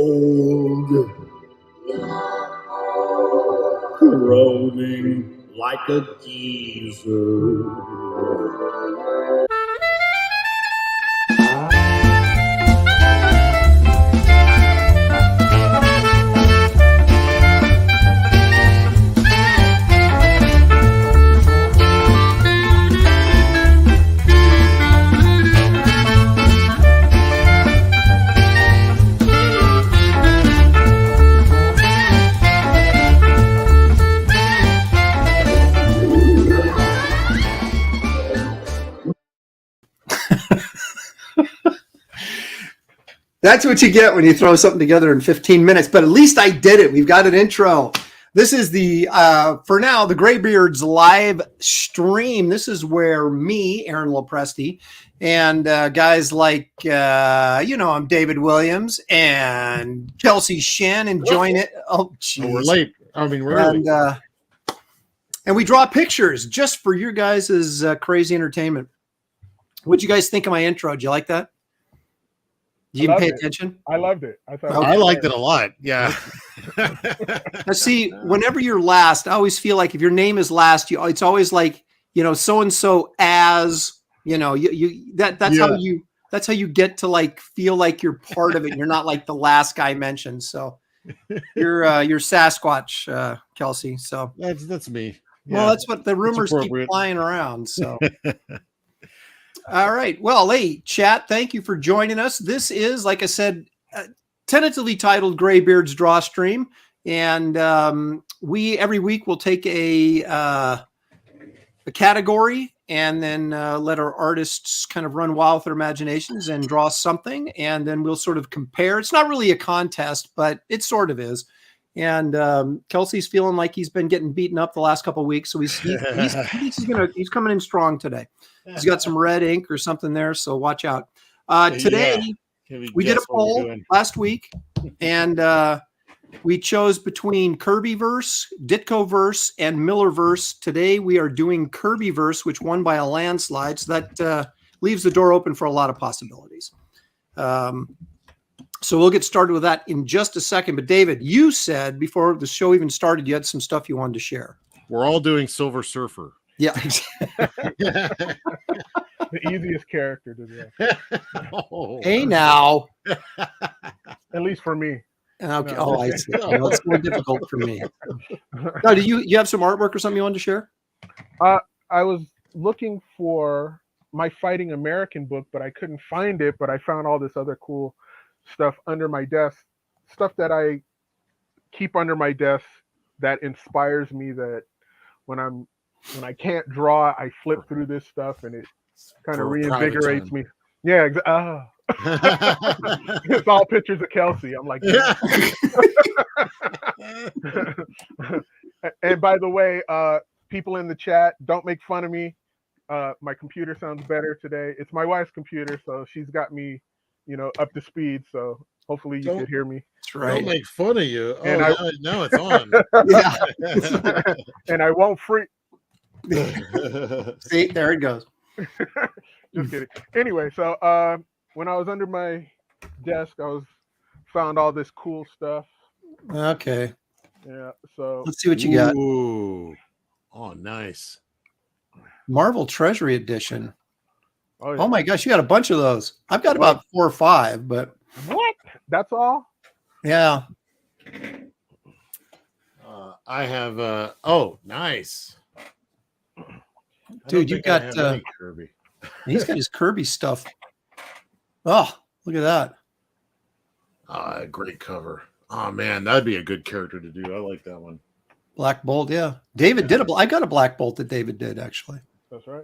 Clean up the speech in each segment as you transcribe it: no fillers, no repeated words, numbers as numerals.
old, corroding like a geezer. That's what you get when you throw something together in 15 minutes. But at least I did it. We've got an intro. This is the, for now, the Graybeards live stream. This is where me, Aaron Lopresti, and guys like, I'm David Williams and Kelsey Shannon join it. Oh, geez. We're late. I mean, we're early. And we draw pictures just for your guys' crazy entertainment. What'd you guys think of my intro? Did you like that? Did you even pay attention? I loved it. I liked it a lot. Yeah. Now, see, whenever you're last, I always feel like if your name is last, it's always like, so and so as, that's how you get to like feel like you're part of it. You're not like the last guy mentioned. So you're Sasquatch, Kelsey. So that's me. Yeah. Well, that's what the rumors keep flying around. So. All right. Well, hey, chat, thank you for joining us. This is, like I said, tentatively titled Graybeard's Draw Stream. And we, every week, will take a category and then let our artists kind of run wild with their imaginations and draw something. And then we'll sort of compare. It's not really a contest, but it sort of is. And Kelsey's feeling like he's been getting beaten up the last couple of weeks. So he's coming in strong today. He's got some red ink or something there, so watch out. Today, we did a poll last week, and we chose between Kirby-verse, Ditko-verse, and Miller-verse. Today, we are doing Kirby-verse, which won by a landslide, so that leaves the door open for a lot of possibilities. So we'll get started with that in just a second. But David, you said before the show even started, you had some stuff you wanted to share. We're all doing Silver Surfer. Yeah. The easiest character to do. Hey, now. At least for me. Okay. Oh, I see. Well, it's more difficult for me. No, do you have some artwork or something you wanted to share? I was looking for my Fighting American book, but I couldn't find it. But I found all this other cool stuff under my desk, stuff that I keep under my desk that inspires me, that when I can't draw, I flip through this stuff and it kind of reinvigorates me. Yeah. It's all pictures of Kelsey. I'm like, yeah. And by the way, people in the chat, don't make fun of me. My computer sounds better today. It's my wife's computer, so she's got me, up to speed. So hopefully you could hear me. That's right. Don't make fun of you. And now it's on. Yeah. And I won't freak. See, there it goes. Just kidding. Anyway, so when I was under my desk, found all this cool stuff. Okay. Yeah. So let's see what you got. Ooh. Oh, nice. Marvel Treasury Edition. Oh, yeah. Oh my gosh, you got a bunch of those. I've got about 4 or 5, but what? That's all? Yeah. I have. Oh, nice. Dude, you got Kirby. He's got his Kirby stuff. Oh, look at that. Great cover. Oh man, that'd be a good character to do. I like that one. Black Bolt, yeah. David did I got a Black Bolt that David did, actually. That's right.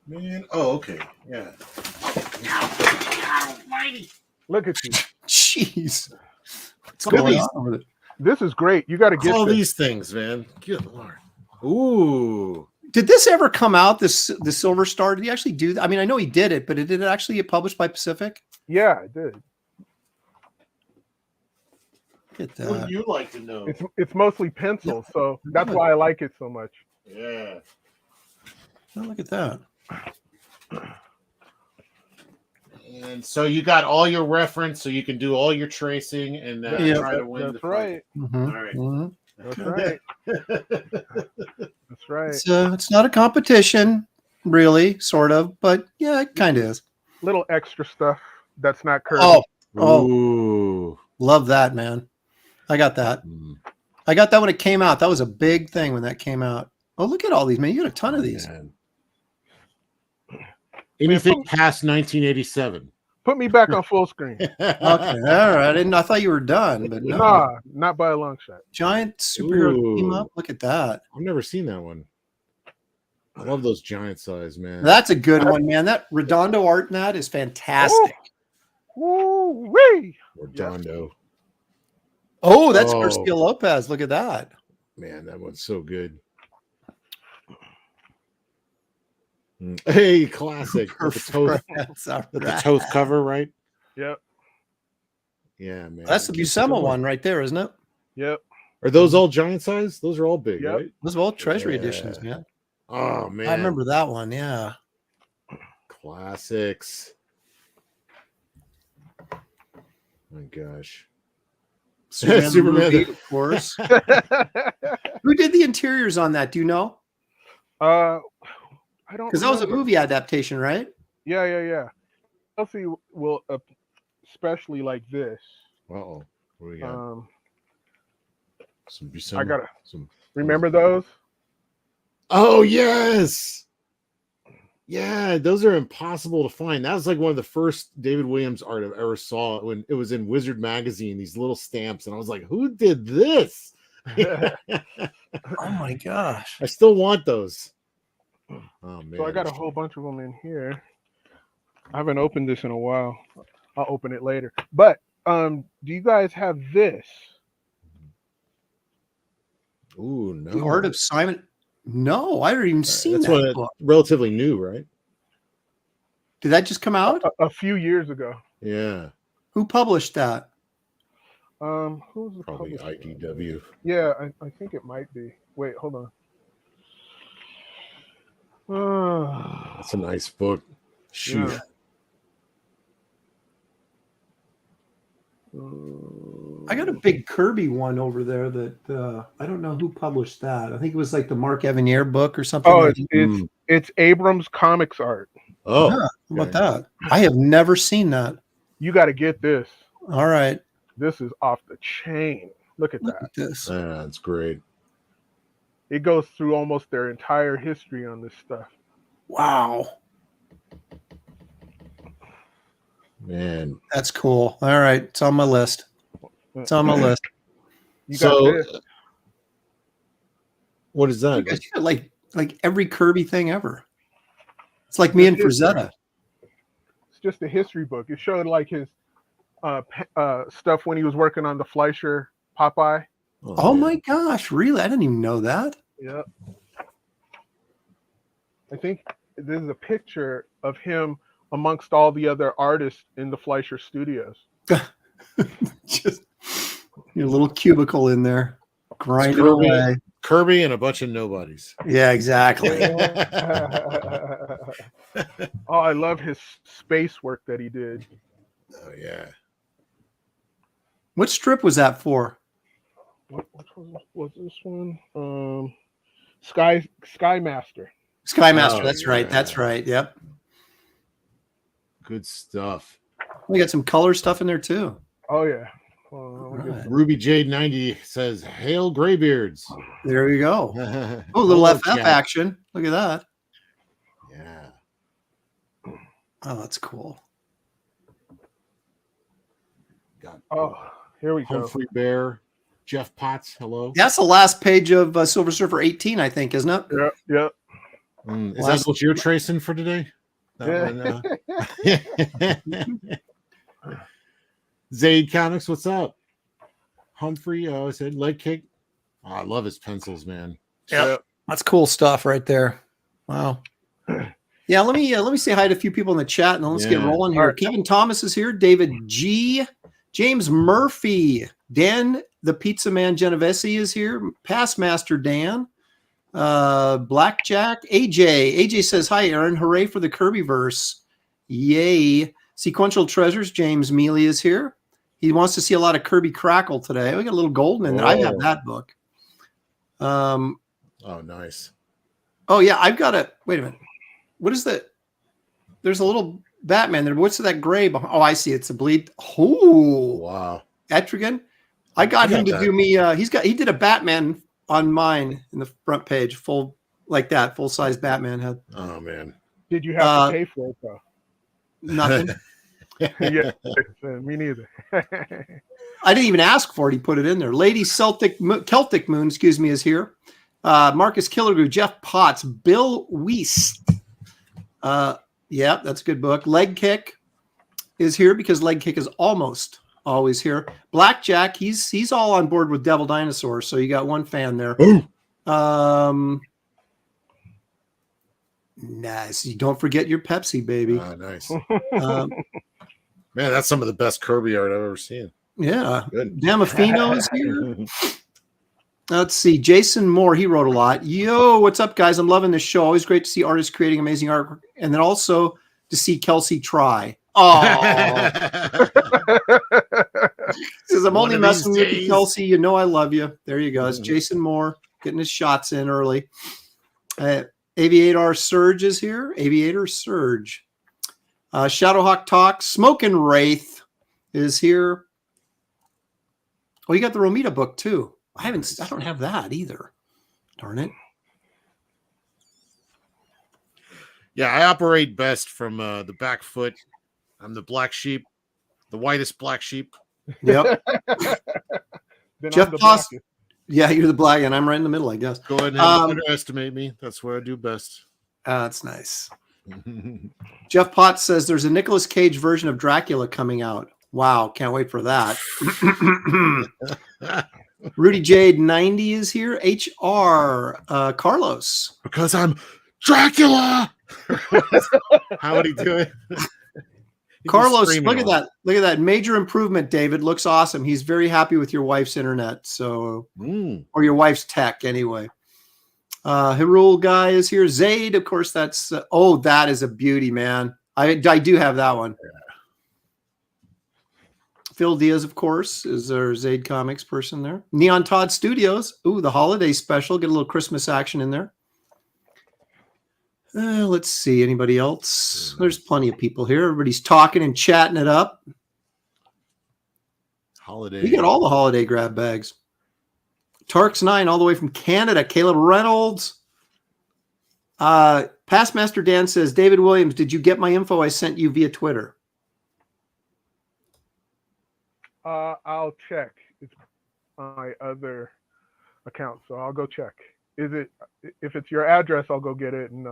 Man. Oh, okay. Yeah. Look at you. Jeez. What's going on with it? This is great. You got to get all this. These things, man. Good Lord. Ooh. Did this ever come out, the Silver Star? Did he actually do that? I mean, I know he did it, but did it actually get published by Pacific? Yeah, it did. Get that. What would you like to know? It's mostly pencil, so that's why I like it so much. Yeah. Oh, look at that. And so you got all your reference, so you can do all your tracing and try to win. That's right. All right. That's right. That's right. It's not a competition, really, sort of, but yeah, it kind of is. Little extra stuff that's not Kirby. Ooh. Love that, man. I got that. I got that when it came out. That was a big thing when that came out. Oh, look at all these, man. You got a ton of these. Man. Anything past 1987. Put me back on full screen. Okay, all right. I thought you were done, but no. Nah, not by a long shot. Giant superhero team up. Look at that. I've never seen that one. I love those giant size, man. That's a good one, man. That Redondo art in that is fantastic. Woo-wee. Redondo. Oh, that's Garcia Lopez. Look at that. Man, that one's so good. Hey, classic. With the Toth cover, right? Yep. Yeah, man. That's the Buscema one right there, isn't it? Yep. Are those all giant size? Those are all big, right? Those are all treasury editions, man. Oh, man. I remember that one, yeah. Classics. My gosh. Superman movie, of course. Who did the interiors on that? Do you know? I don't, because that was a movie adaptation, right? Yeah. Kelsey will especially like this. Uh-oh. What do we got? I gotta remember those. Oh yes. Yeah, those are impossible to find. That was like one of the first David Williams art I've ever saw when it was in Wizard magazine, these little stamps, and I was like, who did this? Oh my gosh. I still want those. Oh man. So I got a whole bunch of them in here. I haven't opened this in a while. I'll open it later. But do you guys have this? Ooh, no. The Art of Simon. No, I haven't even seen that book. Relatively new, right? Did that just come out? A few years ago. Yeah. Who published that? Who's the Probably publisher? IDW. Yeah, I think it might be. Wait, hold on. That's a nice book. Shoot. Yeah. I got a big Kirby one over there that I don't know who published that. I think it was like the Mark Evanier book or something. Oh, it's Abrams Comics art. Oh, yeah, how about that? I have never seen that. You got to get this. All right. This is off the chain. Look at that. This. Yeah, that's great. It goes through almost their entire history on this stuff. Wow. Man. That's cool. All right. It's on my list. It's on my list. You got this. What is that? You guys got like every Kirby thing ever. It's like me and Frazetta. It's just a history book. It showed like his stuff when he was working on the Fleischer Popeye. Oh my gosh, really? I didn't even know that. Yeah. I think this is a picture of him amongst all the other artists in the Fleischer Studios. Just your little cubicle in there, grinding away. Kirby and a bunch of nobodies. Yeah, exactly. Oh, I love his space work that he did. Oh yeah. What strip was that for? What was this one? Skymaster. Skymaster. That's right. That's right. Yep. Good stuff. We got some color stuff in there too. Oh yeah. Right. Ruby Jade 90 says, "Hail Graybeards." There you go. Oh, a little FF action. Look at that. Yeah. Oh, that's cool. Oh, here we go. Humphrey Bear, Jeff Potts. Hello. That's the last page of Silver Surfer 18, I think, isn't it? Yep. Is that what you're tracing for today? Yeah. Zaid Comics, what's up? Humphrey, I said leg kick. Oh, I love his pencils, man. Yep. That's cool stuff right there. Wow. Yeah, let me say hi to a few people in the chat and then let's get rolling here. Right. Kevin Thomas is here. David G. James Murphy. Dan the Pizza Man Genovese is here. Past Master Dan. Blackjack. AJ. AJ says, hi, Aaron. Hooray for the Kirby-verse. Yay. Sequential Treasures, James Mealy is here. He wants to see a lot of Kirby Crackle today. We got a little golden in there. I have that book. Oh, nice. Oh, yeah, I've got a, wait a minute. What is that? There's a little Batman there. What's that gray behind? Oh, I see. It's a bleed. Oh, wow. Etrigan. I got him to do me. He did a Batman on mine in the front page, full like that, full size Batman head. Oh man. Did you have to pay for it though? Nothing. Yeah, me neither. I didn't even ask for it. He put it in there. Lady Celtic Celtic Moon, excuse me, is here. Marcus Killigrew, Jeff Potts, Bill Wiest. Yeah, that's a good book. Leg Kick is here because Leg Kick is almost always here. Blackjack, he's all on board with Devil Dinosaur, so you got one fan there. Nice. You don't forget your Pepsi, baby. Nice. Man, that's some of the best Kirby art I've ever seen. Yeah. Good. Damafino is here. Let's see. Jason Moore, he wrote a lot. Yo, what's up, guys? I'm loving this show. Always great to see artists creating amazing artwork. And then also to see Kelsey try. Oh. Says, I'm only messing with you, Kelsey. You know I love you. There you go. It's Jason Moore getting his shots in early. Aviator Surge is here. Aviator Surge. Shadowhawk Talk. Smoking Wraith is here. Oh, you got the Romita book too. I don't have that either. Darn it. Yeah, I operate best from the back foot. I'm the black sheep, the whitest black sheep. Yep. Jeff Poss. Yeah, you're the black, and I'm right in the middle, I guess. Go ahead and underestimate me. That's what I do best. That's nice. Jeff Potts says there's a Nicolas Cage version of Dracula coming out. Wow, can't wait for that. Rudy Jade 90 is here. HR Carlos. Because I'm Dracula. How would he do it? Carlos, look at that. Look at that. Major improvement, David. Looks awesome. He's very happy with your wife's internet. So, or your wife's tech anyway. Hirul guy is here. Zaid, of course, that's, that is a beauty, man. I do have that one. Yeah. Phil Diaz, of course, is our Zaid Comics person there. Neon Todd Studios. Ooh, the holiday special. Get a little Christmas action in there. Let's see. Anybody else? There's plenty of people here. Everybody's talking and chatting it up. Holiday. We got all the holiday grab bags. Tarks 9 all the way from Canada. Caleb Reynolds. Past Master Dan says, David Williams, did you get my info I sent you via Twitter? I'll check. It's my other account, so I'll go check. If it's your address, I'll go get it and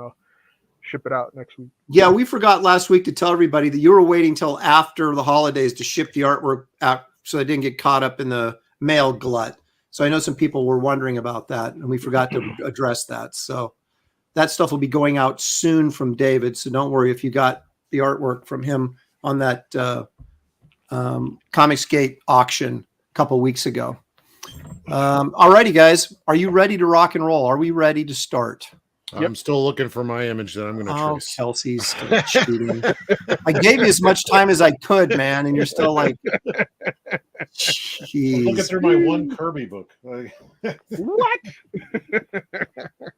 ship it out next week. Yeah, we forgot last week to tell everybody that you were waiting till after the holidays to ship the artwork out so they didn't get caught up in the mail glut. So I know some people were wondering about that, and we forgot to address that. So that stuff will be going out soon from David. So don't worry if you got the artwork from him on that Comicsgate auction a couple weeks ago. All righty, guys. Are you ready to rock and roll? Are we ready to start? I'm still looking for my image that I'm going to trace. Kelsey's still cheating. I gave you as much time as I could, man, and you're still like, I'm looking through my one Kirby book. What?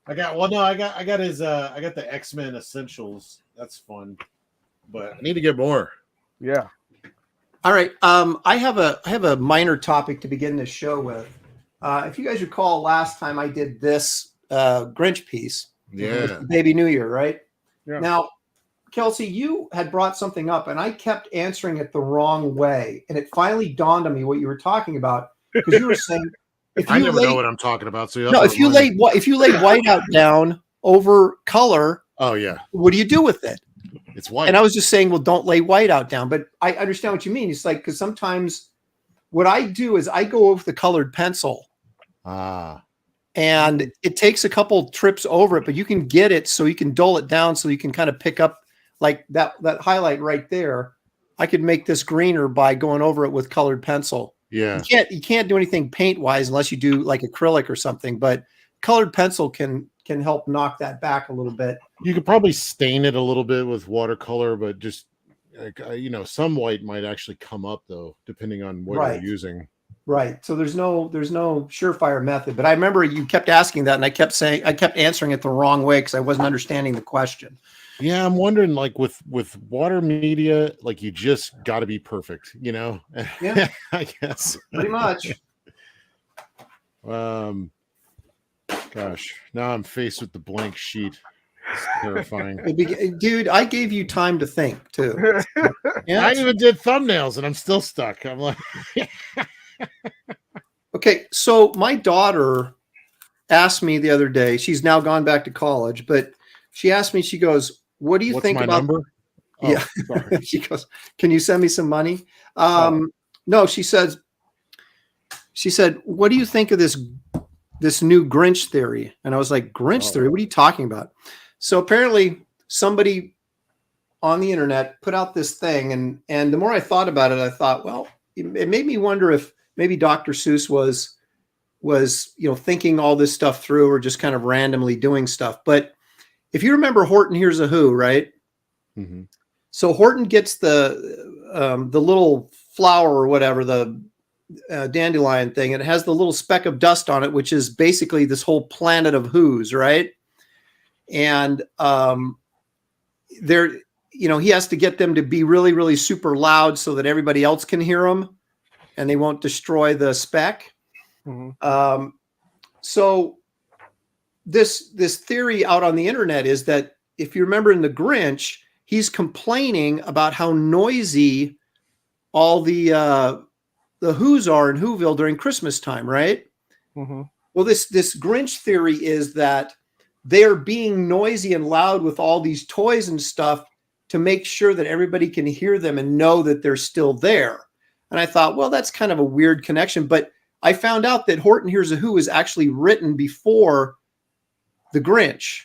I got the X-Men Essentials. That's fun, but I need to get more. Yeah. All right. I have a minor topic to begin this show with. If you guys recall, last time I did this Grinch piece. Yeah. Baby New Year, right? Yeah. Now, Kelsey, you had brought something up, and I kept answering it the wrong way, and it finally dawned on me what you were talking about, because you were saying, I never know what I'm talking about. So if you lay whiteout down over color, oh yeah, what do you do with it? It's white. And I was just saying, well, don't lay whiteout down, but I understand what you mean. It's like, because sometimes what I do is I go over the colored pencil. And it takes a couple trips over it, but you can get it so you can dull it down so you can kind of pick up like that highlight right there. I could make this greener by going over it with colored pencil. Yeah. You can't do anything paint wise unless you do like acrylic or something, but colored pencil can help knock that back a little bit. You could probably stain it a little bit with watercolor, but just some light might actually come up though, depending on what Right. you're using. Right. So there's no surefire method. But I remember you kept asking that, and I kept answering it the wrong way because I wasn't understanding the question. Yeah, I'm wondering, like with water media, like you just got to be perfect, Yeah, I guess. pretty much. Gosh, now I'm faced with the blank sheet. It's terrifying. Dude, I gave you time to think too. Yeah. I even did thumbnails, and I'm still stuck. I'm like, Okay, so my daughter asked me the other day. She's now gone back to college, but she asked me. She goes, "What do you what's think my about?" number? Yeah, sorry. she goes, "Can you send me some money?" No, she said, "What do you think of this new Grinch theory?" And I was like, "Grinch theory? What are you talking about?" So apparently, somebody on the internet put out this thing, and the more I thought about it, I thought, well, it made me wonder if maybe Dr. Seuss was thinking all this stuff through, or just kind of randomly doing stuff. But if you remember Horton Hears a Who, right? Mm-hmm. So Horton gets the little flower or whatever, the dandelion thing, and it has the little speck of dust on it, which is basically this whole planet of Who's, right? And he has to get them to be really, really super loud so that everybody else can hear them, and they won't destroy the speck. Mm-hmm. So this theory out on the internet is that if you remember in the Grinch, he's complaining about how noisy all the Who's are in Whoville during Christmas time, right? Mm-hmm. Well, this Grinch theory is that they're being noisy and loud with all these toys and stuff to make sure that everybody can hear them and know that they're still there. And I thought, well, that's kind of a weird connection. But I found out that Horton Hears a Who is actually written before the Grinch.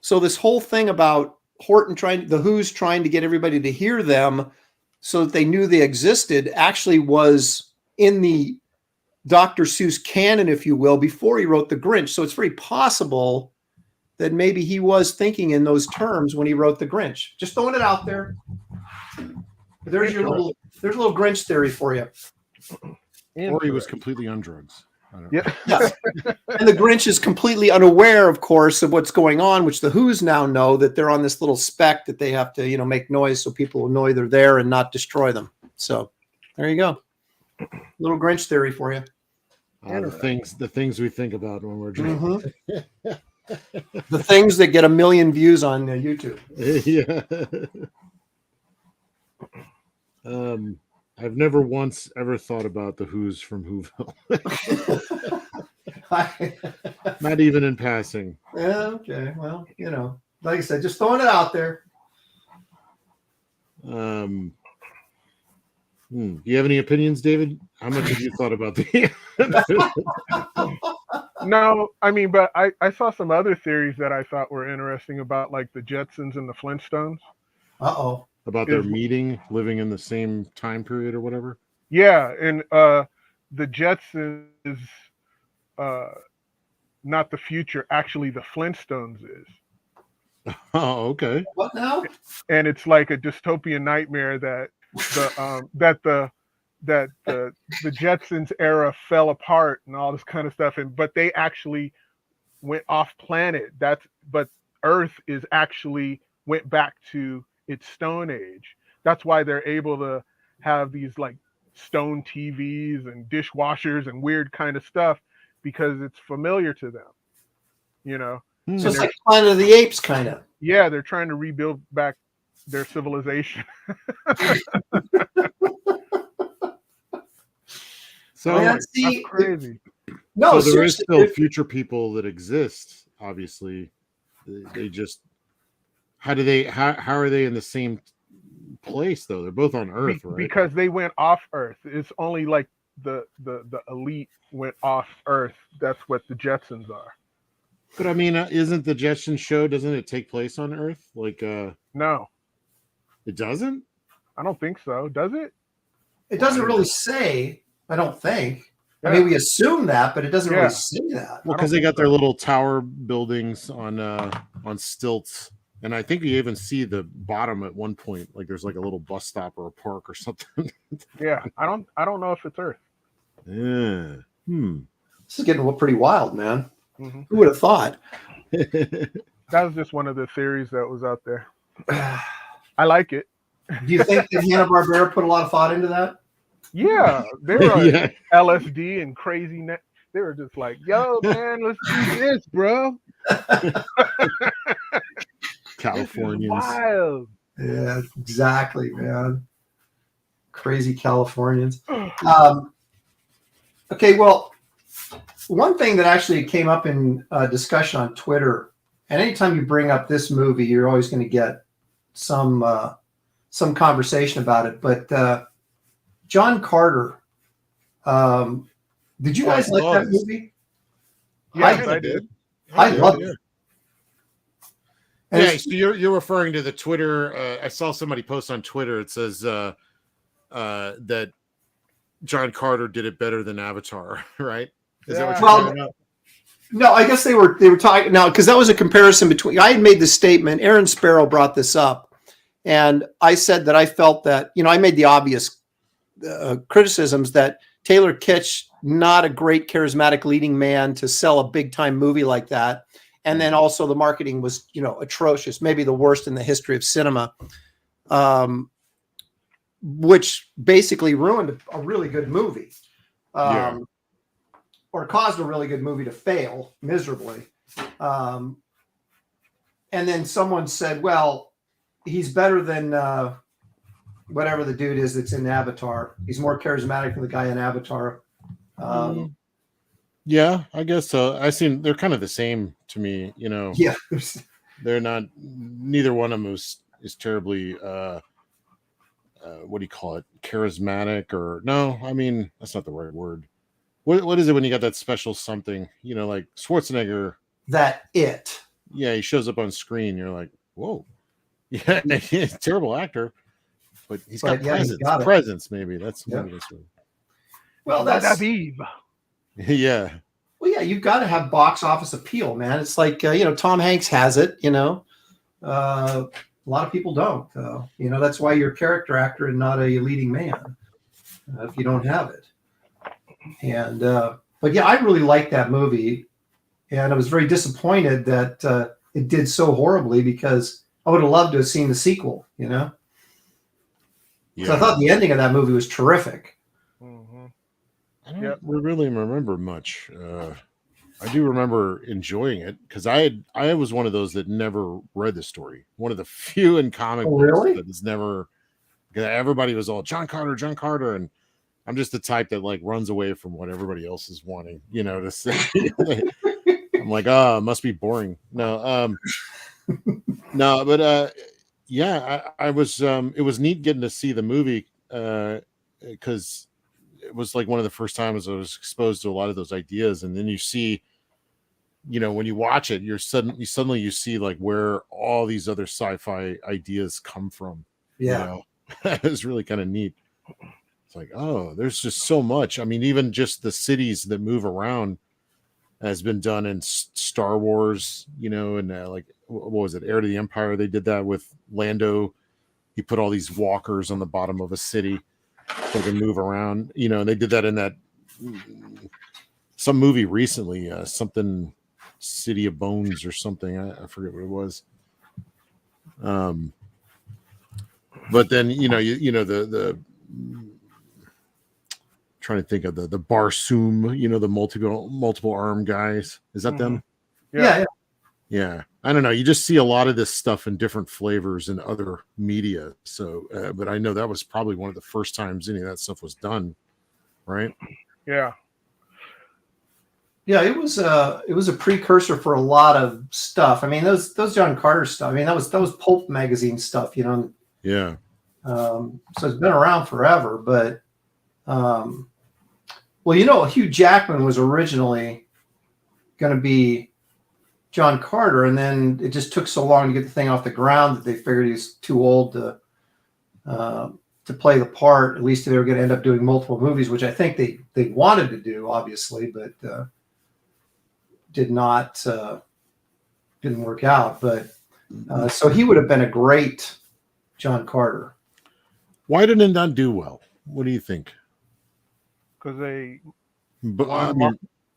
So this whole thing about the Who's trying to get everybody to hear them so that they knew they existed actually was in the Dr. Seuss canon, if you will, before he wrote the Grinch. So it's very possible that maybe he was thinking in those terms when he wrote the Grinch. Just throwing it out there. There's your little Grinch theory for you. Or he was completely on drugs. I don't know. Yeah. And the Grinch is completely unaware, of course, of what's going on, which the Who's now know that they're on this little speck that they have to, make noise so people will know they're there and not destroy them. So there you go. Little Grinch theory for you. The things we think about when we're drunk. Mm-hmm. The things that get 1 million views on YouTube. Yeah. I've never once ever thought about the Who's from Whoville. Not even in passing. Yeah, okay. Well, like I said, just throwing it out there. Do you have any opinions, David? How much have you thought about the? No, I mean, but I saw some other theories that I thought were interesting about, like the Jetsons and the Flintstones. Uh-oh. About their meeting, living in the same time period or whatever? Yeah, and the Jetsons is not the future. Actually, the Flintstones is. Oh, okay. What now? And it's like a dystopian nightmare that the Jetsons era fell apart and all this kind of stuff. But they actually went off planet. But Earth is actually went back to its Stone Age. That's why they're able to have these like stone TVs and dishwashers and weird kind of stuff, because it's familiar to them, So it's like Planet of the Apes kind of. Yeah, they're trying to rebuild back their civilization. So that's crazy. No, so there is still future people that exist. Obviously, they just how are they in the same place though? They're both on Earth, right? Because they went off Earth. It's only like the elite went off Earth. That's what the Jetsons are. But I mean, isn't the Jetsons show? Doesn't it take place on Earth? Like, no, it doesn't. I don't think so. Does it? It doesn't really say. I don't think. Yeah. I mean, we assume that, but it doesn't really say that. Well, because they got their little tower buildings on stilts And I think you even see the bottom at one point, like there's like a little bus stop or a park or something. Yeah, I don't know if it's Earth. Yeah. This is getting pretty wild, man. Mm-hmm. Who would have thought? That was just one of the theories that was out there. I like it. Do you think that Hanna-Barbera put a lot of thought into that? Yeah, they were LSD and crazy. They were just like, "Yo, man, let's do this, bro." Californians. Wild. Yeah, exactly, man. Crazy Californians. Okay, well, one thing that actually came up in discussion on Twitter, and anytime you bring up this movie, you're always going to get some conversation about it. But John Carter, did you guys like that movie? Yes, I did. I loved it. Yeah, so you're referring to the Twitter. I saw somebody post on Twitter. It says that John Carter did it better than Avatar, right? Is that what you're talking about? No, I guess they were talking now, because that was a comparison between. I had made this statement. Aaron Sparrow brought this up, and I said that I felt that I made the obvious criticisms that Taylor Kitsch, not a great charismatic leading man to sell a big time movie like that. And then also the marketing was, atrocious, maybe the worst in the history of cinema, which basically ruined a really good movie, or caused a really good movie to fail miserably. And then someone said, well, he's better than whatever the dude is that's in Avatar. He's more charismatic than the guy in Avatar. Yeah, I guess so. They're kind of the same to me, Yeah. They're not, neither one of them is terribly, what do you call it? Charismatic or no, I mean, that's not the right word. What is it when you got that special something, like Schwarzenegger? That it. Yeah, he shows up on screen. You're like, whoa. Yeah, he's a terrible actor, but he's got presence. Presence, maybe. Maybe that's right. Well, that's yeah. Well, yeah, you've got to have box office appeal, man. It's like, Tom Hanks has it, a lot of people don't. That's why you're a character actor and not a leading man if you don't have it. And, but yeah, I really liked that movie. And I was very disappointed that it did so horribly, because I would have loved to have seen the sequel, Because I thought the ending of that movie was terrific. I don't really remember much. I do remember enjoying it because I was one of those that never read the story. One of the few in comic books that has never. Because everybody was all John Carter, and I'm just the type that like runs away from what everybody else is wanting, to say. I'm like, it must be boring. No, no, but yeah, I was. It was neat getting to see the movie because. It was like one of the first times I was exposed to a lot of those ideas, and then you see, when you watch it, suddenly you see like where all these other sci-fi ideas come from. Yeah, it's really kind of neat. It's like, oh, there's just so much. I mean, even just the cities that move around has been done in Star Wars, and like what was it, Heir to the Empire? They did that with Lando. He put all these walkers on the bottom of a city. So they can move around, and they did that in that some movie recently, something City of Bones or something. I forget what it was. But then the trying to think of the Barsoom, the multiple arm guys. Is that them? Yeah. I don't know. You just see a lot of this stuff in different flavors in other media. So, but I know that was probably one of the first times any of that stuff was done, right? Yeah. Yeah, it was a precursor for a lot of stuff. I mean, those John Carter stuff. I mean, that was pulp magazine stuff, Yeah. So it's been around forever, but Hugh Jackman was originally going to be John Carter, and then it just took so long to get the thing off the ground that they figured he was too old to play the part. At least they were going to end up doing multiple movies, which I think they wanted to do, obviously, but didn't work out. But So he would have been a great John Carter. Why didn't it not do well? What do you think? Because they But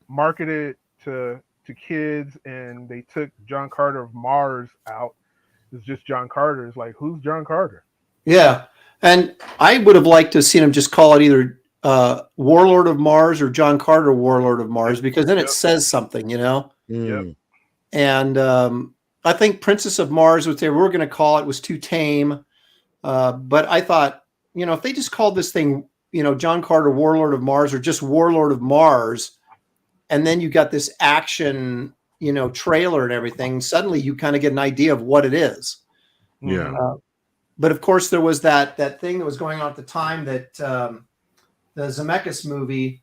marketed to kids, and they took John Carter of Mars out. It's just John Carter. It's like, who's John Carter? Yeah, and I would have liked to have seen him just call it either Warlord of Mars or John Carter Warlord of Mars, because then it says something, you know. Yep. And I think Princess of Mars, which they were going to call it, was too tame. But I thought, you know, if they just called this thing, you know, John Carter Warlord of Mars or just Warlord of Mars, and then you got this action, you know, trailer and everything, suddenly you kind of get an idea of what it is. Yeah. But of course, there was that thing that was going on at the time that the Zemeckis movie,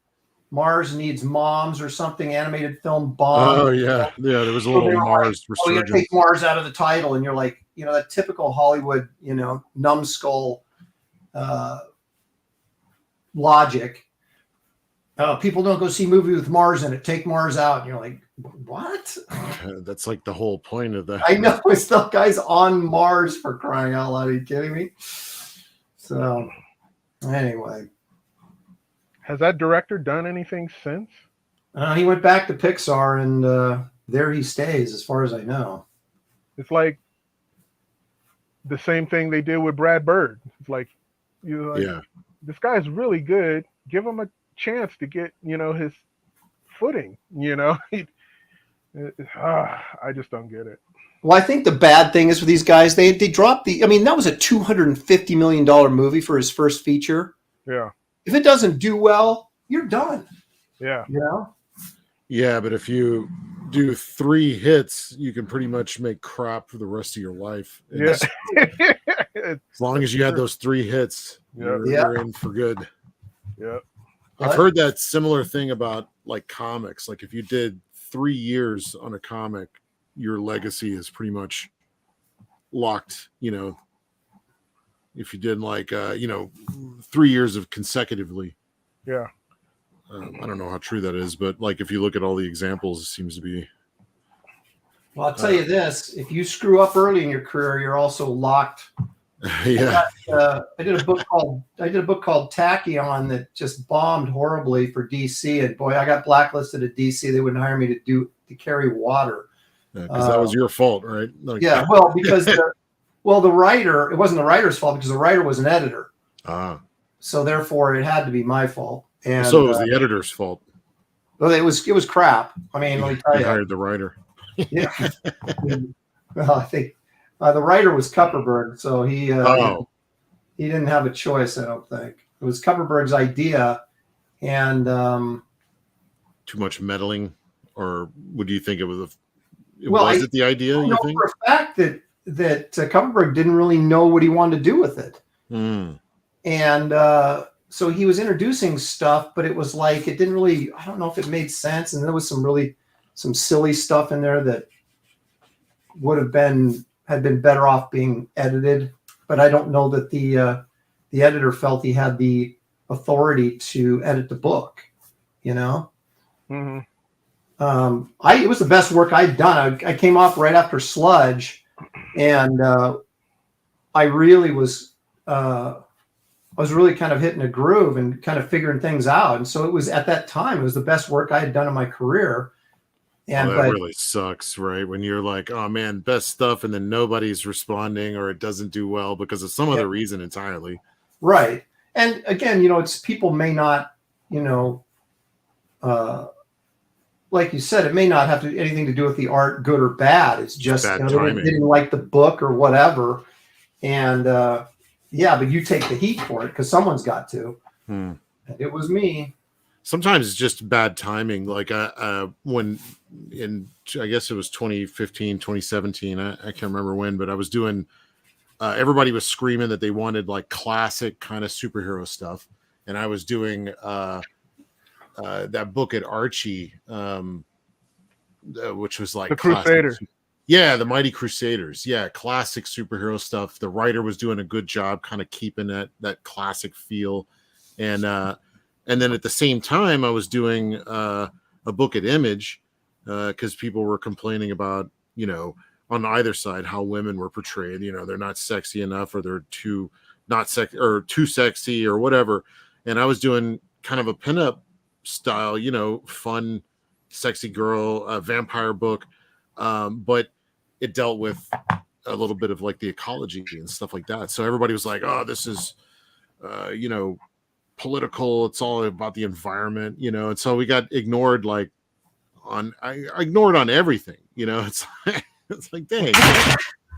Mars Needs Moms or something, animated film bomb. Oh yeah, yeah. There was a little Mars resurgence. Oh, you take Mars out of the title, and you're like, you know, that typical Hollywood, you know, numbskull logic. People don't go see a movie with Mars in it. Take Mars out, and you're like, what? That's like the whole point of that. I know, it's the guy's on Mars, for crying out loud. Are you kidding me? So, anyway. Has that director done anything since? He went back to Pixar, and there he stays, as far as I know. It's like the same thing they did with Brad Bird. It's like, you know, like, this guy's really good. Give him a chance to get, you know, his footing, you know. I just don't get it. Well, I think the bad thing is with these guys, they dropped I mean, that was a $250 million movie for his first feature. Yeah. If it doesn't do well, you're done. Yeah. You know? Yeah, but if you do 3 hits, you can pretty much make crap for the rest of your life. Yeah. As long as you had those 3 hits, you're in for good. Yeah. I've heard that similar thing about like comics. Like if you did 3 years on a comic, your legacy is pretty much locked, you know. If you did like, you know, 3 years of consecutively. Yeah. I don't know how true that is, but like if you look at all the examples, it seems to be. Well, I'll tell you this: if you screw up early in your career, you're also locked. Yeah. I did a book called Tachyon that just bombed horribly for DC, and boy, I got blacklisted at DC. They wouldn't hire me to carry water. Because that was your fault, right? Like, yeah, well, because the writer, it wasn't the writer's fault because the writer was an editor. So therefore, it had to be my fault. And so it was the editor's fault. Well, it was crap. I mean, let me tell you. Hired the writer. Yeah. Well, I think the writer was Kupperberg, so he didn't have a choice. I don't think it was Kupperberg's idea, and too much meddling, or would you think it was? Was it the idea? You think for a fact that Kupperberg didn't really know what he wanted to do with it, and so he was introducing stuff, but it was like it didn't really. I don't know if it made sense, and there was some silly stuff in there that had been better off being edited. But I don't know that the editor felt he had the authority to edit the book. You know, it was the best work I'd done. I came off right after Sludge, and I really was. I was really kind of hitting a groove and kind of figuring things out. And so it was at that time, it was the best work I had done in my career. And that really sucks, right? When you're like, oh man, best stuff, and then nobody's responding or it doesn't do well because of some other reason entirely. Right. And again, you know, it's people may not, you know, like you said, it may not have anything to do with the art, good or bad. It's just bad they didn't like the book or whatever. And yeah, but you take the heat for it because someone's got to. It was me. Sometimes it's just bad timing. Like when I guess it was 2015, 2017. I can't remember when, but I was doing. Everybody was screaming that they wanted like classic kind of superhero stuff, and I was doing that book at Archie, which was like the Crusaders. Yeah, the Mighty Crusaders. Yeah, classic superhero stuff. The writer was doing a good job kind of keeping that classic feel. And then at the same time, I was doing a book at Image because people were complaining about, you know, on either side how women were portrayed. You know, they're not sexy enough, or they're too not sexy, or too sexy, or whatever. And I was doing kind of a pinup style, you know, fun, sexy girl, vampire book, but it dealt with a little bit of like the ecology and stuff like that. So everybody was like, "Oh, this is, you know, political. It's all about the environment," you know. And so we got ignored, like I ignored on everything, you know. It's like, dang.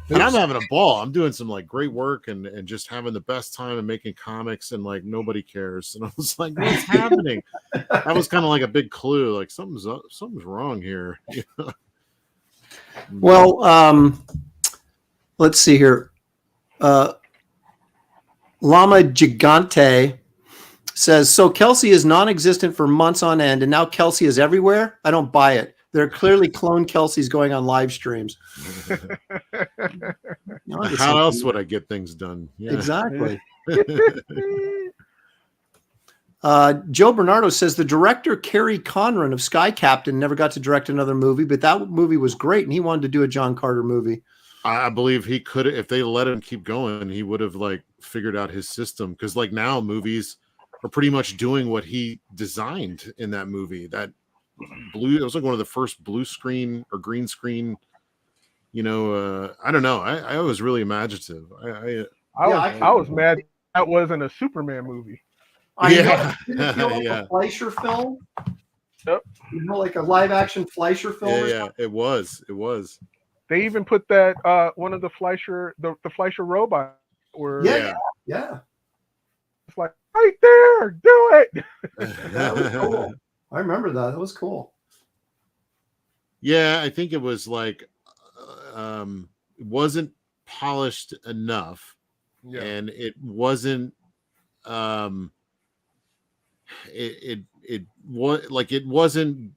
And I'm having a ball. I'm doing some like great work and just having the best time and making comics, and like nobody cares. And I was like, what's happening? That was kind of like a big clue. Like something's wrong here. You know? Well, let's see here. Llama Gigante says, so Kelsey is non-existent for months on end, and now Kelsey is everywhere? I don't buy it. There are clearly clone Kelseys going on live streams. How else would I get things done? Yeah. Exactly. Joe Bernardo says the director Kerry Conran of Sky Captain never got to direct another movie, but that movie was great, and he wanted to do a John Carter movie. I believe he could, if they let him keep going, he would have like figured out his system. Because like now movies are pretty much doing what he designed in that movie. That blue, it was like one of the first blue screen or green screen. You know, I don't know. I was really imaginative. I was mad that wasn't a Superman movie. Yeah, a Fleischer film. Yep. You know, like a live action Fleischer film. Yeah, it was. They even put that one of the Fleischer, the Fleischer robot. Yeah. It's like right there, do it. That was cool. I remember that. That was cool. Yeah, I think it was like it wasn't polished enough, and it wasn't. It was like it wasn't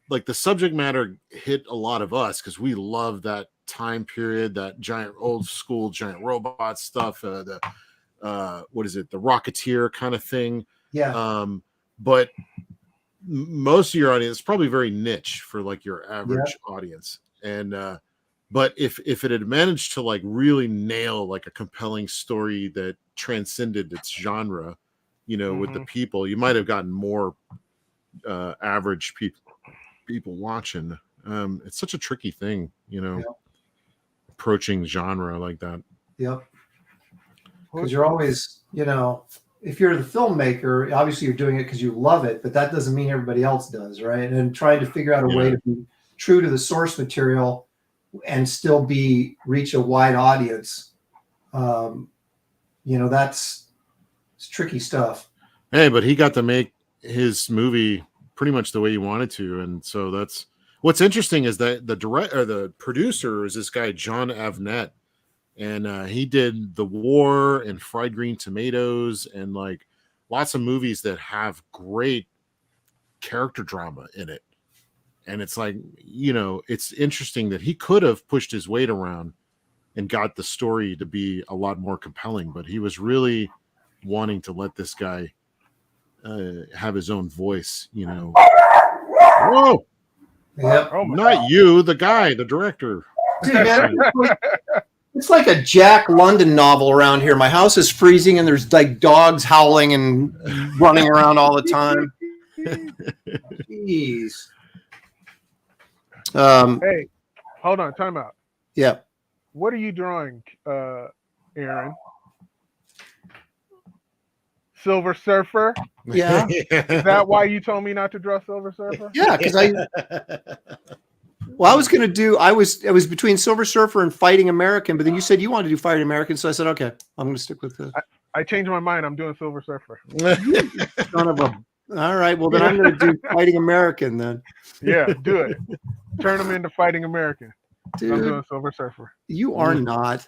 like the subject matter hit a lot of us because we love that time period, that giant old school giant robot stuff, the what is it, the Rocketeer kind of thing. But most of your audience is probably very niche for like your average audience. And but if it had managed to like really nail like a compelling story that transcended its genre, you know, with the people, you might have gotten more average people watching. It's such a tricky thing, you know, approaching genre like that. Yep. Because you're always, you know, if you're the filmmaker, obviously you're doing it because you love it, but that doesn't mean everybody else does, right? And trying to figure out a way to be true to the source material and still reach a wide audience. You know, it's tricky stuff. Hey, but he got to make his movie pretty much the way he wanted to, and so that's what's interesting is that the producer is this guy John Avnet, and he did The War and Fried Green Tomatoes and like lots of movies that have great character drama in it. And it's like, you know, it's interesting that he could have pushed his weight around and got the story to be a lot more compelling, but he was really wanting to let this guy have his own voice, you know. Whoa! Yep. Oh, not you, the guy, the director. Dude, man, it's like a Jack London novel around here. My house is freezing and there's like dogs howling and running around all the time. Jeez. Hey, hold on, time out. Yeah. What are you drawing, Aaron? Silver Surfer? Yeah. Is that why you told me not to draw Silver Surfer? Yeah, because I was gonna do it was between Silver Surfer and Fighting American, but then you said you wanted to do Fighting American, so I said okay, I'm gonna stick with the I changed my mind. I'm doing Silver Surfer. Son of a all right, well then I'm gonna do Fighting American then. Yeah, do it. Turn them into Fighting American. Dude, I'm doing Silver Surfer. You are not.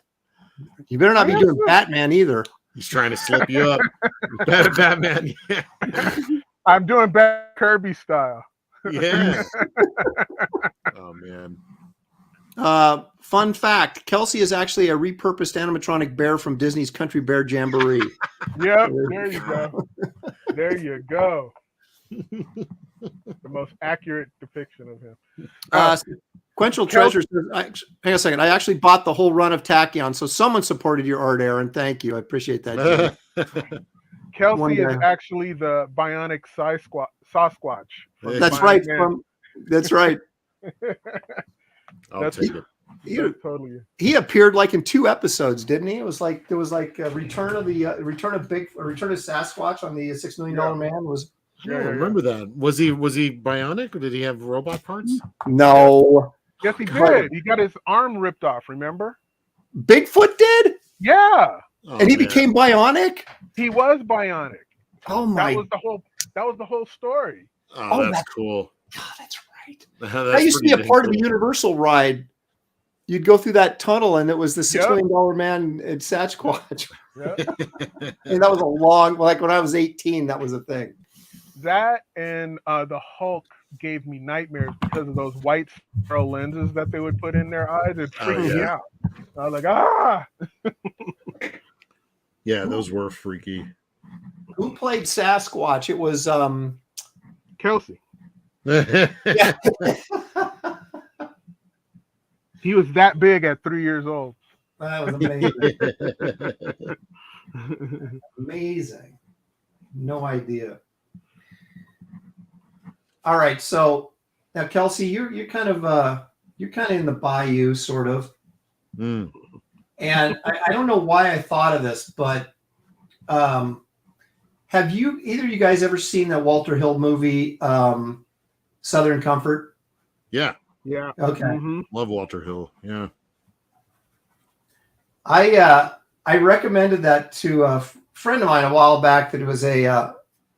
You better not be doing Batman either. He's trying to slip you up. Batman. I'm doing Kirby style. Yeah. Oh man. Fun fact: Kelsey is actually a repurposed animatronic bear from Disney's Country Bear Jamboree. Yep. There you go. There you go. The most accurate depiction of him. Quenchel Treasure says, hang on a second. I actually bought the whole run of Tachyon, so someone supported your art, Aaron. Thank you. I appreciate that. Kelsey is actually the bionic Sasquatch. That's right. That's right. I'll take it. He appeared like in 2 episodes, didn't he? It was like there was like a Return of Sasquatch on the $6 Million Man. Was I remember that. Was he bionic, or did he have robot parts? No. Yes, he did. He got his arm ripped off. Remember? Bigfoot did. Yeah. And he became bionic. He was bionic. Oh my! That was the whole story. Oh, that's cool. God, that's right. That used to be a part of the Universal ride. You'd go through that tunnel, and it was the $6 Million Man and Sasquatch. And that was a long, like when I was 18, that was a thing. That and the Hulk gave me nightmares because of those white spiral lenses that they would put in their eyes. It freaked me out. I was like, ah. Yeah, those were freaky. Who played Sasquatch? It was Kelsey. Yeah. He was that big at 3 years old. That was amazing. Amazing. No idea. All right, so now Kelsey, you're kind of in the bayou, sort of. Mm. And I don't know why I thought of this, but have either of you guys ever seen that Walter Hill movie, Southern Comfort? Yeah. Yeah. Okay. Mm-hmm. Love Walter Hill. Yeah. I recommended that to a friend of mine a while back. That it was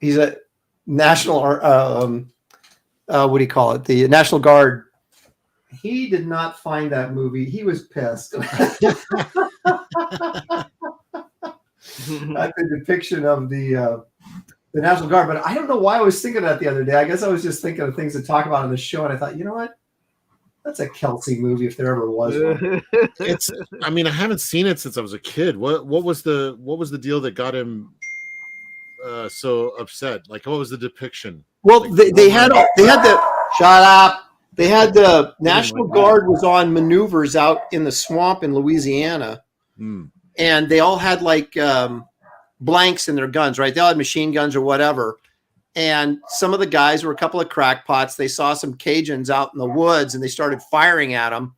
he's a national what do you call it? The National Guard. He did not find that movie. He was pissed at the depiction of the National Guard. But I don't know why I was thinking of that the other day. I guess I was just thinking of things to talk about on the show, and I thought, you know what? That's a Kelsey movie if there ever was one. I mean, I haven't seen it since I was a kid. What was the deal that got him so upset? Like, what was the depiction? Well, like, they had the shut up. They had the National Guard was on maneuvers out in the swamp in Louisiana, and they all had like blanks in their guns, right? They all had machine guns or whatever. And some of the guys were a couple of crackpots. They saw some Cajuns out in the woods, and they started firing at them,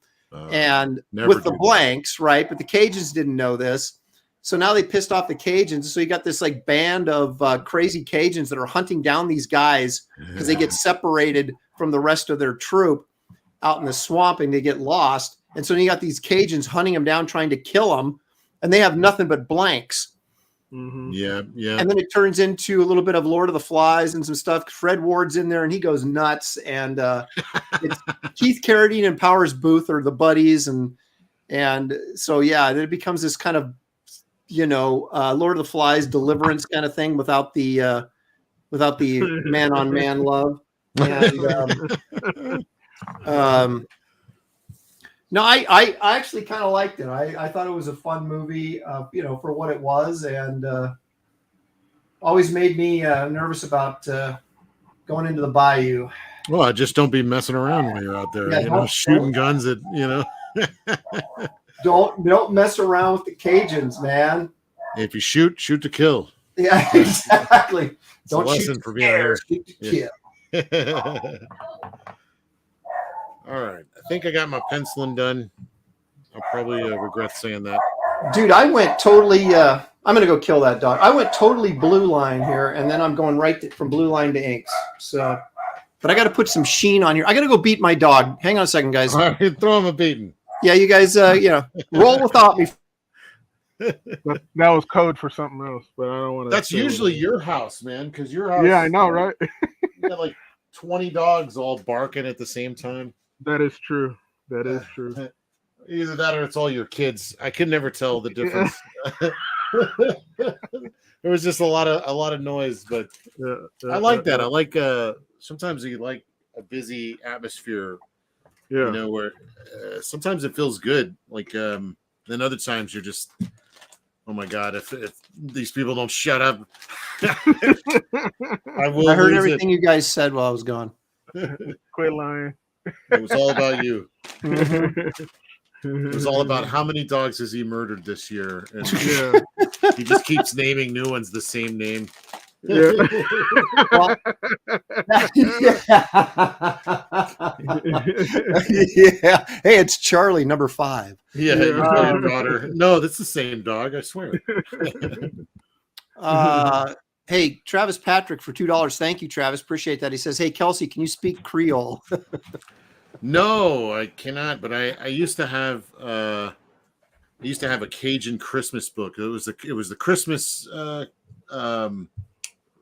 and with the blanks, right? But the Cajuns didn't know this, so now they pissed off the Cajuns. So you got this like band of crazy Cajuns that are hunting down these guys because they get separated from the rest of their troop out in the swamp, and they get lost. And so you got these Cajuns hunting them down, trying to kill them, and they have nothing but blanks. Mm-hmm. Yeah. And then it turns into a little bit of Lord of the Flies and some stuff. Fred Ward's in there, and he goes nuts. And it's Keith Carradine and Powers Booth are the buddies, and so then it becomes this kind of Lord of the Flies Deliverance kind of thing without the man on man love. And no, I actually kind of liked it. I thought it was a fun movie, for what it was, and always made me nervous about going into the bayou. Well, just don't be messing around when you're out there, shooting guns at, Don't mess around with the Cajuns, man. If you shoot to kill. Yeah, exactly. Don't shoot for being here. Shoot to kill. All right. I think I got my penciling done. I'll probably regret saying that. Dude, I went totally I'm going to go kill that dog. I went totally blue line here, and then I'm going from blue line to inks. So, but I got to put some sheen on here. I got to go beat my dog. Hang on a second, guys. All right, throw him a beating. Yeah, you guys, roll without me. That was code for something else, but I don't want to. That's usually your house, man, because your house. Yeah, I know, right? You got like 20 dogs all barking at the same time. That is true. That is true. Either that or it's all your kids. I could never tell the difference. There was just a lot of noise, but I like that. I like sometimes you like a busy atmosphere. Yeah. Where sometimes it feels good. Like then other times you're just, oh my God, if these people don't shut up, I heard everything you guys said while I was gone. Quit lying. It was all about you. It was all about how many dogs has he murdered this year, and he just keeps naming new ones the same name. Yeah. Well, yeah. Hey, it's Charlie, number 5. Yeah, you tell your daughter. No, that's the same dog. I swear. Hey, Travis Patrick for $2. Thank you, Travis. Appreciate that. He says, "Hey, Kelsey, can you speak Creole?" No, I cannot. But I used to have a Cajun Christmas book. It was the Christmas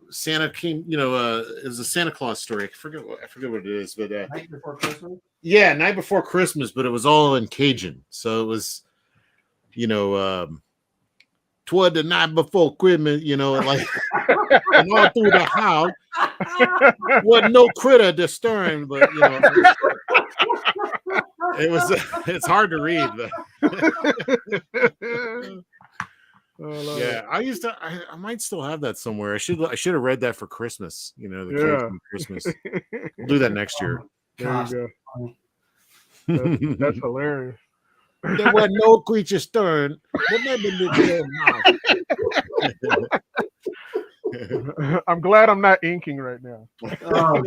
Santa came. It was a Santa Claus story. I forget what it is, but Night Before Christmas. Yeah, Night Before Christmas. But it was all in Cajun, so it was, toward the night before Christmas, like, and all through the house, wasn't no critter disturbing, but it's hard to read. Yeah, I might still have that somewhere. I should have read that for Christmas. Cajun Christmas. We'll do that next year. There you go. That's hilarious. There was no creature stirring. I'm glad I'm not inking right now. Oh,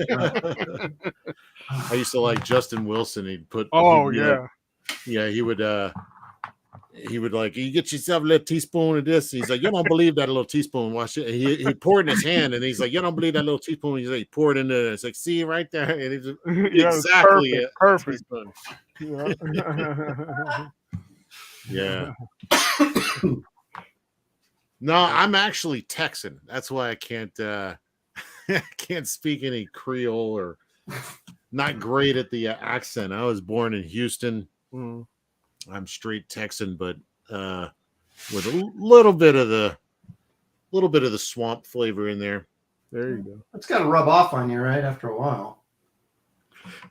I used to like Justin Wilson. He'd put. Yeah, he would like, you get yourself a little teaspoon of this. He's like, you don't believe that little teaspoon. Watch it. He poured it in his hand, and he's like, you don't believe that little teaspoon. He's like, he poured it in there. It's like, see right there, and it's exactly perfect. Yeah. No, I'm actually Texan. That's why I can't can't speak any Creole, or not great at the accent. I was born in Houston. I'm straight Texan, but with a little bit of the swamp flavor in there. There you go. It's got to rub off on you, right, after a while.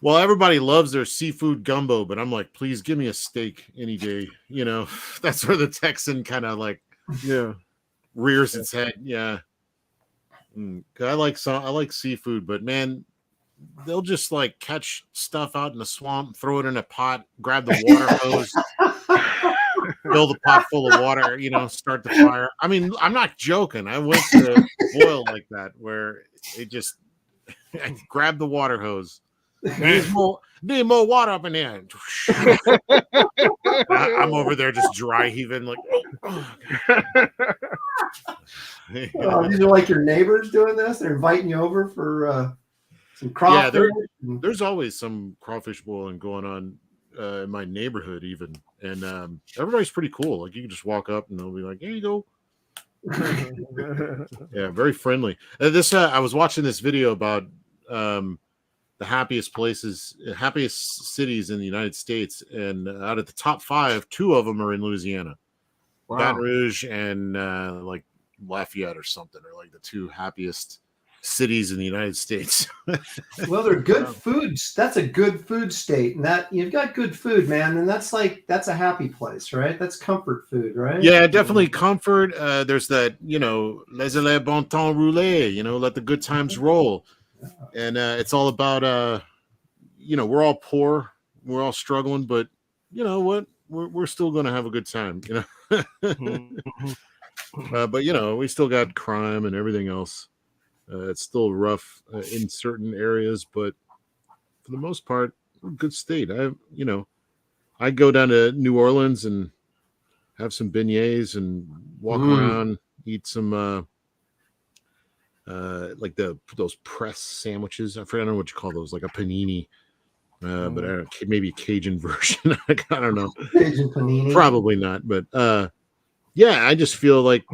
Well, everybody loves their seafood gumbo, but I'm like, please give me a steak any day. That's where the Texan kind of like, rears its head. Yeah. I like seafood, but man, they'll just like catch stuff out in the swamp, throw it in a pot, grab the water hose, fill the pot full of water, start the fire. I mean, I'm not joking. I went to a boil like that where it just grab the water hose. Need more water up in there. I'm over there just dry heaving like. These are like your neighbors doing this. They're inviting you over for some crawfish. Yeah, there's always some crawfish boiling going on in my neighborhood, even, and everybody's pretty cool. Like, you can just walk up and they'll be like, "Here you go." Yeah, very friendly. I was watching this video about the happiest cities in the United States, and out of the top 5, 2 of them are in Louisiana. Wow. Baton Rouge and like Lafayette or something, or like the 2 happiest cities in the United States. Well, they're good foods. That's a good food state, and that you've got good food, man. And that's a happy place, right? That's comfort food, right? Yeah, definitely comfort. There's that, laissez-le bon temps rouler, let the good times roll. And it's all about, we're all poor, we're all struggling, but you know what? We're still going to have a good time, but we still got crime and everything else. It's still rough in certain areas, but for the most part, we're a good state. I go down to New Orleans and have some beignets and walk around, eat some like those press sandwiches. I don't know what you call those, like a panini, but I don't, maybe a Cajun version. I don't know. Cajun panini. Probably not, but yeah, I just feel like,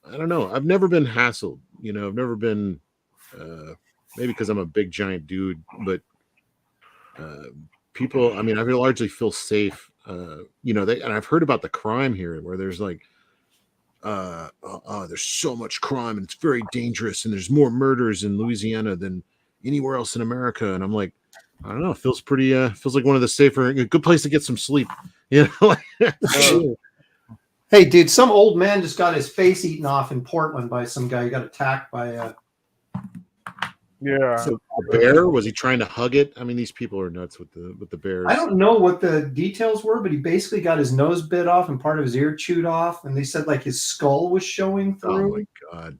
I don't know. I've never been hassled. I've never been, maybe because I'm a big giant dude, but people, I mean, I largely feel safe. And I've heard about the crime here where there's like, there's so much crime and it's very dangerous, and there's more murders in Louisiana than anywhere else in America. And I'm like, I don't know, it feels pretty, feels like one of the safer, a good place to get some sleep. Hey, dude, some old man just got his face eaten off in Portland by some guy. He got attacked by Yeah. So a bear, was he trying to hug it? I mean, these people are nuts with the bears. I don't know what the details were, but he basically got his nose bit off and part of his ear chewed off, and they said like his skull was showing through. Oh my god!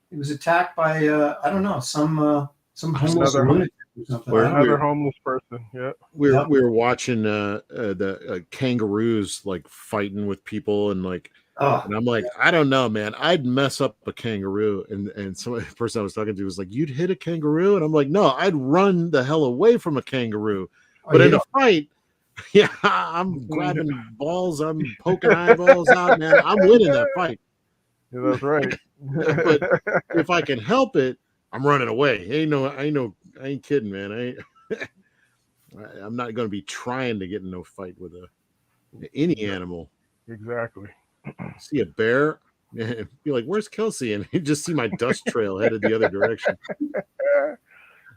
He was attacked by I don't know, some homeless Another- lunatic or something. Where- Another homeless person. Yeah. We were watching the kangaroos like fighting with people and like. And I'm like, I don't know, man. I'd mess up a kangaroo. And some person I was talking to was like, you'd hit a kangaroo? And I'm like, no, I'd run the hell away from a kangaroo. But in a fight, yeah, I'm grabbing balls, I'm poking eyeballs out, man. I'm winning that fight. Yeah, that's right. But if I can help it, I'm running away. I ain't kidding, man. I'm not going to be trying to get in no fight with any animal. Exactly. See a bear, be like, "Where's Kelsey?" And you just see my dust trail headed the other direction.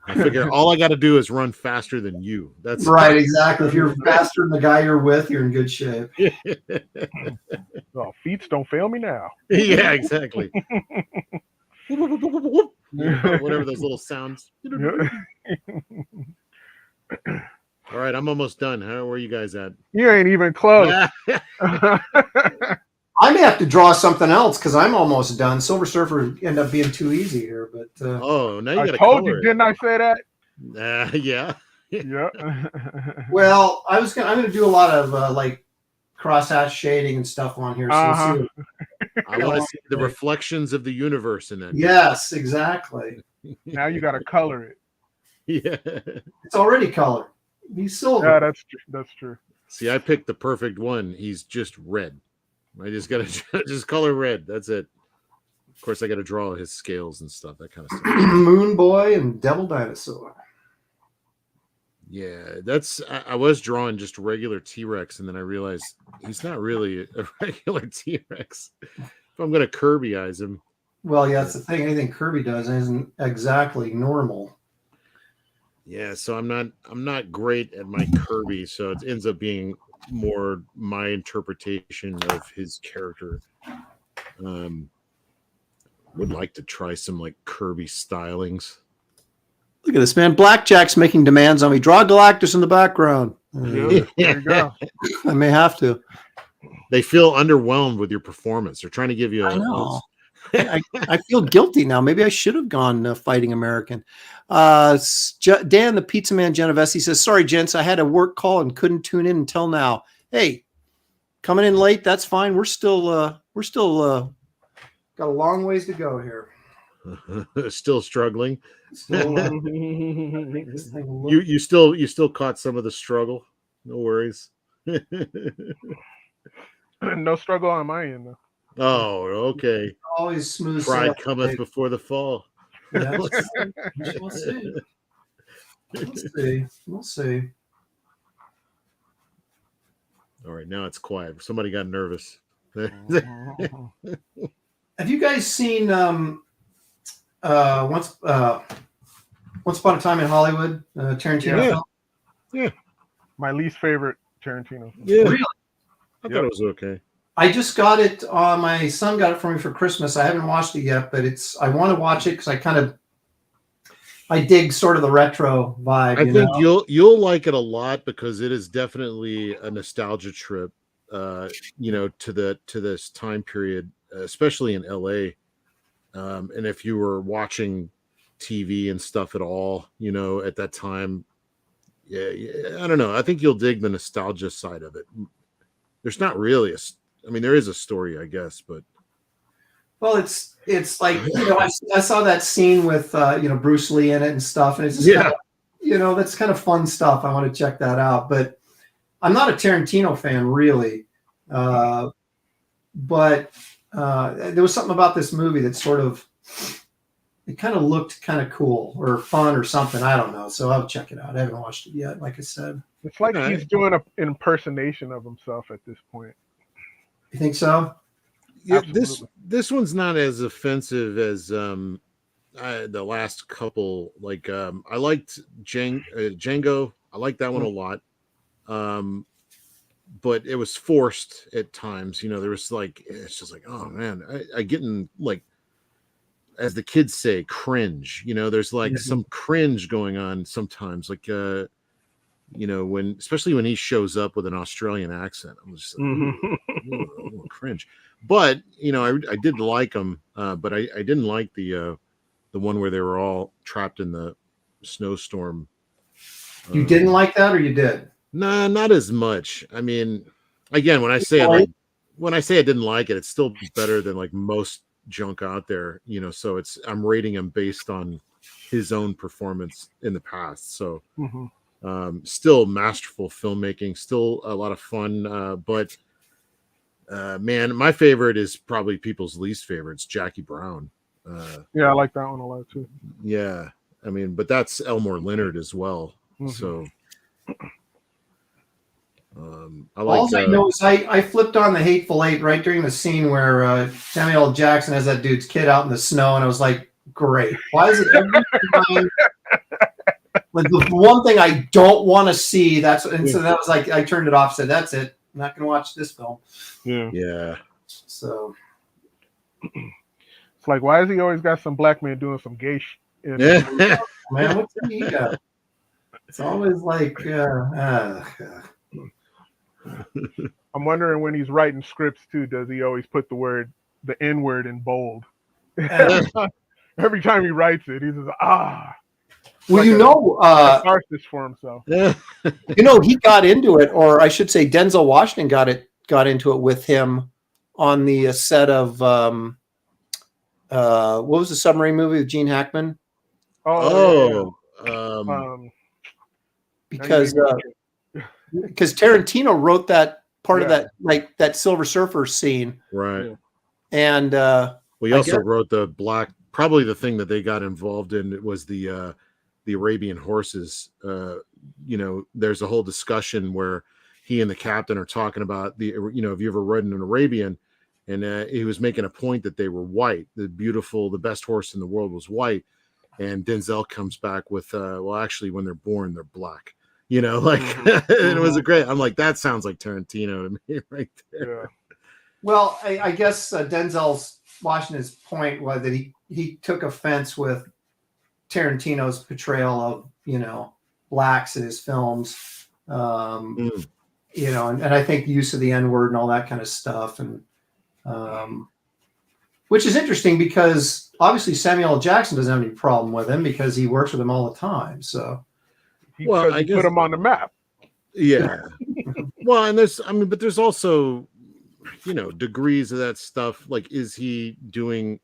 I figure all I got to do is run faster than you. That's right, exactly. If you're faster than the guy you're with, you're in good shape. Oh, feats don't fail me now. Yeah, exactly. Whatever those little sounds. All right, I'm almost done. Where are you guys at? You ain't even close. I may have to draw something else because I'm almost done. Silver Surfer ended up being too easy here, but oh, now you got to told you, didn't I say that? Yeah. Yeah. Well, I'm gonna do a lot of like crosshatch shading and stuff on here. So Uh-huh. I want to see the reflections of the universe in that. Yes, exactly. Now you got to color it. Yeah. It's already colored. He's silver. Yeah, that's true. See, I picked the perfect one. He's just red. I just gotta just color red. That's it. Of course, I got to draw his scales and stuff. That kind of stuff. Moon Boy and Devil Dinosaur. Yeah, I was drawing just regular T-Rex, and then I realized he's not really a regular T-Rex. If I'm gonna Kirby-ize him. Well, yeah, that's the thing. Anything Kirby does isn't exactly normal. Yeah, so I'm not great at my Kirby, so it ends up being more my interpretation of his character. Would like to try some like Kirby stylings. Look at this, man. Blackjack's making demands on me. Draw Galactus in the background. Yeah, there you go. I may have to. They feel underwhelmed with your performance. They're trying to give you I know. I feel guilty now. Maybe I should have gone Fighting American. Dan, the Pizza Man Genovese says, sorry, gents, I had a work call and couldn't tune in until now. Hey, coming in late, that's fine. We're still got a long ways to go here. Still struggling. Still, you still caught some of the struggle. No worries. No struggle on my end though. Oh, okay. Always smooth. Pride cometh before the fall. Yeah, we'll see. We'll see. All right, now it's quiet. Somebody got nervous. Have you guys seen Once Upon a Time in Hollywood? Tarantino film? Yeah. My least favorite Tarantino. Yeah. Really? I thought it was okay. I just got it. My son got it for me for Christmas. I haven't watched it yet, but I want to watch it because I dig sort of the retro vibe. I think you'll like it a lot because it is definitely a nostalgia trip. To this time period, especially in LA. And if you were watching TV and stuff at all, at that time, yeah, I don't know. I think you'll dig the nostalgia side of it. There's not really there is a story, I guess, but well, it's like I saw that scene with Bruce Lee in it and stuff, and it's just kind of, that's kind of fun stuff. I want to check that out, but I'm not a Tarantino fan really, but there was something about this movie that sort of it kind of looked kind of cool or fun or something. I don't know, so I'll check it out. I haven't watched it yet, like I said. It's like he's doing an impersonation of himself at this point. You think so? Yeah, this one's not as offensive as the last couple. Like I liked Django. I liked that one a lot. But it was forced at times. There was like it's just like, oh man, I get in like as the kids say, cringe. There's like some cringe going on sometimes, like especially when he shows up with an Australian accent. I'm just like, ooh, cringe. But I did like him, but I didn't like the one where they were all trapped in the snowstorm. You didn't like that, or you did? Nah, not as much. I mean, again, when I say I didn't like it, it's still better than like most junk out there. So I'm rating him based on his own performance in the past. So still masterful filmmaking, still a lot of fun. But man, my favorite is probably people's least favorite. It's Jackie Brown. Yeah, I like that one a lot too. Yeah, I mean, but that's Elmore Leonard as well. So I like. All I know is I flipped on the Hateful Eight right during the scene where Samuel L. Jackson has that dude's kid out in the snow, and I was like, great. Why is it every time? Like the one thing I don't want to see. So that was like I turned it off. Said that's it. I'm not going to watch this film. Yeah. So it's like, why has he always got some black man doing some gay shit? Man, what's he got? It's always like. I'm wondering when he's writing scripts too. Does he always put the N-word in bold? Every time he writes it, he says, "Ah." Well, like artist for himself. He got into it, or I should say, Denzel Washington got into it with him on the set of what was the submarine movie with Gene Hackman? Because Tarantino wrote that part of that, like that Silver Surfer scene, right? And we also wrote probably the thing that they got involved in. It was the Arabian horses. There's a whole discussion where he and the captain are talking about have you ever ridden an Arabian? And he was making a point that they were white. The best horse in the world was white. And Denzel comes back with, well, actually, when they're born, they're black. And it was a great. I'm like, that sounds like Tarantino to me, right there. Yeah. Well, I guess Denzel's Washington's point was that he took offense with Tarantino's portrayal of blacks in his films, and I think the use of the N-word and all that kind of stuff, and which is interesting because obviously Samuel L. Jackson doesn't have any problem with him because he works with him all the time. So, he put him on the map. Yeah. Well, and there's also, degrees of that stuff. Like, is he doing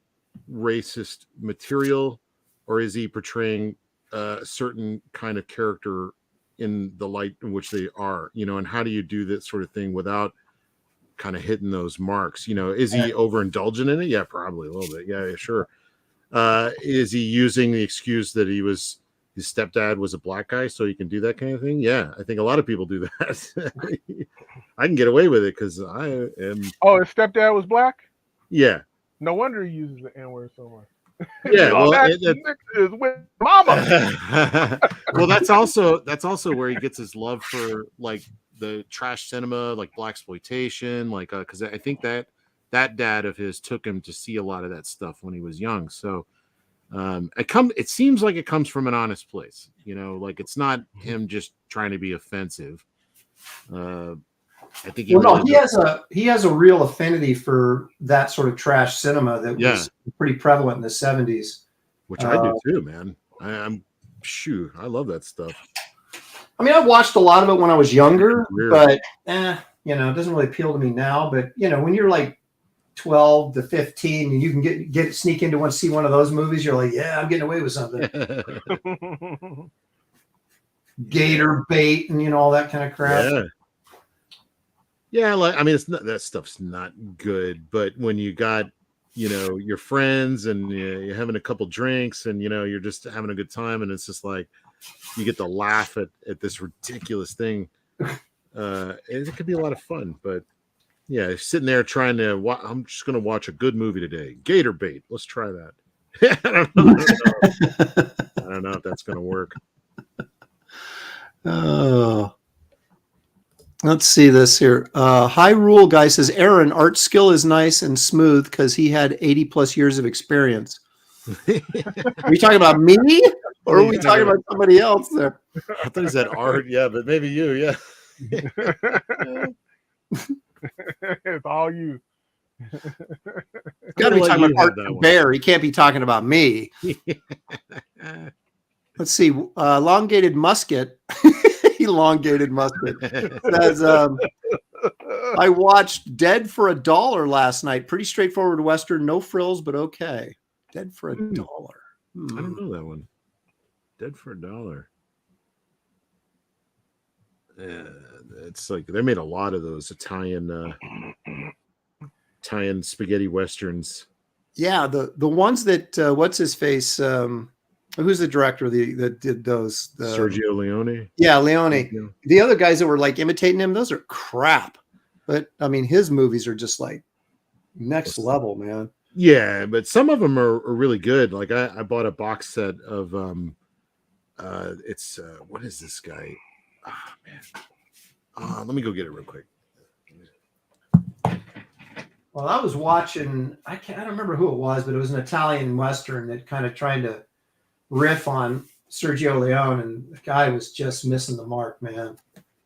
racist material, or is he portraying a certain kind of character in the light in which they are? And how do you do that sort of thing without kind of hitting those marks? Is he overindulgent in it? Yeah, probably a little bit. Yeah, sure. Is he using the excuse that his stepdad was a black guy, so he can do that kind of thing? Yeah, I think a lot of people do that. I can get away with it because I am. Oh, his stepdad was black? Yeah. No wonder he uses the N-word so much. Yeah, well, that is with mama. Well, that's also where he gets his love for like the trash cinema, like blaxploitation, like because I think that dad of his took him to see a lot of that stuff when he was young. So it seems like it comes from an honest place, like it's not him just trying to be offensive. I think he has a real affinity for that sort of trash cinema that was pretty prevalent in the 70s. Which I do too, man. I love that stuff. I mean, I watched a lot of it when I was younger, but it doesn't really appeal to me now. But when you're like 12 to 15 and you can sneak into see one of those movies, you're like, yeah, I'm getting away with something. Gator bait and all that kind of crap. Yeah, it's not, that stuff's not good, but when you got, your friends and you're having a couple drinks and, you're just having a good time and it's just like, you get to laugh at this ridiculous thing. It could be a lot of fun, but yeah, sitting there trying to I'm just going to watch a good movie today. Gator bait. Let's try that. I don't know if that's going to work. Oh. Let's see this here. High Rule guy says, Aaron, art skill is nice and smooth because he had 80 plus years of experience. Are you talking about me, or are we talking about somebody else there? I thought he said art. Yeah, but maybe you. Yeah. It's all you. Got to be talking about Art the Bear. He can't be talking about me. Let's see. Elongated musket. Elongated musket says, I watched Dead for a $1 last night. Pretty straightforward Western, no frills, but okay. Dead for a $1. I don't know that one. Dead for a $1. It's like they made a lot of those Italian spaghetti westerns. Yeah, the ones that what's his face? Who's the director that did those? Sergio Leone. Yeah, Leone. The other guys that were like imitating him, those are crap. But I mean, his movies are just like next level, man. Yeah, but some of them are really good. Like I bought a box set of it's what is this guy? Oh man. Let me go get it real quick. Well, I was watching, I don't remember who it was, but it was an Italian Western that kind of tried to riff on Sergio Leone, and the guy was just missing the mark, man.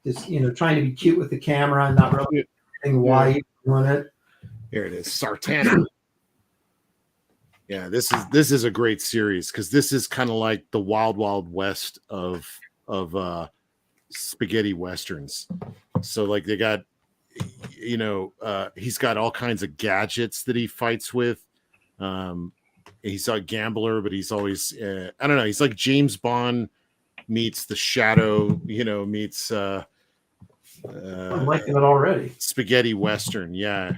Just, trying to be cute with the camera and not really knowing why he doing it. Here it is, Sartana. Yeah, this is a great series because this is kind of like the wild, wild west of spaghetti westerns. So like they got, he's got all kinds of gadgets that he fights with. He's a gambler, but he's always I don't know. He's like James Bond meets The Shadow. Meets. I'm liking it already. Spaghetti western, yeah.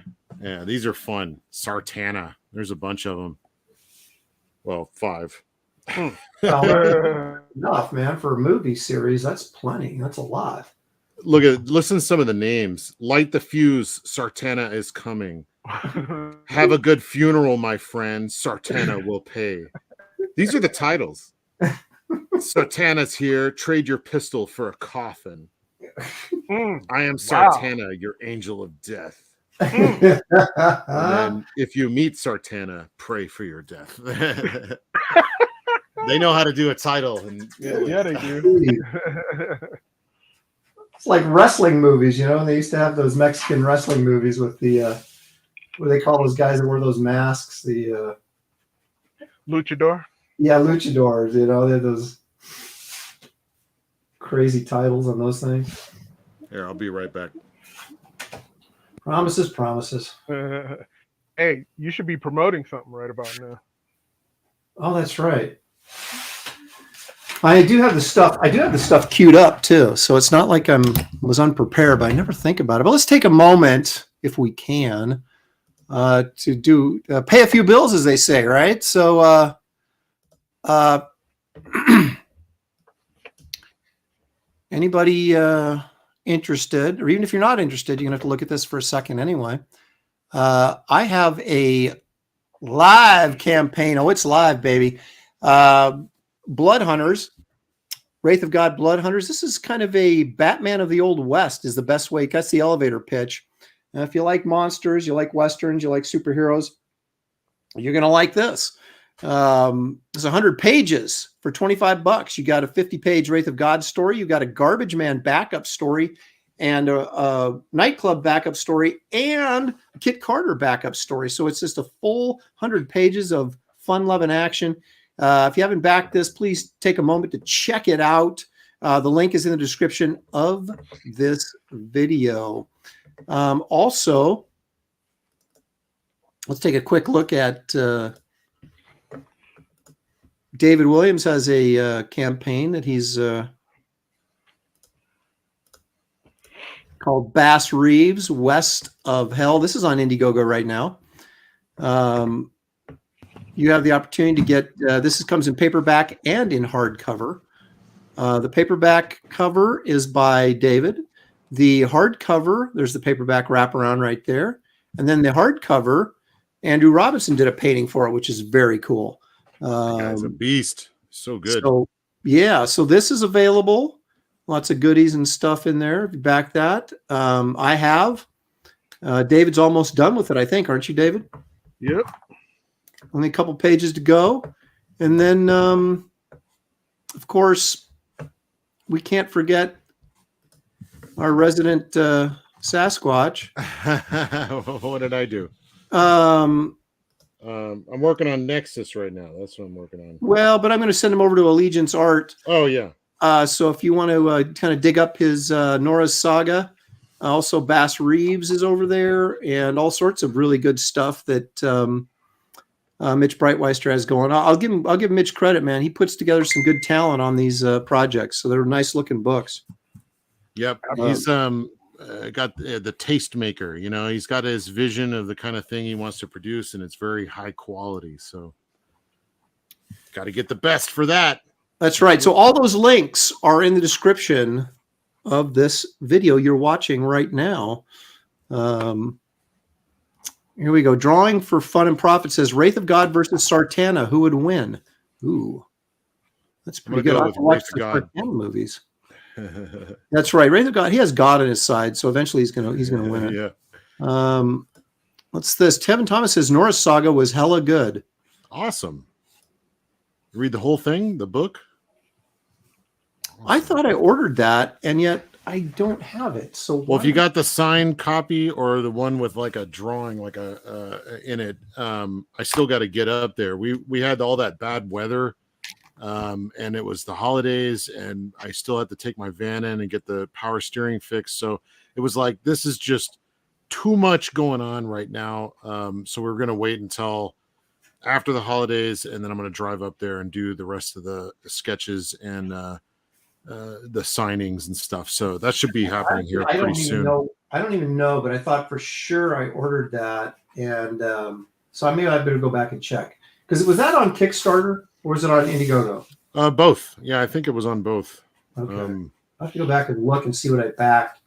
These are fun. Sartana. There's a bunch of them. Well, 5. Enough, man, for a movie series. That's plenty. That's a lot. Listen to some of the names. Light the fuse. Sartana is coming. Have a good funeral, my friend. Sartana will pay. These are the titles. Sartana's here. Trade your pistol for a coffin. I am Sartana, your angel of death. And then if you meet Sartana, pray for your death. They know how to do a title. And yeah, they do. It's like wrestling movies, They used to have those Mexican wrestling movies with the what do they call those guys that wear those masks? The luchador. Yeah, luchadors. They had those crazy titles on those things. Here, I'll be right back. Promises. Hey, you should be promoting something right about now. Oh, that's right. I do have the stuff queued up too, so it's not like was unprepared, but I never think about it. But let's take a moment, if we can, to do pay a few bills, as they say, right? So, anybody interested, or even if you're not interested, you're gonna have to look at this for a second anyway. I have a live campaign. Oh, it's live, baby. Blood Hunters, Wraith of God Blood Hunters. This is kind of a Batman of the Old West is the best way. That's the elevator pitch. And if you like monsters, you like Westerns, you like superheroes, you're going to like this. It's 100 pages for $25. You got a 50-page Wraith of God story. You got a Garbage Man backup story and a nightclub backup story and a Kit Carter backup story. So it's just a full 100 pages of fun, love, and action. If you haven't backed this, please take a moment to check it out. The link is in the description of this video. Also, let's take a quick look at David Williams has a campaign that he's called Bass Reeves, West of Hell. This is on Indiegogo right now. You have the opportunity to get this comes in paperback and in hardcover. The paperback cover is by David. The hardcover, there's the paperback wraparound right there. And then the hardcover, Andrew Robinson did a painting for it, which is very cool. That guy's a beast. So good. So this is available. Lots of goodies and stuff in there. If you back that. I have. David's almost done with it, I think. Aren't you, David? Yep. Only a couple pages to go. And then, of course, we can't forget our resident Sasquatch. What did I do? I'm working on Nexus right now. That's what I'm working on. Well, but I'm going to send him over to Allegiance Art. Oh, yeah. So if you want to kind of dig up his Nora's Saga, also Bass Reeves is over there, and all sorts of really good stuff that Mitch Breitweister has going. I'll give Mitch credit, man. He puts together some good talent on these projects, so they're nice looking books. Yep, he's got the taste maker. You know, he's got his vision of the kind of thing he wants to produce, and it's very high quality. So, got to get the best for that. That's right. So all those links are in the description of this video you're watching right now. Here we go. Drawing for Fun and Profit says Wraith of God versus Sartana. Who would win? Ooh, that's pretty good. I watch the Sartana movies. That's right. Wraith of God. He has God on his side, so eventually he's gonna win it. Yeah. What's this? Tevin Thomas says Nora's Saga was hella good. Awesome. Read the whole thing, the book. I thought I ordered that, and yet I don't have it. So well, if you got the signed copy or the one with like a drawing, like in it, I still got to get up there. We had all that bad weather, and it was the holidays, and I still had to take my van in and get the power steering fixed. So it was like, this is just too much going on right now. So we're gonna wait until after the holidays, and then I'm gonna drive up there and do the rest of the sketches and the signings and stuff. So that should be happening here pretty soon. I don't even know, but I thought for sure I ordered that, and so maybe I better go back and check, because was that on Kickstarter or was it on Indiegogo? Both. Yeah, I think it was on both. Okay. I have to go back and look and see what I backed.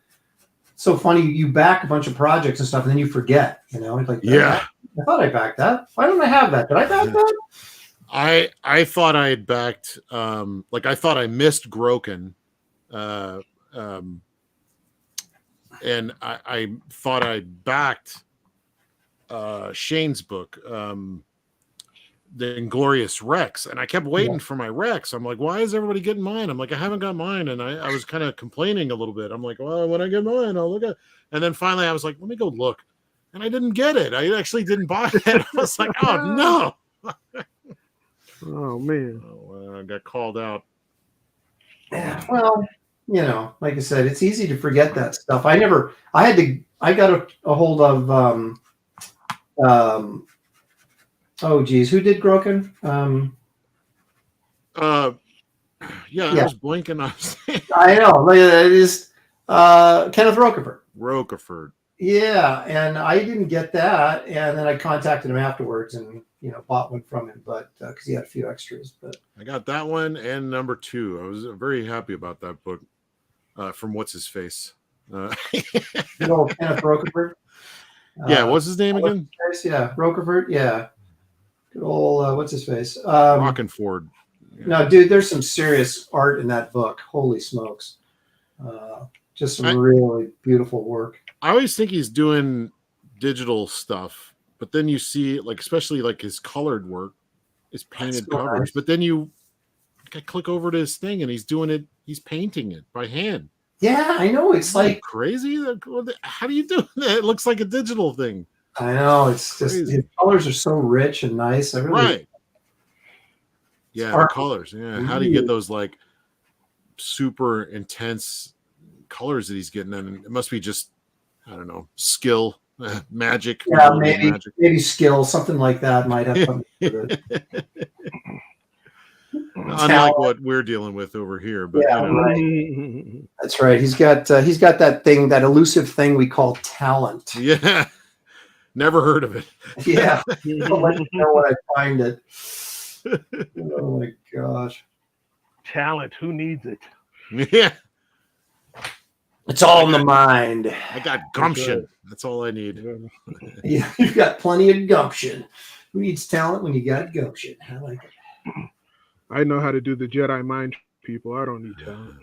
It's so funny, you back a bunch of projects and stuff, and then you forget. You know, it's like, yeah, I thought I backed that. Why don't I have that? Did I back that? I thought I had backed, like I thought I missed Groken, and I thought I backed Shane's book, The Inglorious Rex, and I kept waiting for my Rex. I'm like, why is everybody getting mine? I'm like, I haven't got mine, and I was kind of complaining a little bit. I'm like, well, when I get mine, I'll look at. And then finally, I was like, let me go look, and I didn't get it. I actually didn't buy it. I was like, oh no. Oh man! I got called out. Yeah, well, you know, like I said, it's easy to forget that stuff. I got a hold of oh geez, who did Groken? I was blinking. I know. It is Kenneth Rocaford. Yeah, and I didn't get that, and then I contacted him afterwards, and bought one from him, but because he had a few extras. But I got that one and number 2. I was very happy about that book from what's his face. Kenneth Rocaford. Yeah, what's his name again? Yeah, Rocaford. Yeah, good old what's his face? Rockenford. Yeah. No, dude, there's some serious art in that book. Holy smokes! Just some really beautiful work. I always think he's doing digital stuff. But then you see, like, especially like his colored work, his painted covers. Nice. But then I click over to his thing, and he's painting it by hand. Yeah, I know. It's like crazy. How do you do that? It looks like a digital thing. I know. It's just his colors are so rich and nice. Right. Yeah, the colors. Yeah. How do you get those like super intense colors that he's getting? And it must be just, I don't know, skill. Magic. Yeah, maybe skill, something like that might have something to do with it. Unlike what we're dealing with over here, but yeah, right. That's right. He's got that thing, that elusive thing we call talent. Yeah, never heard of it. Yeah, I'll let you know when I find it. Oh my gosh, talent. Who needs it? Yeah. It's all in the mind. I got gumption. That's all I need. Yeah, you've got plenty of gumption. Who needs talent when you got gumption? I like it. I know how to do the Jedi mind people. I don't need talent.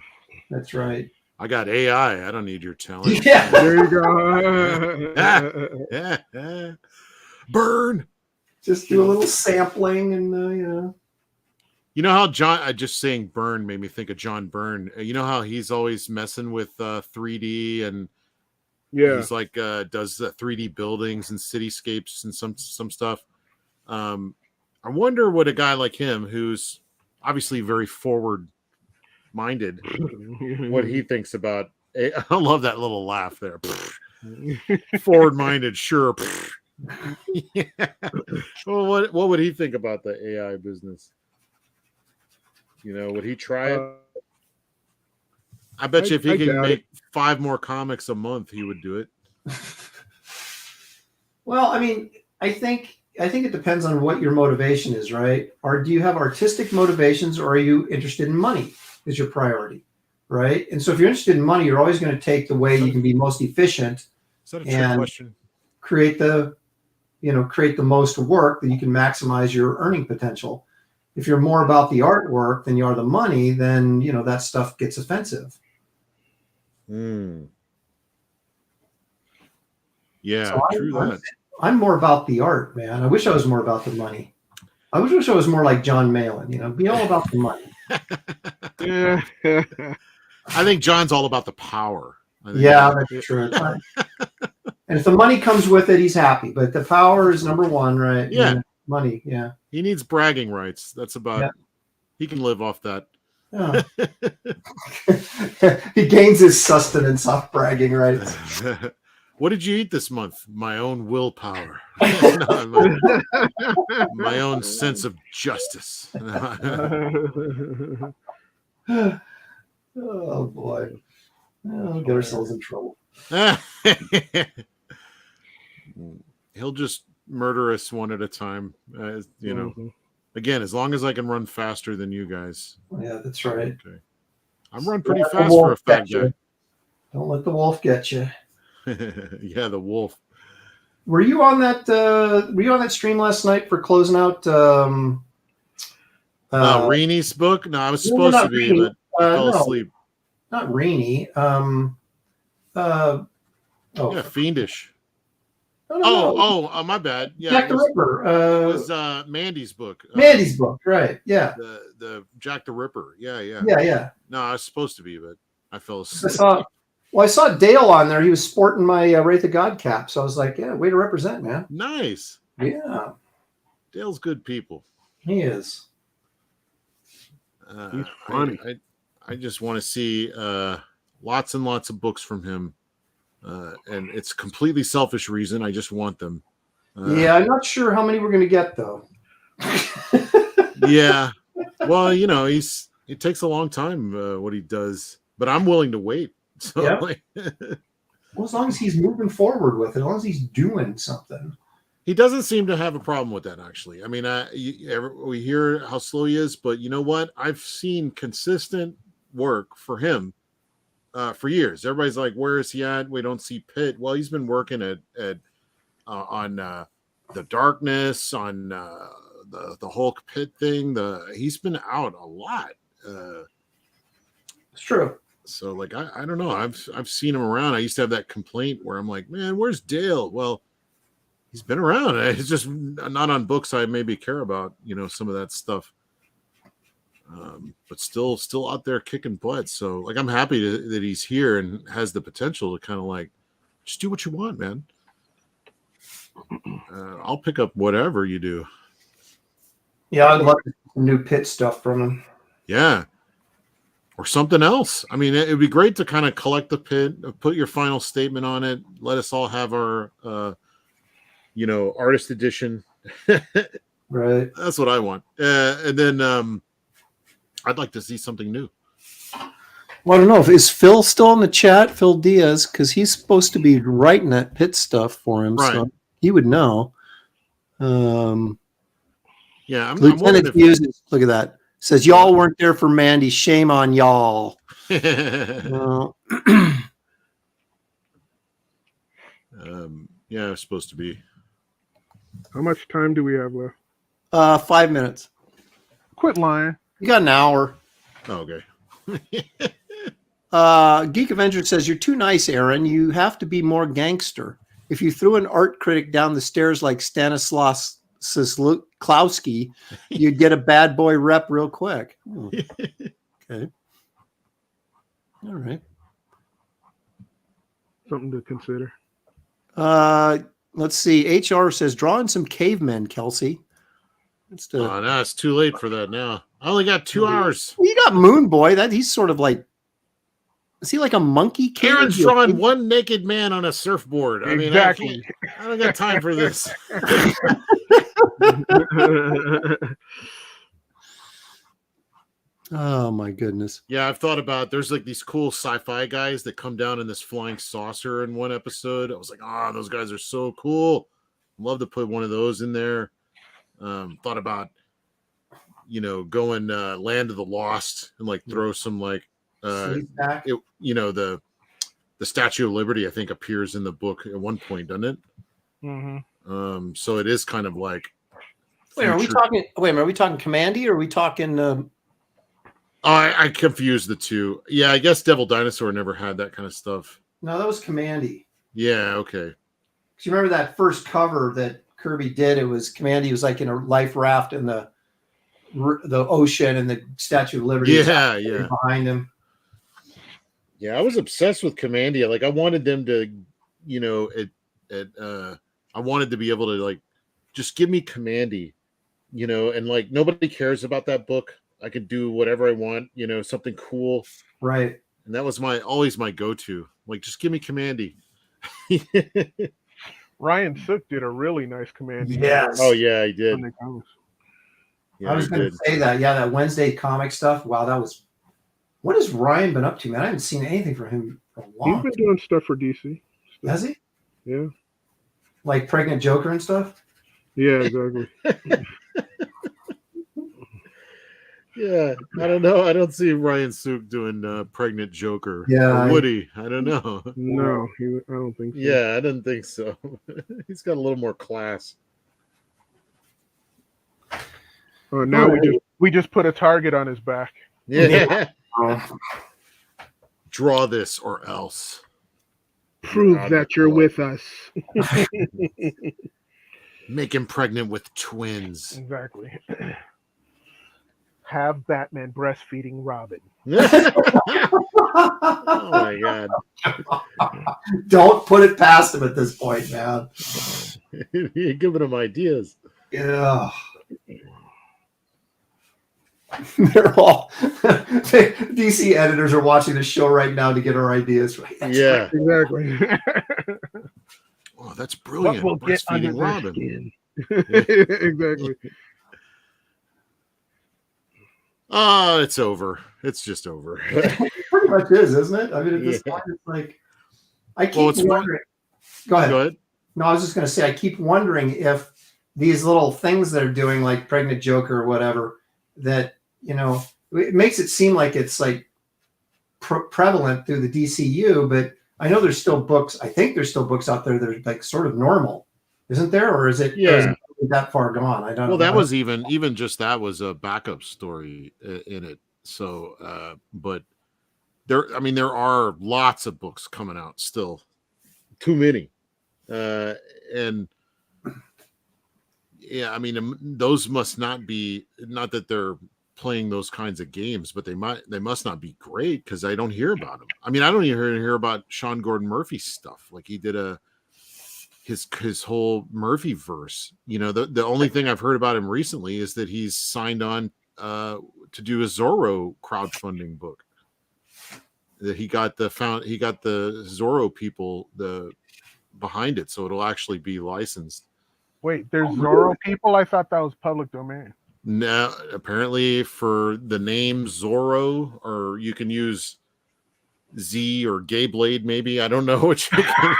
That's right. I got AI. I don't need your talent. Yeah. There you go. Burn. Just do a little sampling and You know how John? Just saying Byrne made me think of John Byrne. You know how he's always messing with 3D and he's like does 3D buildings and cityscapes and some stuff. I wonder what a guy like him, who's obviously very forward-minded, what he thinks about. I love that little laugh there. Forward-minded, sure. Yeah. Well, what would he think about the AI business? You know, would he try it? I bet you if he could make 5 more comics a month, he would do it. Well, I mean, I think it depends on what your motivation is, right? Or do you have artistic motivations, or are you interested in money? Is your priority, right? And so if you're interested in money, you're always going to take the way you can be most efficient. Is that a trick question? Create the most work that you can maximize your earning potential. If you're more about the artwork than you are the money, then that stuff gets offensive. Yeah, so true that. I'm more about the art, man. I wish I was more about the money. I wish I was more like John Malin, be all about the money. Yeah. I think John's all about the power. Yeah, that's true. And if the money comes with it, he's happy. But the power is number one, right? Yeah. Money, yeah. He needs bragging rights. That's about he can live off that. Yeah. He gains his sustenance off bragging rights. What did you eat this month? My own willpower. my own sense of justice. Oh boy. We'll get ourselves in trouble. He'll just murder us one at a time. Again, as long as I can run faster than you guys. Yeah, that's right. Okay. I'm running pretty fast for a fat guy. Don't let the wolf get you. Yeah, the wolf. Were you on that? Were you on that stream last night for closing out? Rainey's book? No, I was supposed to be, but I fell asleep. Not Rainey. Fiendish. No. My bad. Yeah, Jack the Ripper. It was Mandy's book. Mandy's book, right? Yeah. The Jack the Ripper. Yeah. Yeah. No, I was supposed to be, but I fell asleep. I saw Dale on there. He was sporting my Wraith of God cap, so I was like, "Yeah, way to represent, man." Nice. Yeah. Dale's good people. He is. He's funny. I just want to see lots and lots of books from him. And it's completely selfish reason. I just want them. Yeah, I'm not sure how many we're going to get, though. Yeah. Well, it takes a long time what he does, but I'm willing to wait. So, well, as long as he's moving forward with it, as long as he's doing something. He doesn't seem to have a problem with that, actually. I mean, we hear how slow he is, but you know what? I've seen consistent work for him for years. Everybody's like, "Where is he at?" We don't see Pitt. Well, he's been working on the Darkness, on the Hulk Pitt thing. He's been out a lot. It's true. So, like, I don't know. I've seen him around. I used to have that complaint where I'm like, "Man, where's Dale?" Well, he's been around. It's just not on books I maybe care about. Some of that stuff. But still out there kicking butt. So, like, I'm happy that he's here and has the potential to kind of like just do what you want, man. I'll pick up whatever you do. Yeah, I'd love some new Pitt stuff from him. Yeah, or something else. I mean, it'd be great to kind of collect the Pitt, put your final statement on it. Let us all have our, artist edition. Right. That's what I want. And then. I'd like to see something new. Well, I don't know. Is Phil still in the chat? Phil Diaz, because he's supposed to be writing that Pitt stuff for him, right. So he would know. Yeah, Lieutenant Fuses. Look at that. Says y'all weren't there for Mandy. Shame on y'all. Yeah, it's supposed to be. How much time do we have left? 5 minutes. Quit lying. You got an hour. Oh, okay. Geek Avenger says, "You're too nice, Aaron. You have to be more gangster. If you threw an art critic down the stairs like Stanislaus Klowski, you'd get a bad boy rep real quick. Okay. All right. Something to consider. Let's see. HR says, drawing some cavemen, Kelsey. Oh, no, it's too late for that now. I only got 2 hours. You got Moon Boy. That he's sort of like, is he like a monkey? Karen's drawing one naked man on a surfboard. I mean, Exactly. I don't got time for this. Oh my goodness. Yeah, I've thought about, there's like these cool sci-fi guys that come down in this flying saucer in one episode. I was like, those guys are so cool. Love to put one of those in there. Thought about, going Land of the Lost and like throw some like the Statue of Liberty, I think, appears in the book at one point, doesn't it? Mm-hmm. So it is kind of like are we talking Commandy or are we talking I confused the two. Yeah, I guess Devil Dinosaur never had that kind of stuff. No, that was Commandy. Yeah, okay. Because you remember that first cover that Kirby did? It was Commandy was like in a life raft in the ocean and the Statue of Liberty yeah behind him. Yeah, I was obsessed with Commandy. Like, I wanted them to, I wanted to be able to like just give me Commandy, and like nobody cares about that book. I could do whatever I want, something cool. Right. And that was always my go-to. Like, just give me Commandy. Ryan Sook did a really nice Commandy. Yes. Oh yeah, he did. Yeah, I was going to say that. Yeah, that Wednesday comic stuff. Wow, what has Ryan been up to, man? I haven't seen anything from him for a long time. He's been doing stuff for DC. Has he? Yeah. Like Pregnant Joker and stuff? Yeah, exactly. Yeah, I don't know. I don't see Ryan Sook doing Pregnant Joker. Yeah. Or would he? I don't know. No, I don't think so. Yeah, I didn't think so. He's got a little more class. Now we just put a target on his back. Yeah. Draw this or else. Prove that you're with us. Make him pregnant with twins. Exactly. Have Batman breastfeeding Robin. Oh my god. Don't put it past him at this point, man. You're giving him ideas. Yeah. They're all DC editors are watching the show right now to get our ideas right. Yeah, exactly. Oh, that's brilliant. What will get under Robin. Skin. Exactly. Oh, it's over. It's just over. It pretty much is, isn't it? I mean, at this point, it's like I keep wondering. Go ahead. No, I was just going to say I keep wondering if these little things that are doing, like Pregnant Joker or whatever, that it makes it seem like it's like prevalent through the DCU, but I know there's still books. I think there's still books out there that are like sort of normal, isn't there? Or is it? Yeah. Or is it that far gone? I don't know. Well, that was even just that was a backup story in it. So, but there are lots of books coming out still. Too many, and yeah, I mean, those must not be, not that they're playing those kinds of games, but they must not be great because I don't hear about them. I mean, I don't even hear about Sean Gordon Murphy's stuff. Like he did his whole Murphy-verse. The only thing I've heard about him recently is that he's signed on to do a Zorro crowdfunding book. That he got the Zorro people behind it, so it'll actually be licensed. Wait, there's Zorro people? I thought that was public domain. No, apparently for the name Zorro, or you can use Z or GRAYBEARD, maybe. I don't know what you can.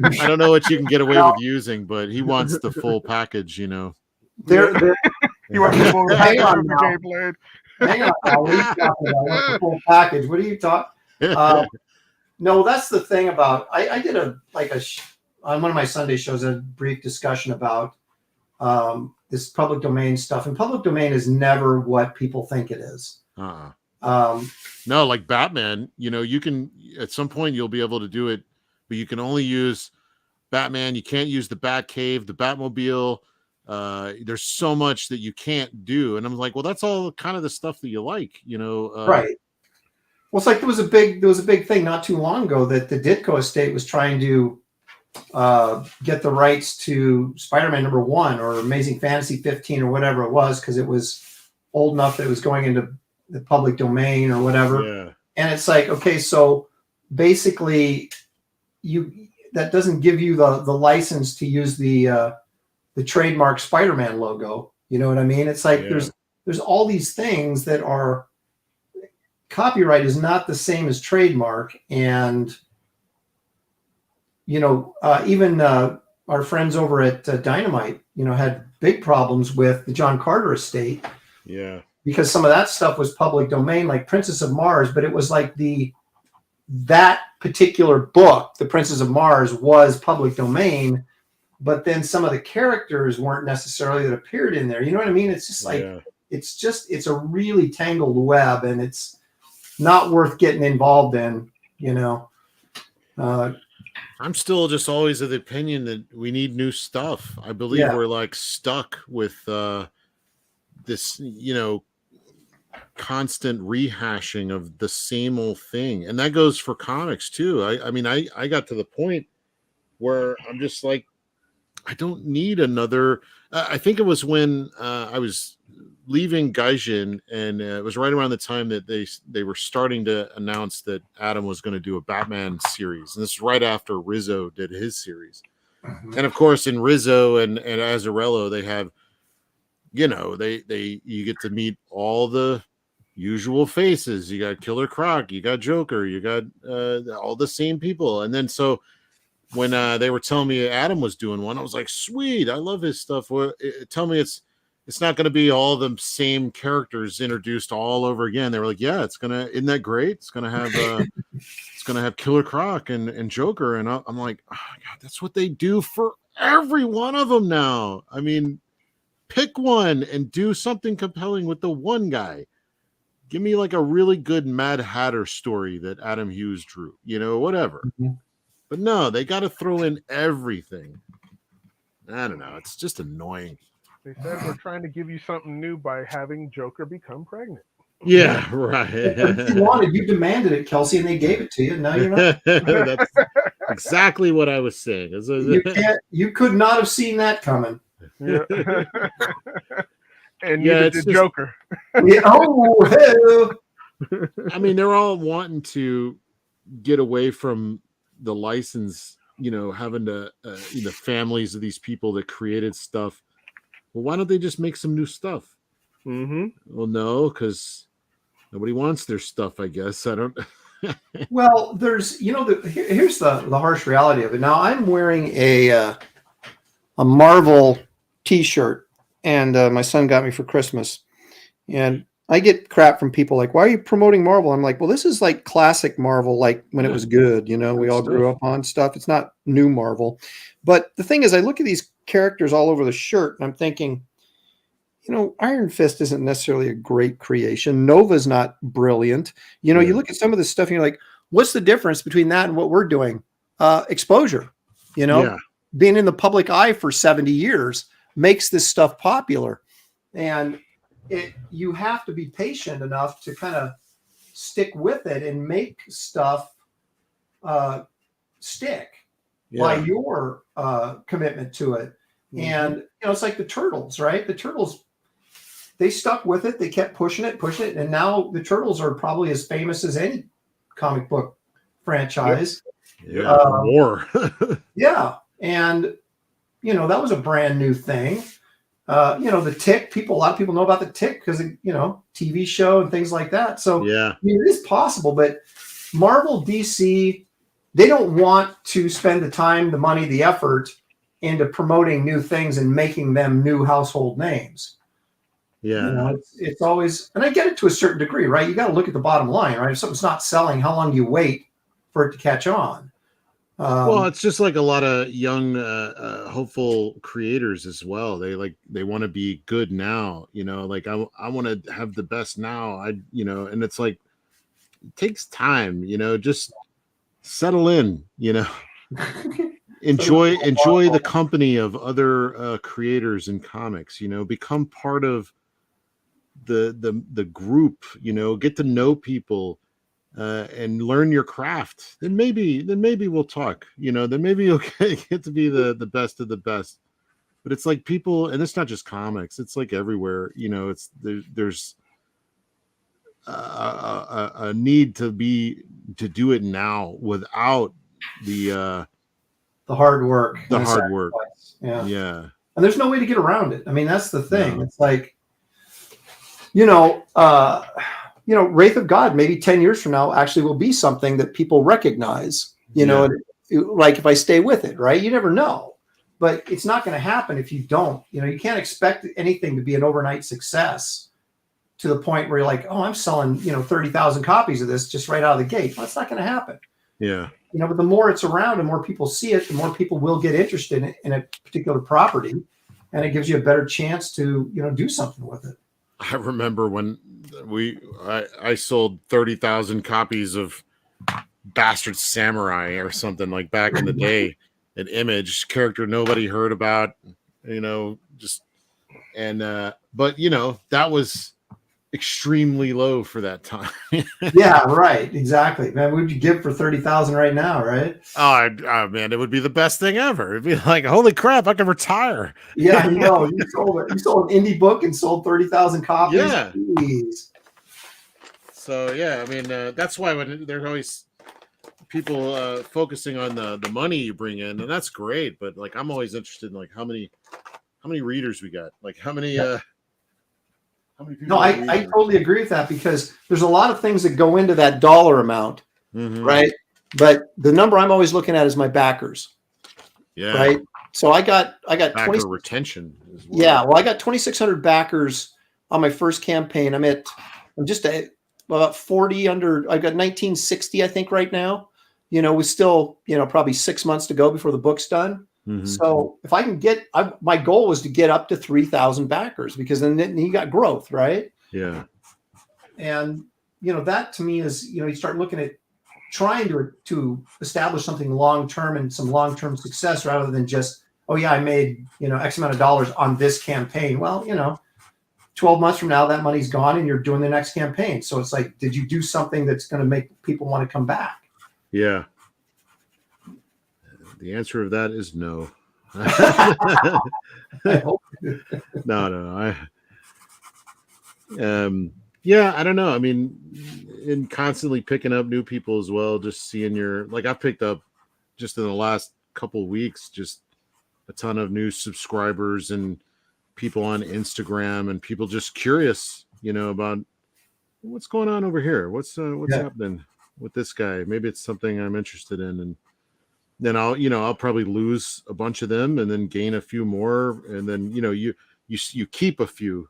I don't know what you can get away with using, but he wants the full package. There. You want the full Hang on, GRAYBEARD? Hang on. I want the full package. What are you talking? No, that's the thing about. I did on one of my Sunday shows a brief discussion about this public domain stuff, and public domain is never what people think it is. No, like Batman, you can at some point you'll be able to do it, but you can only use Batman. You can't use the Batcave, the Batmobile, There's so much that you can't do. And I'm like, well, that's all kind of the stuff that you like, right. Well, it's like there was a big thing not too long ago that the Ditko estate was trying to get the rights to Spider-Man #1 or Amazing Fantasy 15 or whatever it was, because it was old enough that it was going into the public domain or whatever. Yeah. And it's like, okay, so basically that doesn't give you the license to use the trademark Spider-Man logo. You know what I mean? It's like there's all these things that are copyright is not the same as trademark. And even our friends over at Dynamite, had big problems with the John Carter estate. Yeah. Because some of that stuff was public domain, like Princess of Mars, but it was like that particular book, The Princess of Mars, was public domain, but then some of the characters weren't necessarily that appeared in there. You know what I mean? It's just like, it's a really tangled web, and it's not worth getting involved in, I'm still just always of the opinion that we need new stuff. I believe we're like stuck with this, constant rehashing of the same old thing. And that goes for comics too. I got to the point where I'm just like, I don't need another. I think it was when I was leaving Gaijin, and it was right around the time that they were starting to announce that Adam was going to do a Batman series. And this is right after Rizzo did his series. Mm-hmm. And of course, in Rizzo and Azzarello, they have, you get to meet all the usual faces. You got Killer Croc, you got Joker, you got all the same people. And then so when they were telling me Adam was doing one, I was like, sweet, I love his stuff. Well, tell me it's not going to be all the same characters introduced all over again. They were like, yeah, isn't that great? It's going to have Killer Croc and Joker. And I'm like, oh God, that's what they do for every one of them now. I mean, pick one and do something compelling with the one guy. Give me like a really good Mad Hatter story that Adam Hughes drew, whatever. Mm-hmm. But no, they got to throw in everything. I don't know. It's just annoying. They said we're trying to give you something new by having Joker become pregnant. Yeah, right. You demanded it, Kelsey, and they gave it to you. Now you're not. That's exactly what I was saying. You could not have seen that coming. Yeah. And it's the Joker. I mean, they're all wanting to get away from the license, having to the families of these people that created stuff. Well, why don't they just make some new stuff? Mm-hmm. Well, no, because nobody wants their stuff, I guess. I don't. Well, there's, here's the harsh reality of it. Now, I'm wearing a Marvel T-shirt, and my son got me for Christmas, and I get crap from people like, why are you promoting Marvel? I'm like, well, this is like classic Marvel, like when it was good, we all grew up on stuff. It's not new Marvel. But the thing is, I look at these characters all over the shirt, and I'm thinking, Iron Fist isn't necessarily a great creation. Nova's not brilliant. You look at some of this stuff and you're like, what's the difference between that and what we're doing? Exposure, being in the public eye for 70 years makes this stuff popular. And you have to be patient enough to kind of stick with it and make stuff stick by your commitment to it. Mm-hmm. And it's like the Turtles, right? The Turtles, they stuck with it. They kept pushing it, and now the Turtles are probably as famous as any comic book franchise. Yeah, more. Yeah, and that was a brand new thing. The Tick, a lot of people know about the Tick because of, TV show and things like that. So yeah, it is possible, but Marvel, DC, they don't want to spend the time, the money, the effort into promoting new things and making them new household names. Yeah. It's always, and I get it to a certain degree, right? You got to look at the bottom line, right? If something's not selling, how long do you wait for it to catch on? Well, it's just like a lot of young, hopeful creators as well. They want to be good now, like I want to have the best now. And it's like, it takes time, just settle in, enjoy the company of other creators in comics. Become part of the group. Get to know people and learn your craft. Then maybe we'll talk. Then maybe you'll get to be the best of the best. But it's like people, and it's not just comics. It's like everywhere. It's there's a need to do it now without the hard work. Yeah. And there's no way to get around it. I mean, that's the thing. No. It's like, Wraith of God, maybe 10 years from now, actually will be something that people recognize, like if I stay with it, right? You never know. But it's not going to happen if you don't. You can't expect anything to be an overnight success to the point where you're like, oh, I'm selling, 30,000 copies of this just right out of the gate. Well, that's not going to happen. Yeah. But the more it's around and more people see it, the more people will get interested in a particular property, and it gives you a better chance to, do something with it. I remember when I sold 30,000 copies of Bastard Samurai or something like back in the day. An Image character nobody heard about, but that was extremely low for that time. Yeah, right. Exactly. Man, what would you give for 30,000 right now, right? Oh, man, it would be the best thing ever. It'd be like, holy crap, I can retire. Yeah, I know. You sold an indie book and sold 30,000 copies. Yeah. Jeez. So, yeah, I mean, that's why when there's always people focusing on the money you bring in, and that's great, but like I'm always interested in like how many readers we got, like how many people. No, I totally agree with that, because there's a lot of things that go into that dollar amount, right? But the number I'm always looking at is my backers. Yeah. Right. So I got backer retention as well. Yeah, well, I got 2,600 backers on my first campaign. I'm just about 40 under. I've got 1960, I think, right now. We still, probably 6 months to go before the book's done. Mm-hmm. So if I can my goal was to get up to 3,000 backers, because then you got growth, right? Yeah. And, that to me is, you start looking at trying to establish something long-term and some long-term success, rather than just, oh yeah, I made, X amount of dollars on this campaign. Well, 12 months from now, that money's gone and you're doing the next campaign. So it's like, did you do something that's going to make people want to come back? Yeah. The answer of that is no. No. Yeah, I don't know. I mean, in constantly picking up new people as well, just seeing I picked up just in the last couple of weeks, just a ton of new subscribers and people on Instagram, and people just curious, about what's going on over here. What's happening with this guy? Maybe it's something I'm interested in, and then I'll probably lose a bunch of them and then gain a few more, and then you keep a few,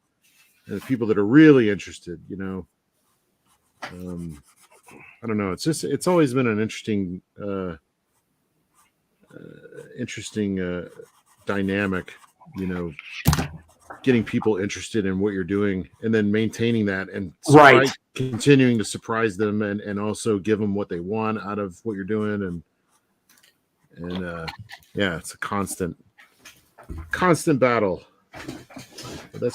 and people that are really interested. I don't know. It's always been an interesting dynamic. Getting people interested in what you're doing, and then maintaining that, and continuing to surprise them, and also give them what they want out of what you're doing, and yeah, it's a constant battle.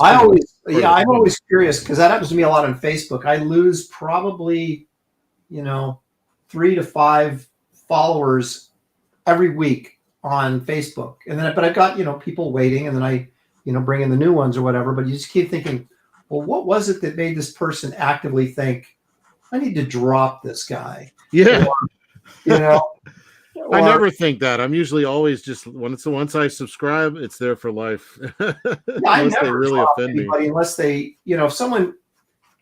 I'm always curious, because that happens to me a lot on Facebook. I lose probably 3 to 5 followers every week on Facebook, but I've got people waiting, and then I bring in the new ones or whatever. But you just keep thinking, well, what was it that made this person actively think, I need to drop this guy? Yeah. Or, I never think that. I'm usually always just once I subscribe, it's there for life. Unless they really offend me. Unless they, if someone,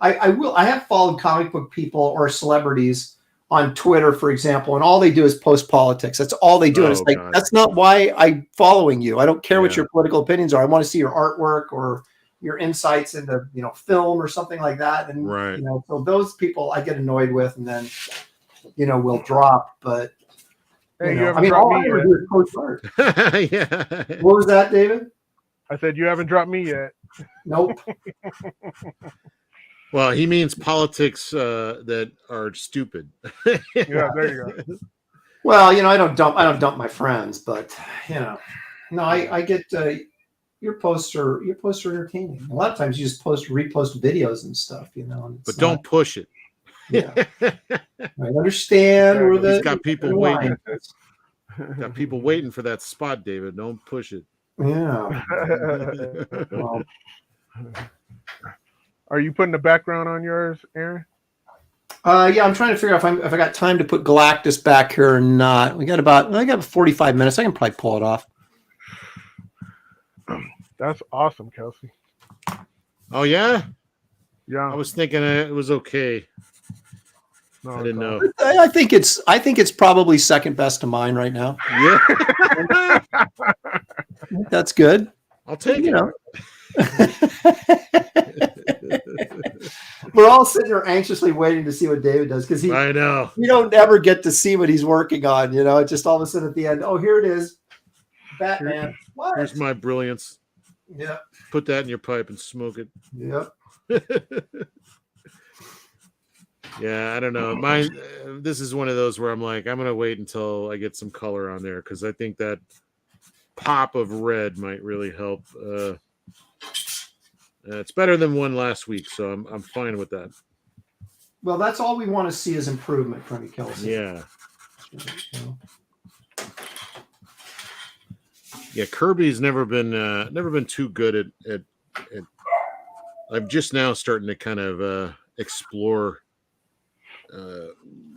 I have followed comic book people or celebrities on Twitter, for example, and all they do is post politics. That's all they do. And it's like, God, that's not why I'm following you. I don't care what your political opinions are. I want to see your artwork or your insights into, film or something like that. And, so those people I get annoyed with, and then, will drop. But, hey, you haven't dropped me yet. Yeah. What was that, David? I said, you haven't dropped me yet. Nope. Well, he means politics that are stupid. Yeah, there you go. Well, I don't dump my friends, but no, I get your posts are entertaining. A lot of times you just repost videos and stuff, and but don't push it. Yeah, I understand where He's got people waiting. Got people waiting for that spot, David. Don't push it. Yeah. Well, are you putting the background on yours, Aaron? Yeah, I'm trying to figure out if I got time to put Galactus back here or not. I got 45 minutes. I can probably pull it off. That's awesome, Kelsey. Oh yeah? Yeah. I was thinking it was okay. No, I didn't know. I think it's probably second best to mine right now. Yeah. That's good. I'll take it. We're all sitting here anxiously waiting to see what David does because I know you don't ever get to see what he's working on. It's just all of a sudden at the end. Oh, here it is, Batman. What? Here's my brilliance. Yeah. Put that in your pipe and smoke it. Yep. Yeah, I don't know. This is one of those where I'm like, I'm gonna wait until I get some color on there because I think that pop of red might really help. It's better than one last week, so I'm fine with that. Well, that's all we want to see is improvement from you, Kelsey. Yeah. Yeah, Kirby's never been too good at I'm just now starting to kind of explore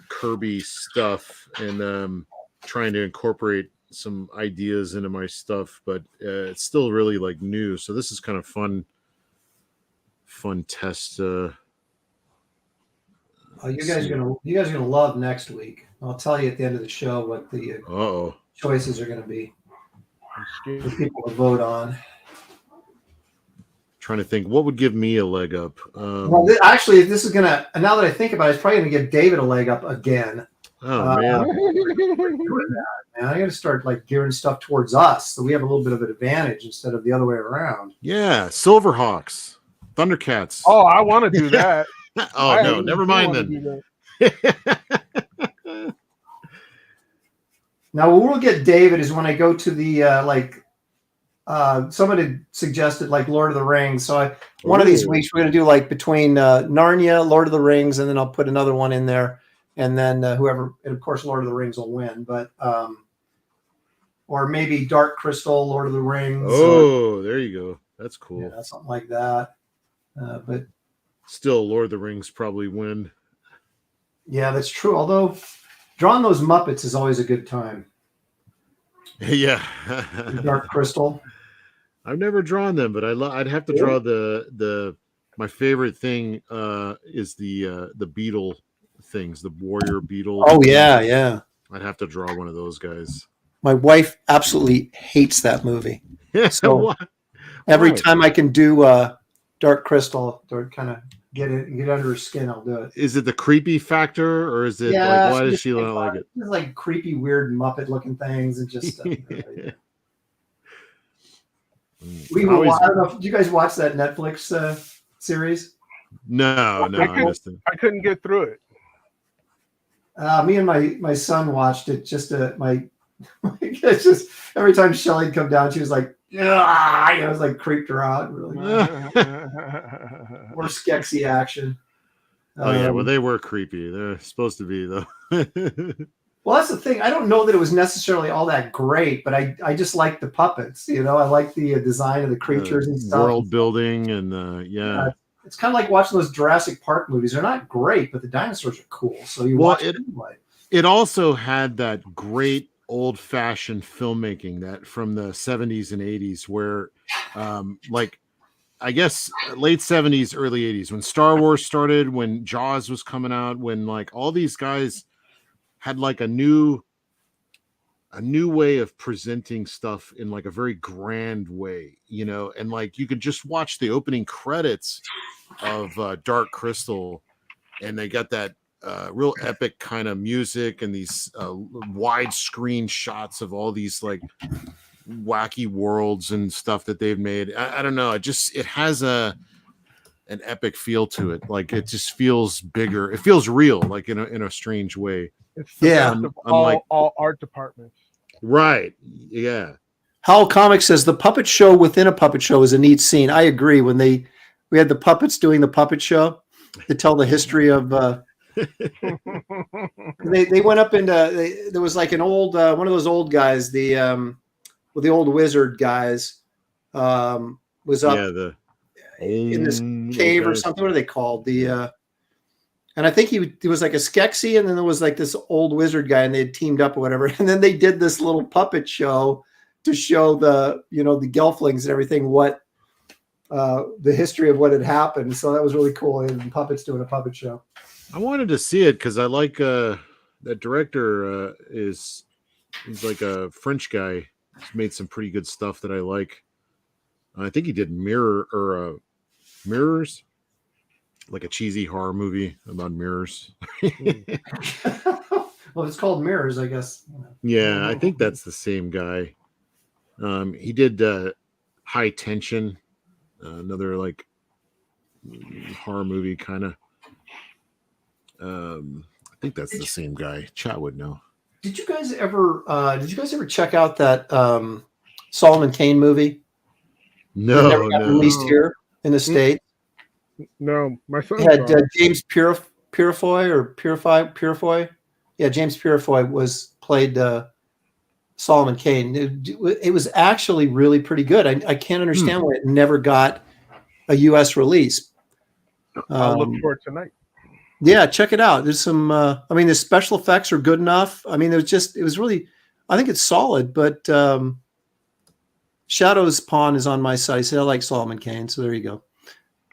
Kirby stuff and trying to incorporate some ideas into my stuff, but it's still really like new. So this is kind of fun test. You guys are gonna love next week. I'll tell you at the end of the show what the choices are going to be for people to vote on. Trying to think what would give me a leg up. Well, actually, this is gonna. Now that I think about it, it's probably gonna give David a leg up again. Oh man, I got to start gearing stuff towards us, so we have a little bit of an advantage instead of the other way around. Yeah, Silverhawks, Thundercats. Oh, I want to do that. Oh no, never mind then. Now, what we'll get David is when I go to the somebody suggested Lord of the Rings. So one of these weeks we're going to do between Narnia, Lord of the Rings, and then I'll put another one in there, and then whoever, and of course Lord of the Rings will win, but or maybe Dark Crystal, Lord of the Rings. Oh, there you go. That's cool. Yeah, something like that. But still, Lord of the Rings probably win. Yeah, that's true. Although drawing those Muppets is always a good time. Yeah. Dark Crystal. I've never drawn them, but I'd have to draw my favorite thing is the beetle things, the warrior beetle. Oh yeah. I'd have to draw one of those guys. My wife absolutely hates that movie. So every Why? time I can do Dark Crystal or kind of get under her skin, I'll do it. Is it the creepy factor, or is it why does she not like it? It's creepy, weird Muppet looking things and just stuff. I don't know. Did you guys watch that Netflix series? No, I missed it. I couldn't get through it. Me and my son watched it. It's just every time Shelly'd come down, she was like, "Yeah," it was creeped her out. Really, more Skexy action. Oh yeah, well they were creepy. They're supposed to be though. Well, that's the thing. I don't know that it was necessarily all that great, but I just like the puppets. I like the design of the creatures and stuff. World building and it's kind of like watching those Jurassic Park movies. They're not great, but the dinosaurs are cool. So you watch it anyway. It also had that great old-fashioned filmmaking that from the 70s and 80s where I guess late 70s, early 80s, when Star Wars started, when Jaws was coming out, when all these guys had a new way of presenting stuff in a very grand way, and you could just watch the opening credits of Dark Crystal, and they got that real epic kind of music and these widescreen shots of all these wacky worlds and stuff that they've made. I don't know. It has a an epic feel to it. Like it just feels bigger. It feels real, like in a strange way. It's the best of unlike all art departments. Right. Yeah. Hal Comics says the puppet show within a puppet show is a neat scene. I agree. When we had the puppets doing the puppet show to tell the history of they went up into there was like an old one of those old guys, the old wizard guys was up in this cave or something. What are they called? And I think he was like a Skeksis, and then there was like this old wizard guy, and they had teamed up or whatever. And then they did this little puppet show to show the Gelflings and everything what the history of what had happened. So that was really cool. And puppets doing a puppet show. I wanted to see it because I like that director he's like a French guy. He's made some pretty good stuff that I like. I think he did Mirrors, like a cheesy horror movie about mirrors. Well, it's called Mirrors, I guess. Yeah, I think that's the same guy. He did High Tension, another like horror movie kind of. I think that's the same guy. Chat would know. Did you guys ever check out that Solomon Kane movie? No, never got released here in the States. No, my son had James Purefoy. Yeah, James Purefoy played Solomon Kane. It was actually really pretty good. I can't understand why it never got a U.S. release. I'll look for it tonight. Yeah, check it out. There's some. The special effects are good enough. I mean, it was really. I think it's solid, but Shadow's Pawn is on my side. I said I like Solomon Kane, so there you go.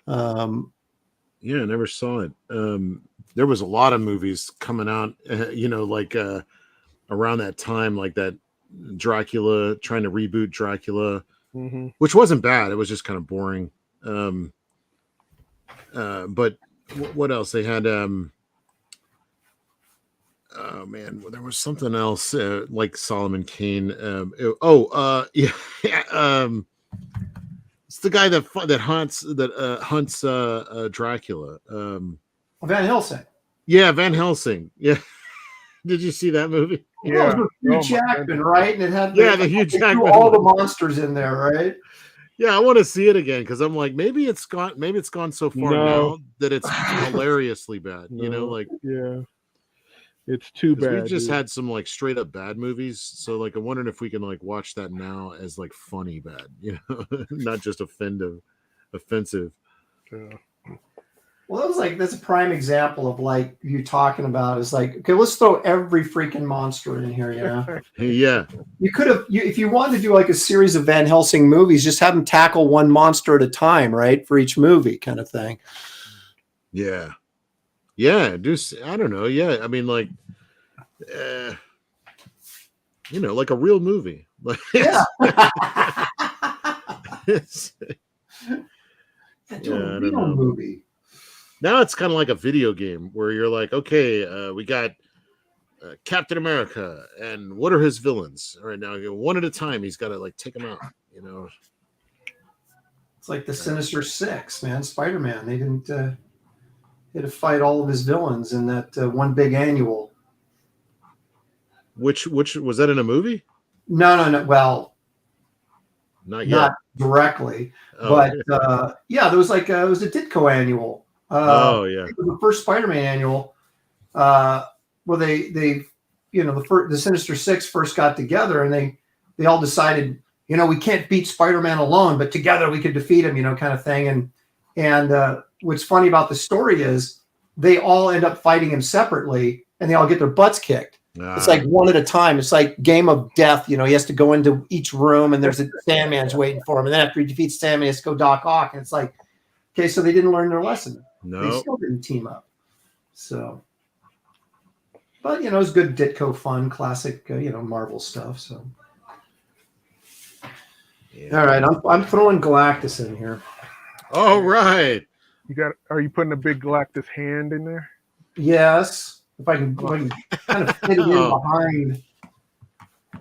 Yeah, I never saw it. There was a lot of movies coming out, around that time, like that Dracula, trying to reboot Dracula, which wasn't bad. It was just kind of boring. But what else? They had, oh man, there was something else like Solomon Kane. It's the guy that hunts Dracula. Van Helsing. Yeah, Van Helsing. Yeah. Did you see that movie? Yeah, it was Hugh Jackman, right? And it had the Hugh Jackman. All the monsters in there, right? Yeah, I want to see it again because I'm like, maybe it's gone so far now that it's hilariously bad. Yeah, it's too bad. We've just had some like straight up bad movies, so like I'm wondering if we can like watch that now as like funny bad, not just offensive. Yeah. Well, that's a prime example of like you talking about is like, okay, let's throw every freaking monster in here, Yeah. You could have, if you wanted to do like a series of Van Helsing movies, just have them tackle one monster at a time, right? For each movie kind of thing. Yeah. Yeah. I don't know. Yeah. I mean, like, like a real movie. Yeah. Do a real movie. Now it's kind of like a video game where you're like, okay, we got Captain America, and what are his villains? All right, now one at a time, he's got to like take them out. It's like the Sinister Six, man. Spider-Man. They didn't. He had to fight all of his villains in that one big annual. Which was that in a movie? No. Well, not yet. Not directly, but yeah, there was like it was a Ditko annual. It was the first Spider-Man annual, where the Sinister Six first got together, and they all decided, we can't beat Spider-Man alone, but together we could defeat him, kind of thing. And what's funny about the story is they all end up fighting him separately, and they all get their butts kicked. It's like one at a time. It's like Game of Death. He has to go into each room, and there's a Sandman's waiting for him, and then after he defeats Sandman, he has to go Doc Ock, and it's like, okay, so they didn't learn their lesson. No. They still didn't team up. So, but it's good Ditko fun, classic, Marvel stuff. So, yeah. All right, I'm throwing Galactus in here. All right. Are you putting a big Galactus hand in there? Yes, if I can kind of fit it in behind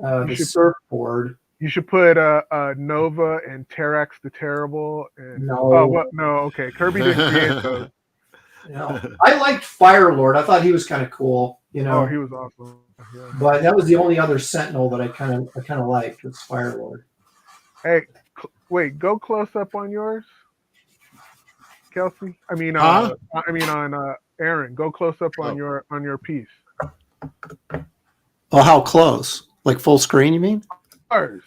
the surfboard. You should put Nova and Terax the Terrible. And, No. Oh, what? No, okay. Kirby didn't create those. No. I liked Firelord. I thought he was kind of cool, you know. Oh, he was awesome. Yeah. But that was the only other Sentinel that I kind of liked was Firelord. Hey, wait, go close up on yours, Kelsey. I mean, Huh? on Aaron. Go close up on your piece. Oh, how close? Like full screen, you mean? Ours.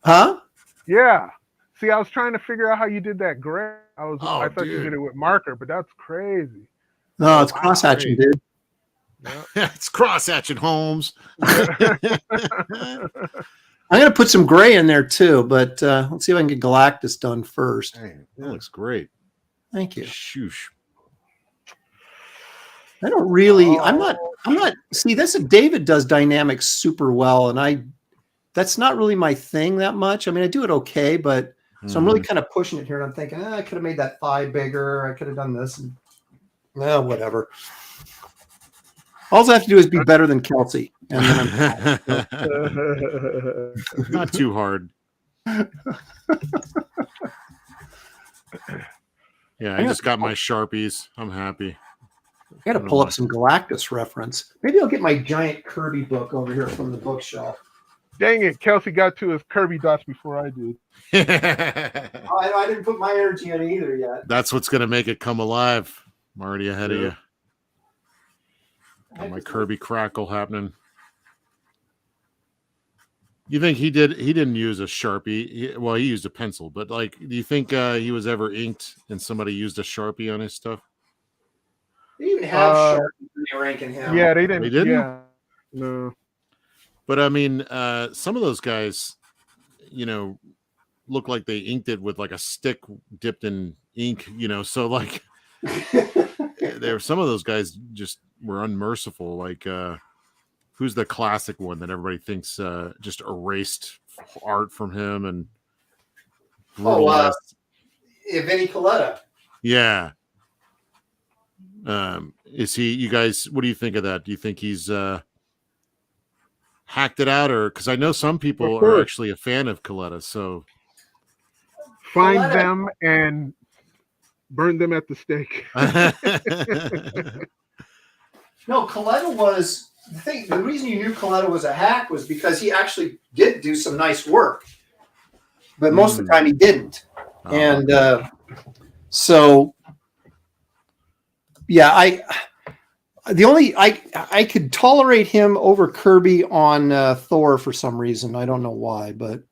Huh? Yeah. See, I was trying to figure out how you did that gray. I thought you dude. did it with marker, but that's crazy. No, it's cross-hatching, dude. Yeah. It's cross-hatching, Holmes. I'm going to put some gray in there too, but let's see if I can get Galactus done first. Hey, that looks great. Thank you. Shoosh. I don't really, I'm not, see, David does dynamics super well, and that's not really my thing that much. I mean, I do it okay, but so I'm really kind of pushing it here, and I'm thinking, I could have made that thigh bigger. I could have done this, and whatever. All I have to do is be better than Kelsey, and then I'm not too hard. Yeah, I just got my Sharpies. I'm happy. I got to pull up some Galactus reference. Maybe I'll get my giant Kirby book over here from the bookshelf. Dang it, Kelsey got to his Kirby dots before I did. I didn't put my energy in either yet. That's what's going to make it come alive. I'm already ahead of you. Got my Kirby crackle happening. You think he didn't use a Sharpie? He used a pencil, but like, do you think he was ever inked and somebody used a Sharpie on his stuff? They even have Sharpie when they were inking him. Yeah, they didn't. They didn't? Yeah. No. But I mean, some of those guys, look like they inked it with like a stick dipped in ink, so like some of those guys just were unmerciful. Like, who's the classic one that everybody thinks just erased art from him and Vinnie Colletta. Yeah. Is he? You guys, what do you think of that? Do you think he's hacked it out, or because I know some people are actually a fan of Colletta, so find them and burn them at the stake. No, Colletta was the reason you knew Colletta was a hack was because he actually did do some nice work, but most of the time he didn't. And so, yeah, I could tolerate him over Kirby on Thor for some reason. I don't know why, but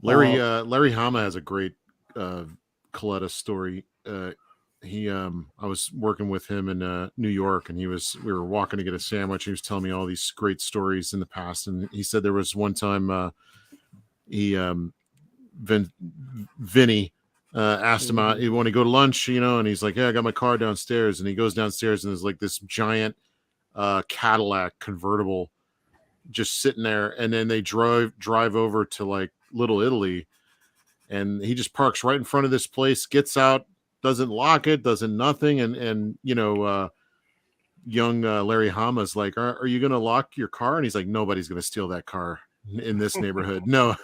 Larry Hama has a great Colletta story. I was working with him in New York, and we were walking to get a sandwich. He was telling me all these great stories in the past, and he said there was one time Vinny asked him out. He wanted to go to lunch, and he's like, "Yeah, I got my car downstairs." And he goes downstairs, and there's like this giant Cadillac convertible just sitting there. And then they drive over to like Little Italy, and he just parks right in front of this place, gets out, doesn't lock it, doesn't nothing. And young Larry Hama's like, are you going to lock your car? And he's like, nobody's going to steal that car in this neighborhood. No.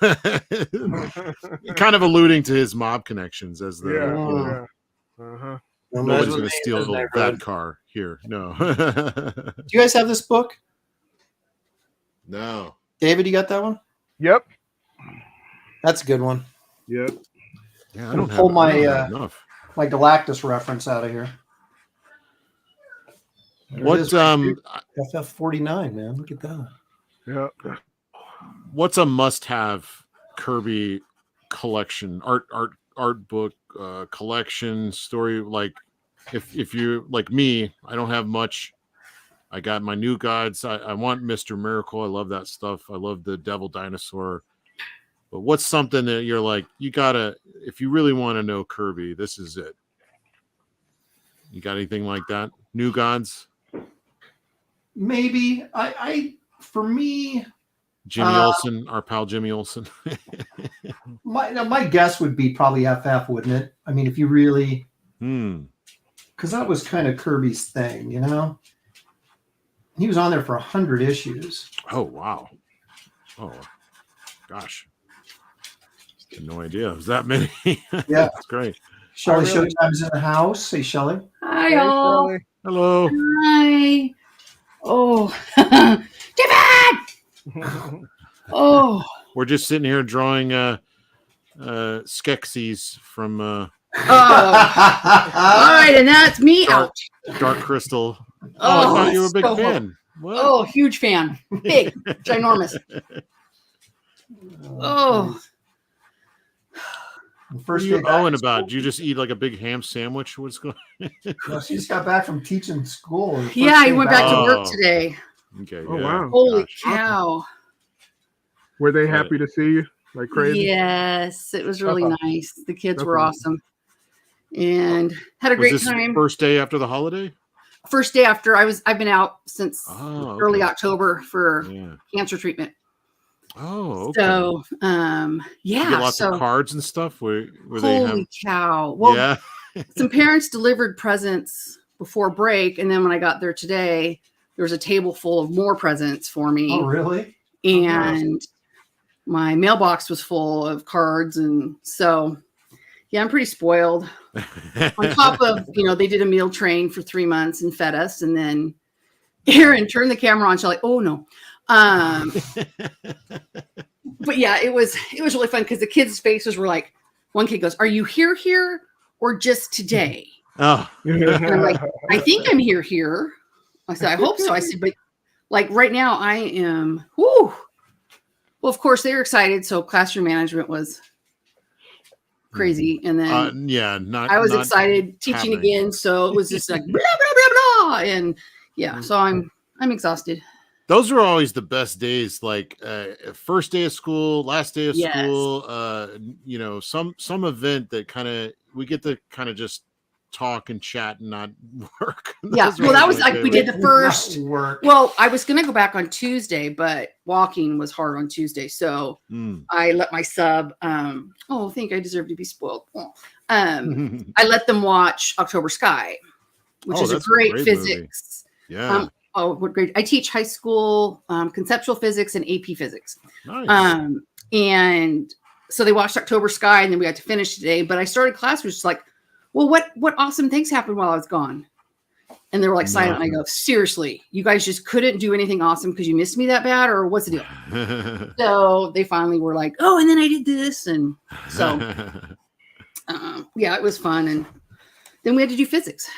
Kind of alluding to his mob connections as the nobody's going to steal that car here. No. Do you guys have this book? No. David, you got that one? Yep. That's a good one. Yep. Yeah, I don't pull have my Galactus reference out of here. What's FF49, man? Look at that. Yeah. What's a must-have Kirby collection, art book collection story? Like, if you're like me, I don't have much. I got my New Gods. I want Mr. Miracle. I love that stuff. I love the Devil Dinosaur. But what's something that you're like, you gotta, if you really want to know Kirby, this is it. You got anything like that? New Gods? Maybe. For me, Jimmy Olsen, our pal Jimmy Olsen. my guess would be probably FF, wouldn't it? I mean, if you really, because that was kind of Kirby's thing, He was on there for 100 issues. Oh wow! Oh gosh! No idea. Is that many? Yeah. That's great. Shelly Showtime's in the house. Hey, Shelly. Hi, Hey, all. Shelly. Hello. Hi. Oh, David! Oh. We're just sitting here drawing Skeksis from Oh. All right, and that's me out. Dark Crystal. I Oh, thought you were a big so fan. What? Oh, huge fan. Big, ginormous. Oh. What are you owing about? Did you just eat like a big ham sandwich? What's going Well, she just got back from teaching school. Yeah, he went back to work Oh. today. Okay. Oh, yeah. wow. Holy Gosh. cow. Were they happy to see you like crazy? Yes, it was really That's nice. The kids That's were awesome. awesome. And had a Was great this time. first day after the holiday? First day after I've been out since Oh, early okay. October for Yeah. cancer treatment. Oh, okay. So You yeah. get lots so of cards and stuff. Were they have? holy cow. Well, Yeah. some parents delivered presents before break, and then when I got there today, there was a table full of more presents for me. Oh, really? And my mailbox was full of cards, and so yeah, I'm pretty spoiled. On top of, they did a meal train for 3 months and fed us, and then Aaron turned the camera on. She's like, "Oh no." But yeah, it was really fun because the kids' faces were like, one kid goes, "Are you here or just today?" Oh. And I'm like, "I think I'm here." I said, "I hope so." I said, "But like right now I am." Whoo. Well, of course they were excited. So classroom management was crazy, and then Yeah, I was not excited teaching happening. again. So it was just like blah blah blah blah, and yeah. So I'm exhausted. Those are always the best days, like first day of school, last day of Yes. school, some event that we get to kind of just talk and chat and not work. Yeah. Those are Well, that always was my like we favorite. did the first. Work. Well, I was going to go back on Tuesday, but walking was hard on Tuesday. So I let my sub, I think I deserve to be spoiled. I let them watch October Sky, which is a that's a great great physics. Yeah. What grade? I teach high school conceptual physics and AP physics. Nice. And so they watched October Sky, and then we got to finish today. But I started class was just like, well, what awesome things happened while I was gone? And they were like silent. And I go, seriously, you guys just couldn't do anything awesome because you missed me that bad, or what's the deal? So they finally were like, oh, and then I did this, and so yeah, it was fun. And then we had to do physics.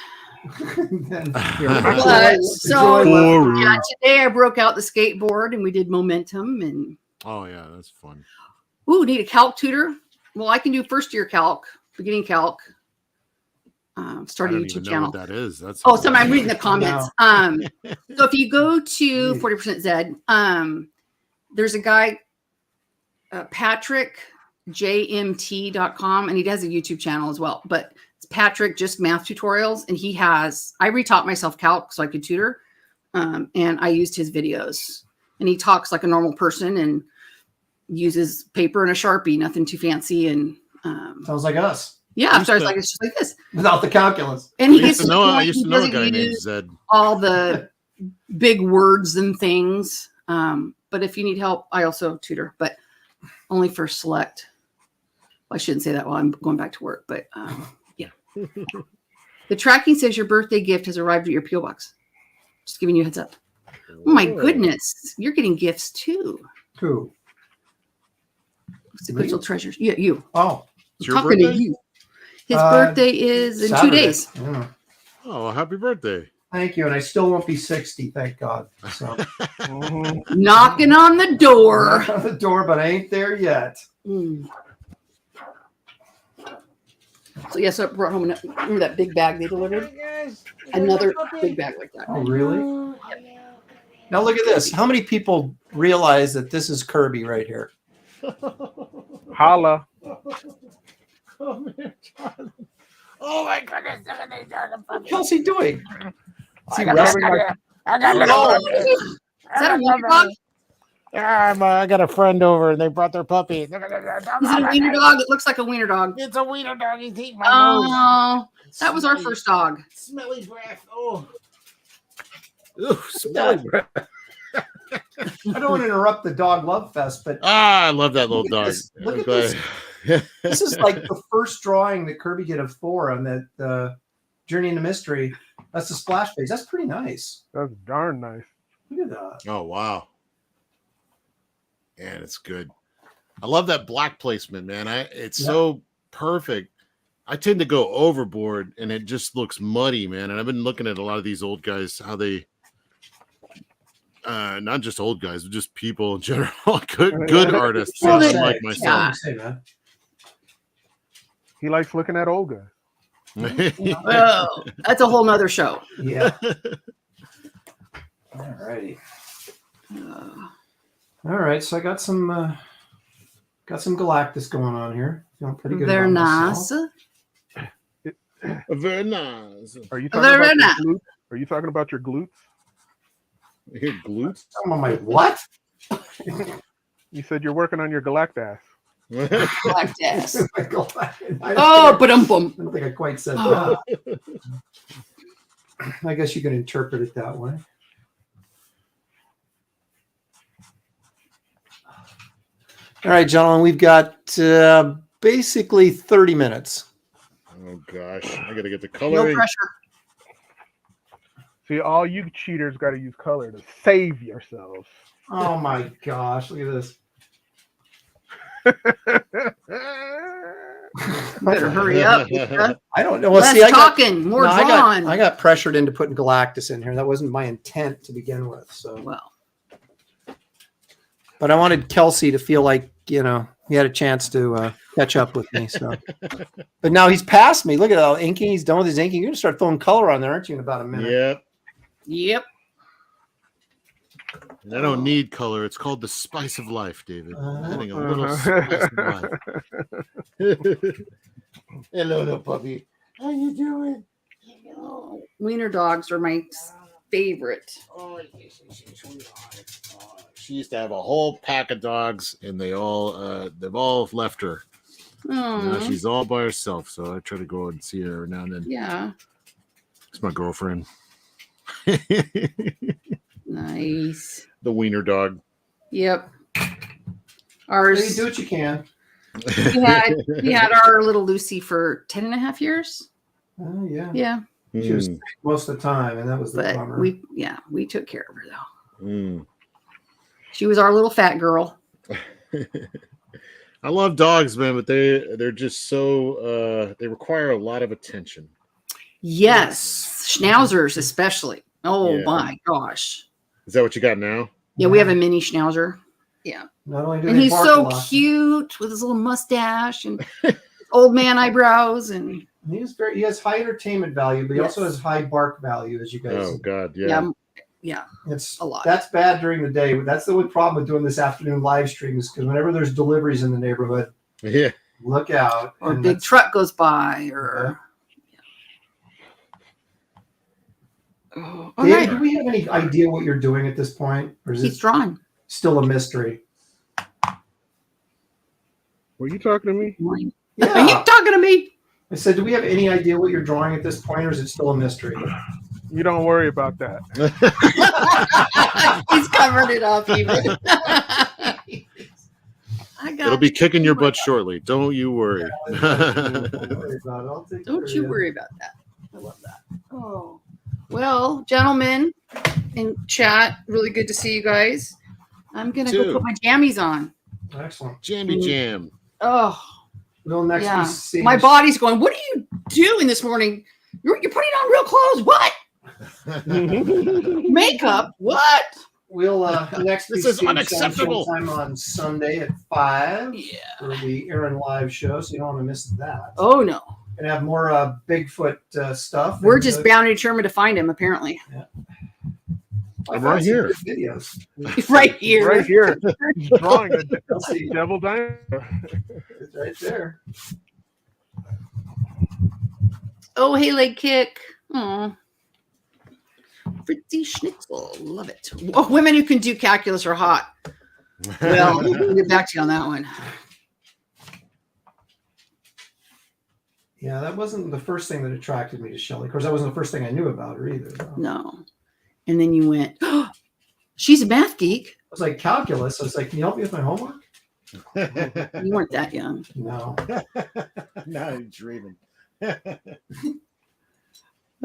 But, so yeah, today I broke out the skateboard and we did momentum, and oh yeah, that's fun. need a calc tutor. Well, I can do first year calc, beginning calc. Start a I don't YouTube even know channel. what that is. That's So I'm reading the comments. So if you go to 40% Zed, there's a guy, Patrick jmt.com, and he does a YouTube channel as well, but it's Patrick just math tutorials, and I retaught myself calc so I could tutor, and I used his videos, and he talks like a normal person and uses paper and a Sharpie, nothing too fancy, and sounds like us. yeah, so I was like, it's just like this without the calculus. and he I used gets to know he a guy doesn't named use Zed. all the big words and things, but if you need help, I also tutor, but only for select. Well, I shouldn't say that while I'm going back to work, but yeah. The tracking says your birthday gift has arrived at your PO box. Just giving you a heads up. Oh my goodness, you're getting gifts too. Who? Sequential treasures. Yeah, you. Oh, It's your Talking birthday? to you. His birthday is in Saturday. 2 days. Yeah. Oh, well, happy birthday. Thank you. And I still won't be 60, thank God. So Knocking on the door. knock on the door, but I ain't there yet. So yes, I brought home remember that big bag they delivered? Another big bag like that. Oh, really? Now look at this. How many people realize that this is Kirby right here? Holla. Oh my goodness, look at these dogs. What's Kelsey doing? Is he I got wrestling? Is that a wiener dog? Yeah, I got a friend over and they brought their puppy. Look at that dog. Is it a wiener dog? It looks like a wiener dog. It's a wiener dog. He's eating my nose. Oh, that was our first dog. Smelly breath. Oh. Ooh, smelly breath. I don't want to interrupt the dog love fest, but I love that little Look at dog. this. Look I'm at glad- this. This is like the first drawing that Kirby did of Thor on that Journey into Mystery. That's the splash page. That's pretty nice. That's darn nice. Look at that. Oh wow. And it's good. I love that black placement, man. It's so perfect. I tend to go overboard and it just looks muddy, man. And I've been looking at a lot of these old guys, how they not just old guys, but just people in general, good artists like myself. He likes looking at old guys. Well, that's a whole nother show. Yeah. All righty. All right, so I got some Galactus going on here. Feeling pretty good. Very nice. Very nice. Are you talking about your glutes? Are you talking about your glutes? Your glutes? I'm on my what? You said you're working on your Galactus. Galactus. Oh, but I don't think I quite said that. I guess you can interpret it that way. All right, gentlemen, we've got basically 30 minutes. Oh gosh, I gotta get the No coloring. pressure. See, all you cheaters got to use color to save yourselves. Oh my gosh, look at this. Better hurry up. I don't know. Well, Less see, more drawn. I got pressured into putting Galactus in here. That wasn't my intent to begin with. So well. But I wanted Kelsey to feel like, he had a chance to catch up with me. So, but now he's past me. Look at how inking. He's done with his inking. You're going to start throwing color on there, aren't you, in about a minute? Yep. And I don't need color. It's called the spice of life, David. Adding a little spice of life. Hello, little puppy. How you doing? Oh, wiener dogs are my favorite. Oh, she used to have a whole pack of dogs, and they've all left her. Now she's all by herself. So I try to go and see her every now and then. Yeah. It's my girlfriend. Nice. The wiener dog. Yep. Ours. You do what you can. We had our little Lucy for 10 and a half years. Oh, yeah. Yeah. She was sick most of the time, and that was the bummer. We took care of her though. She was our little fat girl. I love dogs, man, but they're just so they require a lot of attention. Yes, schnauzers especially. Oh my gosh! Is that what you got now? Yeah, we have a mini schnauzer. Yeah, not only do and he's so cute with his little mustache and old man eyebrows, and he has high entertainment value, but he also has high bark value, as you guys. Oh God, yeah. Yeah, it's a lot. That's bad during the day. That's the only problem with doing this afternoon live stream is because whenever there's deliveries in the neighborhood, look out. Or a big truck goes by, or. Oh, Dave, do we have any idea what you're doing at this point, or is He's drawing? Still a mystery. Were you talking to me? Yeah. Are you talking to me? I said, do we have any idea what you're drawing at this point, or is it still a mystery? You don't worry about that. He's covered it up even. It'll be kicking your butt shortly. Don't you worry. Don't you worry about that. I love that. Oh. Well, gentlemen in chat, really good to see you guys. I'm going to go put my jammies on. Excellent. Jammy jam. Oh. Well, next we see my body's going, what are you doing this morning? You're putting on real clothes. What? Makeup? What? We'll next. This is unacceptable. Time on Sunday at 5. Yeah. For the Aaron live show, so you don't want to miss that. Oh no. And have more Bigfoot stuff. We're just bound and determined to find him, apparently. Yeah. I'm right here. Videos. Right here. Right here. He's drawing a devil dinosaur. It's right there. Oh, hey, leg kick. Oh. Fritzy Schnitzel. Love it. Oh, women who can do calculus are hot. Well, we'll get back to you on that one. Yeah, that wasn't the first thing that attracted me to Shelly. Of course, that wasn't the first thing I knew about her either. Though. No. And then you went, oh, she's a math geek. I was like, calculus. I was like, can you help me with my homework? You weren't that young. No. Now you're dreaming.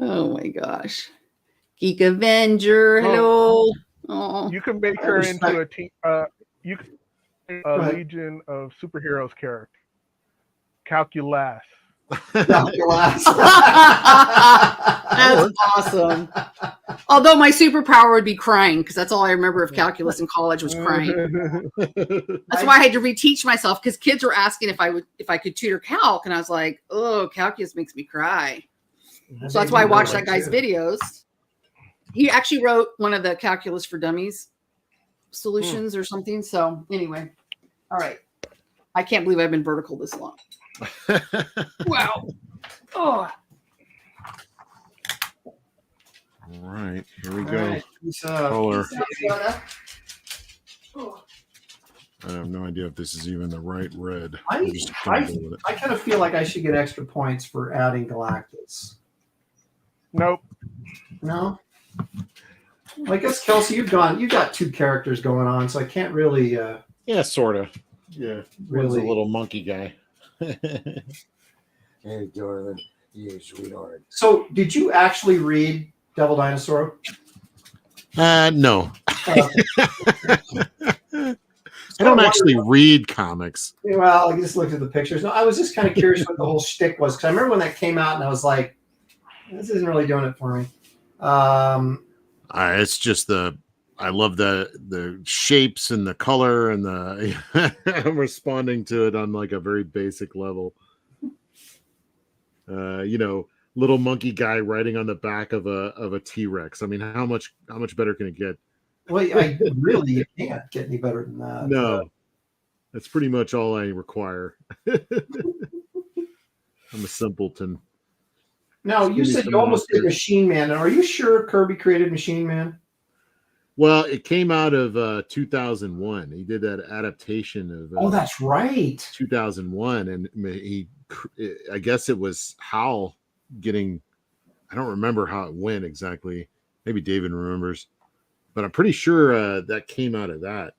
Oh my gosh. Geek Avenger. Hello. Oh. You can make her into a team. You can make a legion of superheroes character. Calculus. That's awesome. Although my superpower would be crying, because that's all I remember of calculus in college was crying. That's why I had to reteach myself, because kids were asking if I could tutor calc, and I was like, oh, calculus makes me cry. So that's why I watched that guy's videos. He actually wrote one of the calculus for dummies solutions or something. So anyway, all right. I can't believe I've been vertical this long. Wow. Oh. All right, here we go. Right. Color. Oh. I have no idea if this is even the right red. I kind of feel like I should get extra points for adding Galactus. Nope. No? Well, I guess, Kelsey, you got two characters going on, so I can't really... Yeah, sort of. Yeah, really. One's a little monkey guy. Hey, darling. You sweetheart. So, did you actually read Devil Dinosaur? No. I don't actually read comics. Well, I just looked at the pictures. No, I was just kind of curious what the whole shtick was, because I remember when that came out, and I was like, this isn't really doing it for me. It's just I love the shapes and the color and I'm responding to it on like a very basic level. Little monkey guy riding on the back of a T-Rex. I mean, how much better can it get? Well, you can't get any better than that. No, that's pretty much all I require. I'm a simpleton. No, you said you almost did Machine Man. Are you sure Kirby created Machine Man? Well, it came out of 2001. He did that adaptation of. That's right. 2001, and I guess it was Hal getting. I don't remember how it went exactly. Maybe David remembers, but I'm pretty sure that came out of that.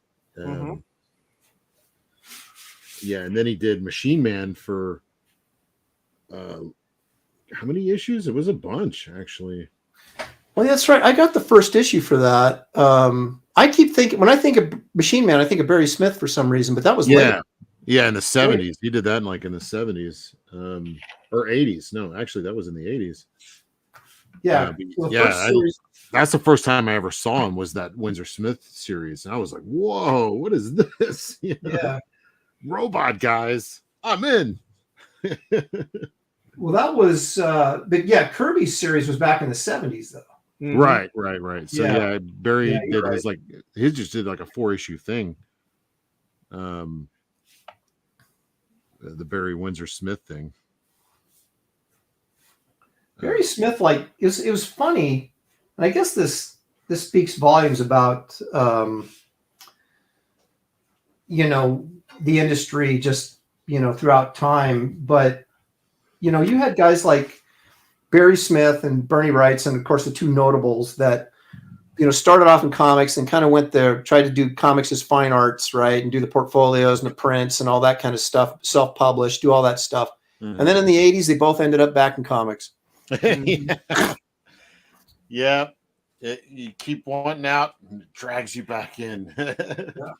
Yeah, and then he did Machine Man for. How many issues? It was a bunch, actually. Well, that's right. I got the first issue for that. I keep thinking, when I think of Machine Man, I think of Barry Smith for some reason, but that was later. Yeah, in the 70s. He did that in the 70s or 80s. No, actually, that was in the 80s. Yeah. That's the first time I ever saw him, was that Windsor Smith series. And I was like, whoa, what is this? Yeah. Robot guys. I'm in. Well, that was, but yeah, Kirby's series was back in the 70s, though. Mm-hmm. Right. So Barry did his just did like a 4-issue thing. The Barry Windsor Smith thing. Barry Smith, it was funny. And I guess this speaks volumes about, the industry just, throughout time. But, you had guys like Barry Smith and Bernie Wrights, and of course the two notables that, started off in comics and kind of went there, tried to do comics as fine arts, right? And do the portfolios and the prints and all that kind of stuff, self-published, do all that stuff. Mm-hmm. And then in the 80s, they both ended up back in comics. Yeah. You keep wanting out and it drags you back in. Yeah.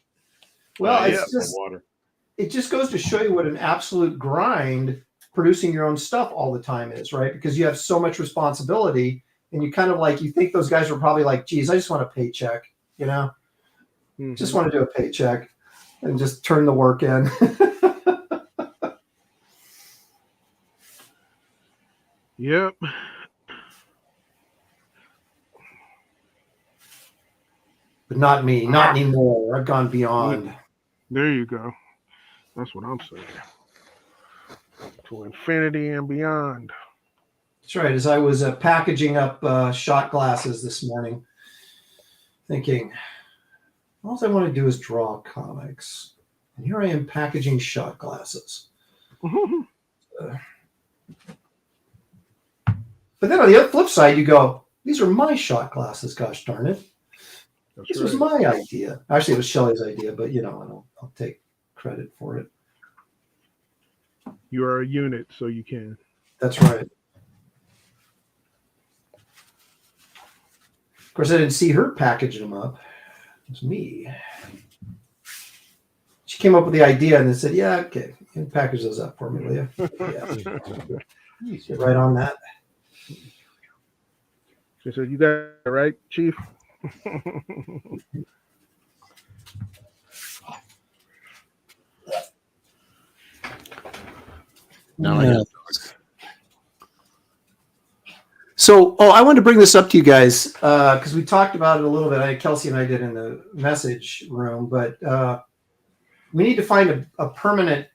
Well, it just goes to show you what an absolute grind producing your own stuff all the time is, right? Because you have so much responsibility, and you kind of you think those guys were probably like, geez, I just want a paycheck, mm-hmm. Just want to do a paycheck and just turn the work in. Yep. But not me, not anymore. I've gone beyond. There you go. That's what I'm saying. To infinity and beyond. That's right. As I was packaging up shot glasses this morning, thinking, all I want to do is draw comics. And here I am packaging shot glasses. But then on the flip side, you go, these are my shot glasses, gosh darn it. This was my idea. Actually, it was Shelly's idea, but I'll take credit for it. You are a unit, so you can. That's right. Of course, I didn't see her packaging them up. It was me. She came up with the idea and then said, "Yeah, okay, you can package those up for me, will you?" Yeah. Get right on that. She said, "You got it right, Chief." Now I got dogs. So, I wanted to bring this up to you guys because we talked about it a little bit. Kelsey and I did in the message room, but we need to find a permanent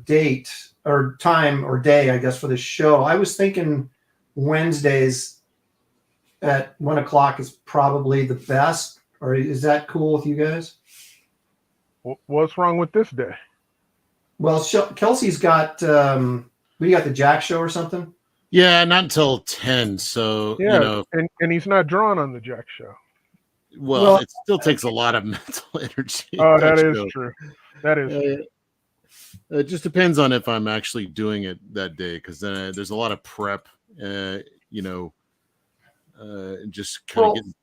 date or time or day, I guess, for this show. I was thinking Wednesdays at 1 o'clock is probably the best. Or is that cool with you guys? What's wrong with this day? Well, Kelsey's got, what do you got, the Jack show or something? Yeah, not until 10. So, Yeah, you know, and he's not drawn on the Jack show. well, it still takes a lot of mental energy. Oh, that is true. That is true. It just depends on if I'm actually doing it that day, because then there's a lot of prep, just kind of getting.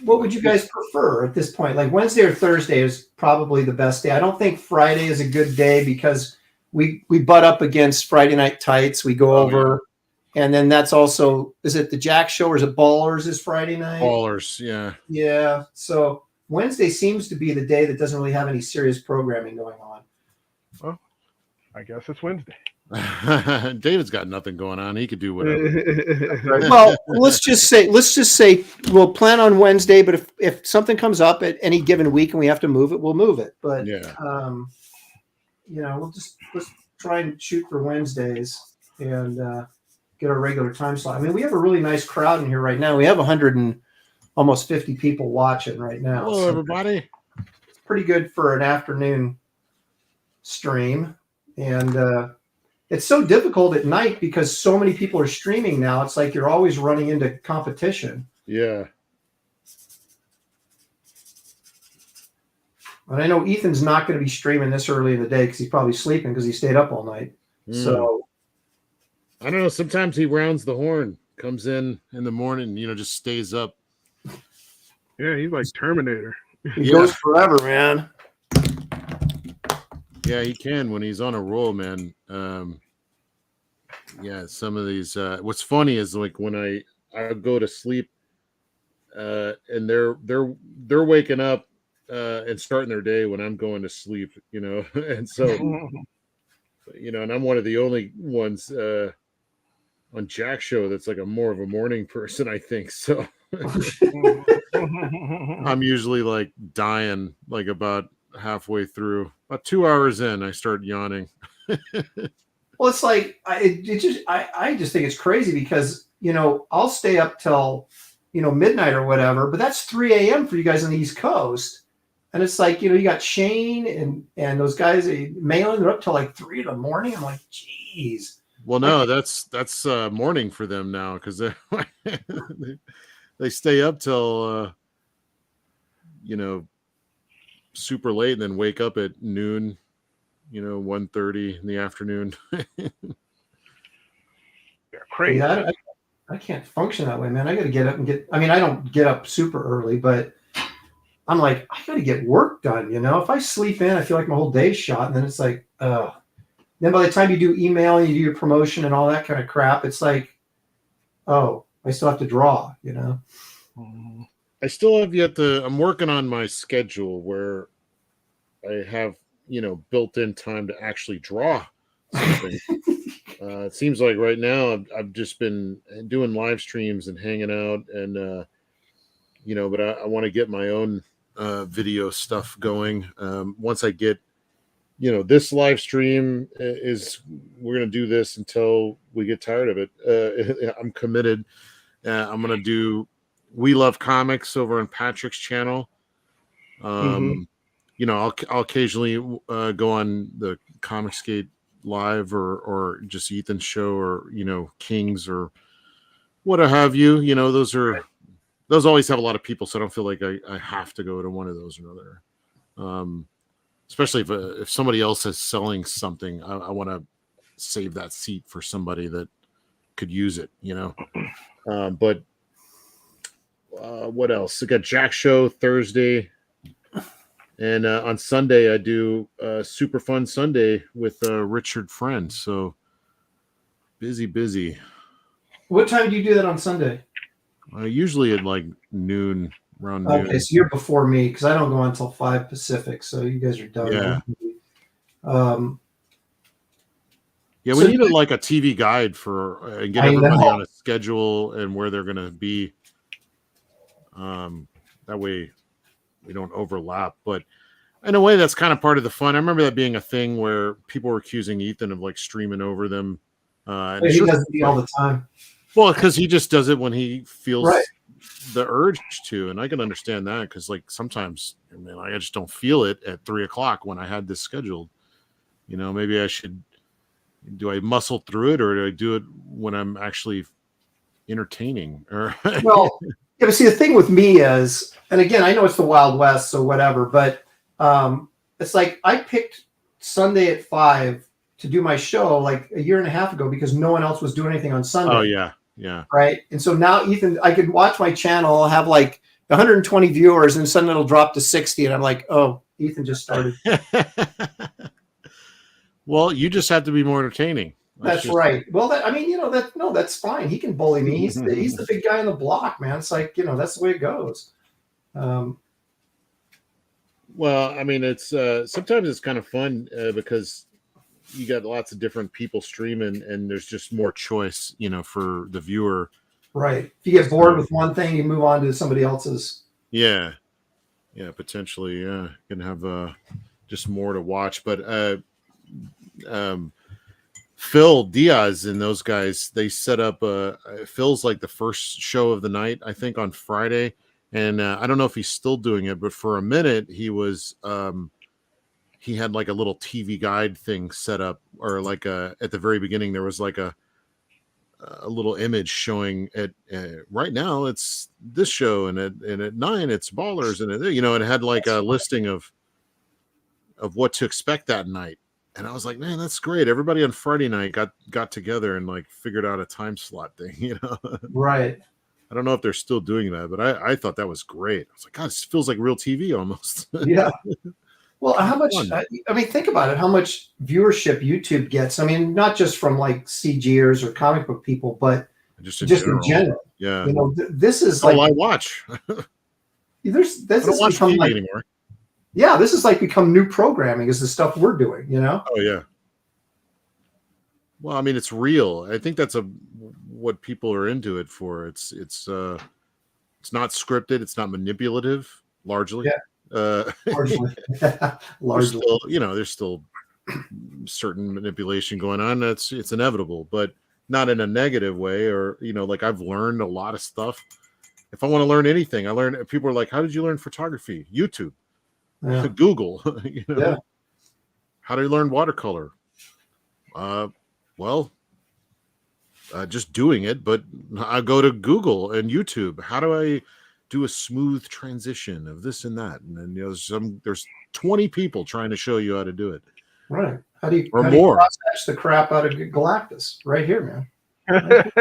What would you guys prefer at this point? Like Wednesday or Thursday is probably the best day. I don't think Friday is a good day because we butt up against Friday Night Tights. We go over, and then that's also, is it the Jack show or is it Ballers is Friday night? Ballers, yeah. Yeah. So Wednesday seems to be the day that doesn't really have any serious programming going on. Well, I guess it's Wednesday. David's got nothing going on. He could do whatever. Well, let's just say we'll plan on Wednesday, but if something comes up at any given week and we have to move it, we'll move it. But let's try and shoot for Wednesdays and get our regular time slot. I mean, we have a really nice crowd in here right now. We have 100 and almost 50 people watching right now. Hello, everybody. It's pretty good for an afternoon stream, and it's so difficult at night because so many people are streaming now. It's like you're always running into competition. Yeah. And I know Ethan's not going to be streaming this early in the day because he's probably sleeping because he stayed up all night. So I don't know. Sometimes he rounds the horn, comes in the morning, just stays up. Yeah, he's like Terminator. He goes forever, man. Yeah, he can when he's on a roll, man. Some of these. What's funny is like when I go to sleep, and they're waking up and starting their day when I'm going to sleep, and so and I'm one of the only ones on Jack show that's like more of a morning person, I think. So I'm usually like dying like about halfway through. About 2 hours in, I start yawning. Well, it's like I just think it's crazy because I'll stay up till midnight or whatever, but that's 3 a.m. for you guys on the East Coast, and it's like you got Shane and those guys mailing, they're up till like 3 in the morning. I'm like, geez. Well, no, that's morning for them now because they stay up till super late and then wake up at noon, 1:30 in the afternoon. They're crazy. Yeah, I can't function that way, man. I got to get up and I don't get up super early, but I'm like, I got to get work done. If I sleep in, I feel like my whole day's shot. And then it's like, then by the time you do email and you do your promotion and all that kind of crap, it's like, I still have to draw, I still have yet to. I'm working on my schedule where I have, built-in time to actually draw something. It seems like right now I've just been doing live streams and hanging out, and but I want to get my own video stuff going. Once I get, this live stream we're gonna do this until we get tired of it. I'm committed. I'm gonna do We Love Comics over on Patrick's channel. I'll occasionally go on the Comicsgate live or just Ethan's show or Kings or what have you. Those always have a lot of people, so I don't feel like I have to go to one of those or another. especially if somebody else is selling something, I want to save that seat for somebody that could use it, you know. But what else? I got Jack Show Thursday, and on Sunday I do Super Fun Sunday with Richard Friend. So busy. What time do you do that on Sunday? Usually at like noon, around Okay, noon. so you're before me because I don't go until 5 Pacific, so you guys are done. Yeah. Yeah, we So need like a TV guide for and get everybody on a schedule and where they're going to be. That way we don't overlap. But in a way, that's kind of part of the fun. I remember that being a thing where people were accusing Ethan of like streaming over them. And he doesn't do all the time. Well, because he just does it when he feels right. the urge to, and I can understand that because like sometimes, I mean, I just don't feel it at 3:00 when I had this scheduled. You know, maybe I should. Do I muscle through it, or do I do it when I'm actually entertaining? Or well, yeah, but see, the thing with me is, and again, I know it's the Wild West, so whatever, but it's like I picked Sunday at 5 to do my show like a year and a half ago because no one else was doing anything on Sunday. Oh yeah. Right, and so now Ethan, I could watch my channel, have like 120 viewers, and suddenly it'll drop to 60, and I'm like, oh, Ethan just started. Well, you just have to be more entertaining. That's right. Well, that's fine. He can bully me. He's the big guy on the block, man. It's like, that's the way it goes. Well, I mean, it's sometimes it's kind of fun because you got lots of different people streaming, and there's just more choice, for the viewer. Right. If you get bored with one thing, you move on to somebody else's. Yeah, potentially. Yeah, you can have just more to watch, but. Phil Diaz and those guys, they set up Phil's like the first show of the night, I think, on Friday, and I don't know if he's still doing it, but for a minute he was he had like a little TV guide thing set up, or like at the very beginning there was like a little image showing it right now it's this show, and at 9 it's Ballers, and it had like a listing of what to expect that night. And I was like, man, that's great. Everybody on Friday night got together and like figured out a time slot thing, Right. I don't know if they're still doing that, but I thought that was great. I was like, God, this feels like real TV almost. Yeah. Well, how much, I mean, think about it, how much viewership YouTube gets. I mean, not just from like CGers or comic book people, but just in general. Yeah. This is like, I watch. this I don't watch TV anymore. Yeah, this is like become new programming is the stuff we're doing, Oh, yeah. Well, I mean, it's real. I think that's what people are into it for. It's not scripted. It's not manipulative, largely. Yeah. Largely. There's still certain manipulation going on. It's inevitable, but not in a negative way. Or like I've learned a lot of stuff. If I want to learn anything, people are like, "How did you learn photography?" YouTube. Yeah. Google, Yeah. How do you learn watercolor? Just doing it, but I go to Google and YouTube. How do I do a smooth transition of this and that? And then there's 20 people trying to show you how to do it. Right. How do you process the crap out of Galactus? Right here, man.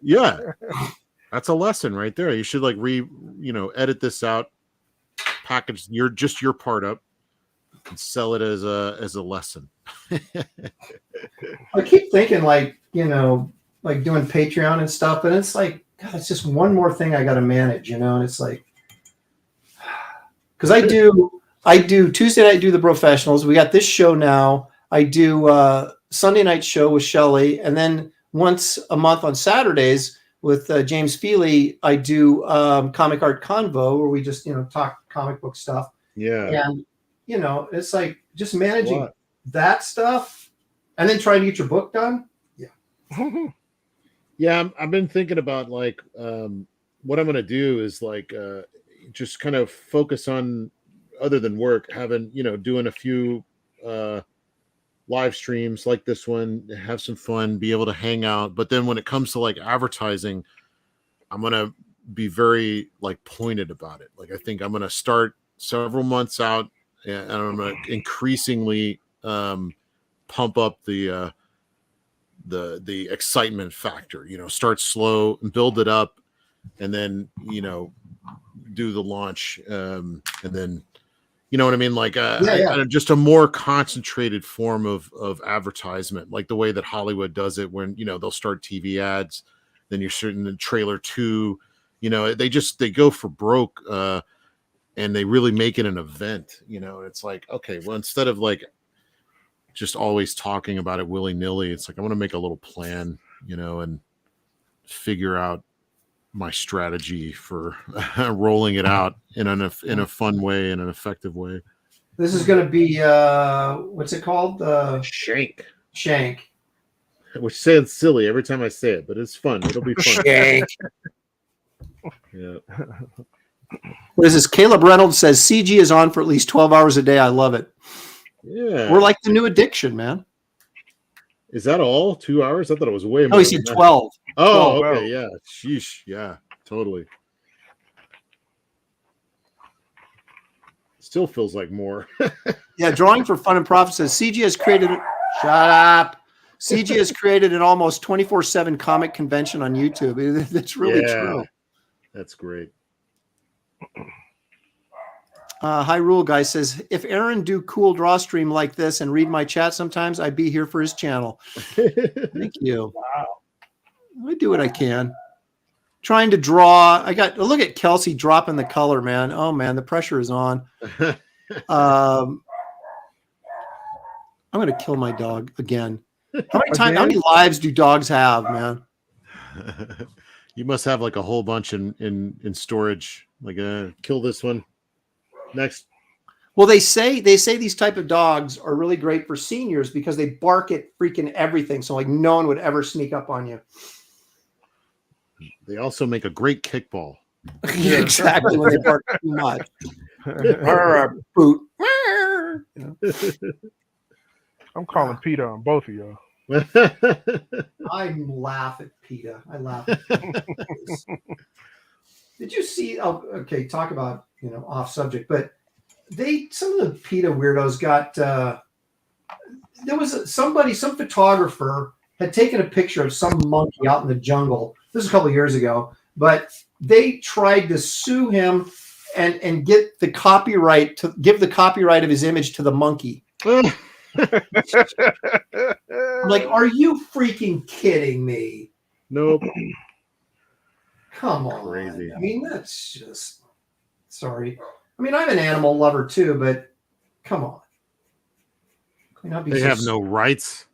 Yeah. That's a lesson right there. You should like edit this out. Package your part up and sell it as a lesson. I keep thinking like doing Patreon and stuff, and it's like, God, it's just one more thing I got to manage, and it's like, because I do Tuesday night, do the professionals. We got this show now. I do Sunday night show with Shelly, and then once a month on Saturdays with James Feely, I do Comic Art Convo, where we just talk comic book stuff. Yeah. And it's like just managing that stuff and then trying to get your book done. Yeah. Yeah, I've been thinking about like what I'm going to do is like just kind of focus on, other than work, having doing a few live streams like this one, have some fun, be able to hang out. But then when it comes to like advertising, I'm going to be very like pointed about it. Like I think I'm going to start several months out and I'm gonna increasingly pump up the excitement factor. Start slow and build it up, and then do the launch, and then you know what I mean, like just a more concentrated form of advertisement, like the way that Hollywood does it, when they'll start TV ads, then you're certain the trailer 2, they go for broke, and they really make it an event. It's like, okay, well, instead of like just always talking about it willy-nilly, it's like I want to make a little plan, and figure out my strategy for rolling it out in a fun way, in an effective way. This is going to be what's it called? Shank. Which sounds silly every time I say it, but it's fun. It'll be fun. Shank. Yeah. What is this? Caleb Reynolds says CG is on for at least 12 hours a day. I love it. Yeah. We're like the new addiction, man. Is that all? 2 hours? I thought it was way more. Oh, he said 12. Oh, 12. okay. Yeah. Sheesh. Yeah, totally. Still feels like more. Yeah. Drawing for Fun and Profit says CG has created. Shut up. CG has created an almost 24/7 comic convention on YouTube. That's really true. That's great. High Rule Guy says, if Aaron do cool draw stream like this and read my chat sometimes, I'd be here for his channel. Thank you. Wow. I do what I can. Trying to draw. Look at Kelsey dropping the color, man. Oh man, the pressure is on. I'm going to kill my dog again. How many lives do dogs have, man? You must have like a whole bunch in storage. Like, kill this one. Next. Well, they say these type of dogs are really great for seniors because they bark at freaking everything. So like no one would ever sneak up on you. They also make a great kickball. Exactly, when they bark too much. Boot. I'm calling Peter on both of y'all. I laugh at PETA. I laugh at this. Did you see? Oh, okay. Talk about off subject, but some of the PETA weirdos got. There was some photographer had taken a picture of some monkey out in the jungle. This was a couple of years ago, but they tried to sue him and get the copyright to give the copyright of his image to the monkey. I'm like, are you freaking kidding me? Nope. Come on. Crazy. I mean, that's just sorry. I mean, I'm an animal lover too, but come on. They have no rights.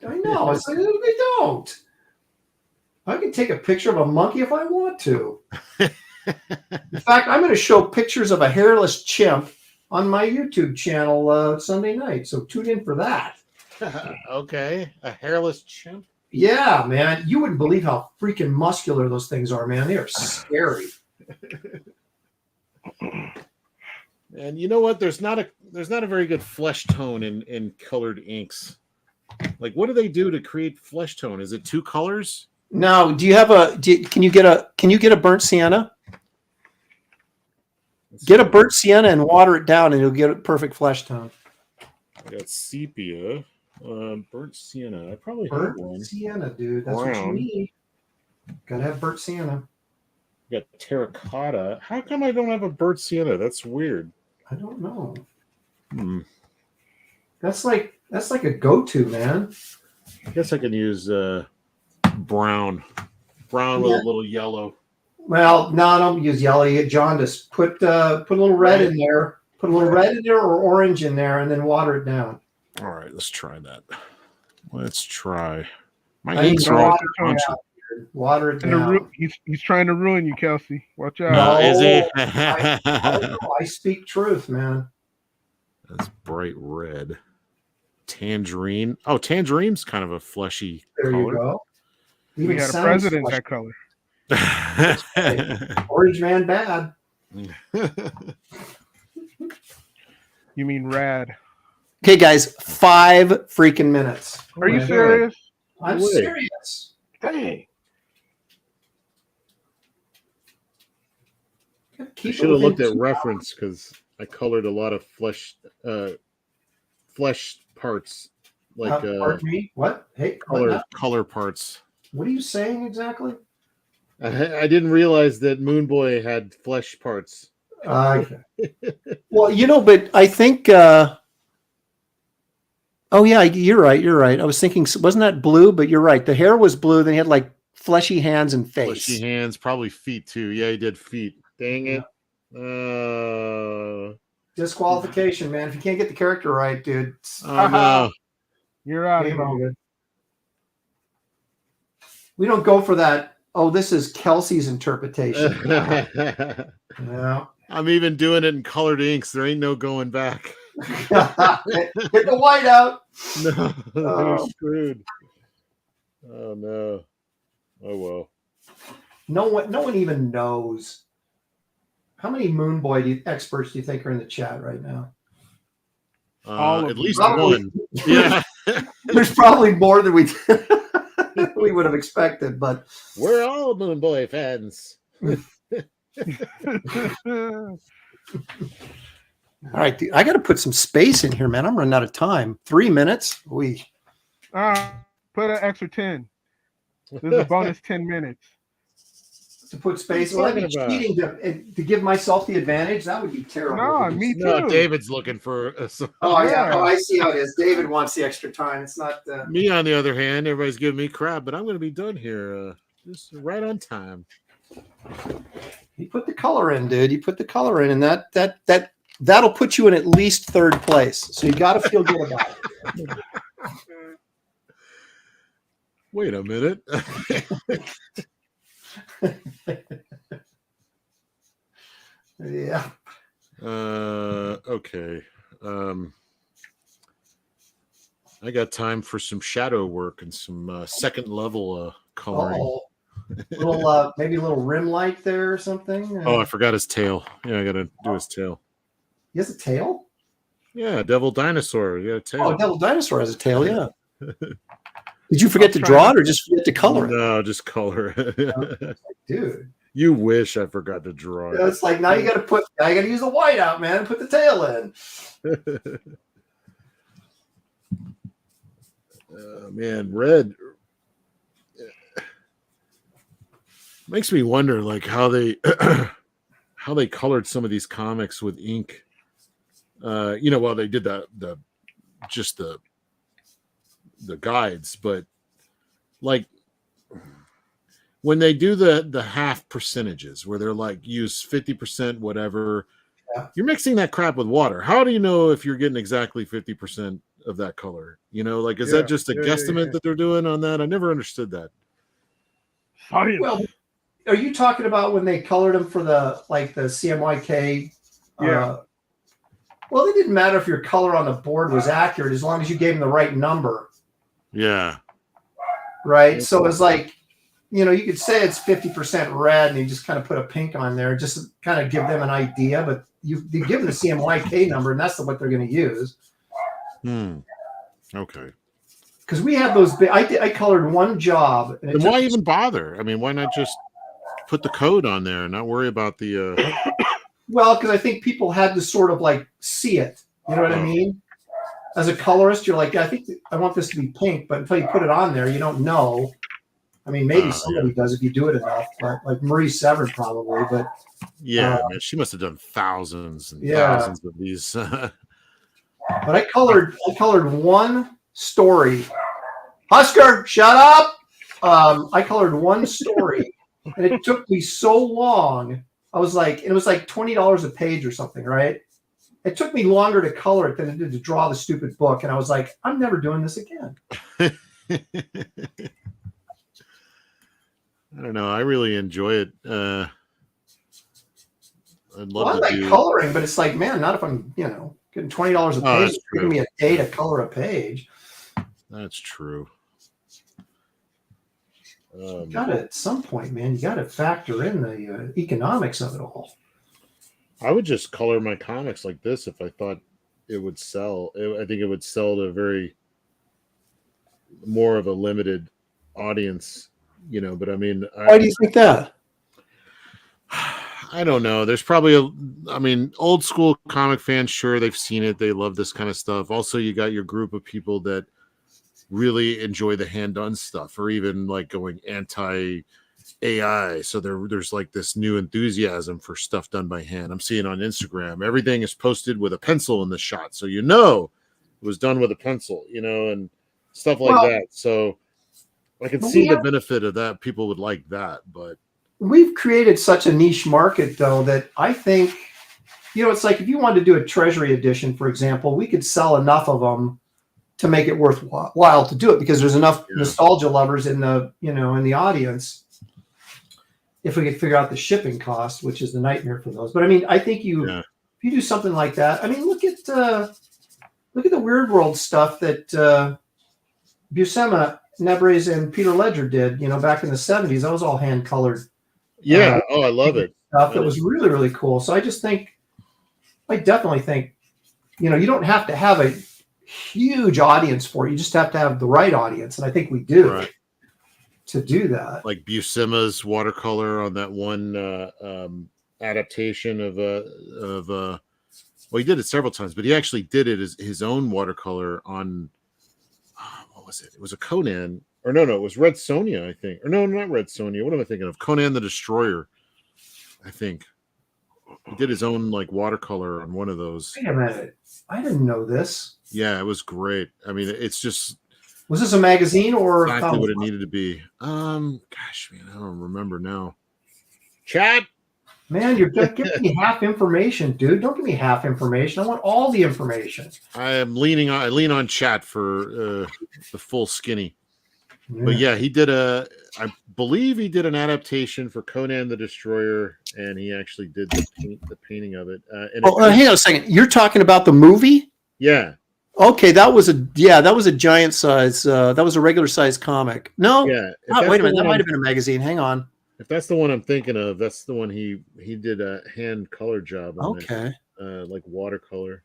I know. It's like, they don't. I can take a picture of a monkey if I want to. In fact, I'm going to show pictures of a hairless chimp on my YouTube channel Sunday night. So tune in for that. Okay. A hairless chimp? Yeah, man. You wouldn't believe how freaking muscular those things are, man. They are scary. And you know what? There's not a very good flesh tone in colored inks. Like, what do they do to create flesh tone? Is it 2 colors? No. Can you get a burnt sienna? Get a burnt sienna and water it down, and you'll get a perfect flesh tone. I got sepia, burnt sienna. I probably have Burnt one. sienna, dude. That's what you need. Gotta have burnt sienna. I got terracotta. How come I don't have a burnt sienna? That's weird. I don't know. That's like a go-to, man. I guess I can use brown with a little yellow. Well, no, don't use yellow. You get jaundice. Put a little red in there. Put a little red in there or orange in there, and then water it down. All right, let's try that. Let's try. My inks are all punchy. Water it down. He's trying to ruin you, Kelsey. Watch out. No, is he? I speak truth, man. That's bright red. Tangerine. Oh, tangerine's kind of a fleshy There color. you go. We had a president that color. Orange man bad. You mean rad? Okay, guys, 5 freaking minutes. Are you serious? I'm serious. Dang. I should have looked at reference because I colored a lot of flesh parts, like pardon me? What? Hey, color parts. what are you saying exactly? I didn't realize that Moon Boy had flesh parts. Well, but I think. Oh yeah, you're right. You're right. I was thinking, wasn't that blue? But you're right. The hair was blue. Then he had like fleshy hands and face. Fleshy hands, probably feet too. Yeah, he did feet. Dang it. Disqualification, man. If you can't get the character right, dude. Oh no. You're out of here. We don't go for that. Oh, this is Kelsey's interpretation. No. I'm even doing it in colored inks. There ain't no going back. Get the white out. No, they're screwed. Oh no. Oh well. No one even knows. How many Moon Boy experts do you think are in the chat right now? At least one. Yeah. There's probably more than we would have expected, but we're all Moon Boy fans. All right, dude, I got to put some space in here, man. I'm running out of time. 3 minutes. Put an extra 10. There's a bonus 10 minutes. To put space. Well, I'd be cheating to give myself the advantage. That would be terrible. No, me too. No, David's looking for. Oh yeah. Oh, I see how it is. David wants the extra time. It's not me. On the other hand, everybody's giving me crap, but I'm going to be done here. Just right on time. You put the color in, dude. You put the color in, and that'll put you in at least third place. So you got to feel good about it. Wait a minute. Yeah. Okay. I got time for some shadow work and some second level coloring. Maybe a little rim light there or something. Oh, I forgot his tail. Yeah, I got to do his tail. He has a tail? Yeah, Devil Dinosaur. Yeah, tail. Oh, Devil Dinosaur has a tail. Yeah. Did you forget to draw it or just forget to color it? No, just color it. Dude. You wish I forgot to draw it. It's like now you got to use the white out, man. Put the tail in. Man, red makes me wonder, like how they colored some of these comics with ink. Well, they did the guides, but like when they do the half percentages where they're like use 50% whatever, you're mixing that crap with water. How do you know if you're getting exactly 50% of that color? Is that just a guesstimate that they're doing on that? I never understood that. Well, are you talking about when they colored them for the CMYK? Yeah. Well, it didn't matter if your color on the board was accurate as long as you gave them the right number. Yeah. Right. So it's like, you could say it's 50% red and you just kind of put a pink on there just to kind of give them an idea, but you give them the CMYK number and that's what they're going to use. Okay. Because we have those big, I colored one job. And why even bother? I mean, why not just put the code on there and not worry about the... Well, because I think people had to sort of see it. You know what I mean? As a colorist, you're like, I want this to be pink, but until you put it on there, you don't know. I mean, maybe somebody does if you do it enough, but like Marie Severin probably. But man, she must have done thousands and thousands of these. But I colored one story. Husker, shut up! I colored one story, and it took me so long. I was like, it was like $20 a page or something, right? It took me longer to color it than it did to draw the stupid book. And I was like, I'm never doing this again. I don't know. I really enjoy it. I like coloring, but it's like, man, not if I'm, getting $20 a page. It's giving me a day to color a page. That's true. You got to, at some point, man, you got to factor in the economics of it all. I would just color my comics like this if I thought it would sell. I think it would sell to more of a limited audience, but I mean... Why do you think that? I don't know. There's probably I mean, old school comic fans, sure, they've seen it. They love this kind of stuff. Also, you got your group of people that really enjoy the hand-done stuff, or even like going anti-AI. So there's like this new enthusiasm for stuff done by hand. I'm seeing on Instagram, everything is posted with a pencil in the shot, so it was done with a pencil, and stuff like that. So I can see the benefit of that. People would like that, but we've created such a niche market, though, that I think, it's like if you wanted to do a treasury edition, for example, we could sell enough of them to make it worthwhile to do it, because there's enough nostalgia lovers in the, in the audience. If we could figure out the shipping cost, which is the nightmare for those. But I mean, I think if you do something like that, I mean, look at the Weird World stuff that Buscema, Nebres, and Peter Ledger did, back in the 70s. That was all hand colored. Yeah. I love it. Stuff that was really, really cool. So I definitely think, you don't have to have a huge audience for it. You just have to have the right audience. And I think we do to do that. Like Buscema's watercolor on that one adaptation of well, he did it several times, but he actually did it as his own watercolor on, what was it? It was a Conan. Or no, it was Red Sonja, I think. Or no, not Red Sonja. What am I thinking of? Conan the Destroyer, I think. He did his own like watercolor on one of those. Wait a minute. I didn't know this. Yeah, it was great. I mean, it's just. Was this a magazine or exactly what it needed to be? Gosh, man, I don't remember now. Chat. Man, you're just giving me half information, dude. Don't give me half information. I want all the information. I lean on chat for the full skinny. But yeah, I believe he did an adaptation for Conan the Destroyer, and he actually did the painting of it. Hang on a second. You're talking about the movie? Yeah. Okay, that was a giant size. That was a regular size comic. No. Yeah. Wait a minute. That might have been a magazine. Hang on. If that's the one I'm thinking of, that's the one he did a hand color job on. Okay. Like watercolor.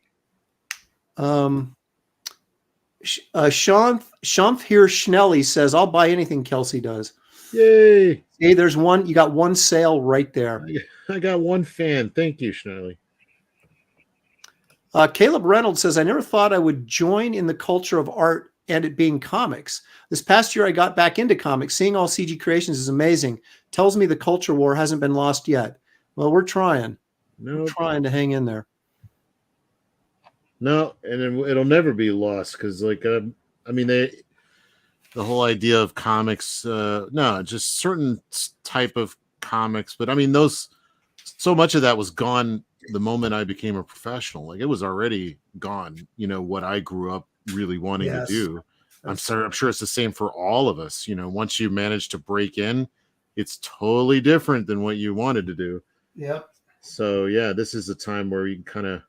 Sean here, Shelly says, "I'll buy anything Kelsey does." Yay! Hey, there's one. You got one sale right there. I got one fan. Thank you, Shelly. Caleb Reynolds says, "I never thought I would join in the culture of art and it being comics. This past year, I got back into comics. Seeing all CG creations is amazing. Tells me the culture war hasn't been lost yet. Well, we're trying. We're trying to hang in there." No, and it'll never be lost, because, like, I mean, the whole idea of comics, just certain type of comics, but I mean, so much of that was gone the moment I became a professional. Like, it was already gone. What I grew up really wanting to do. I'm sure it's the same for all of us. Once you manage to break in, it's totally different than what you wanted to do. Yep. So yeah, this is a time where you can kind of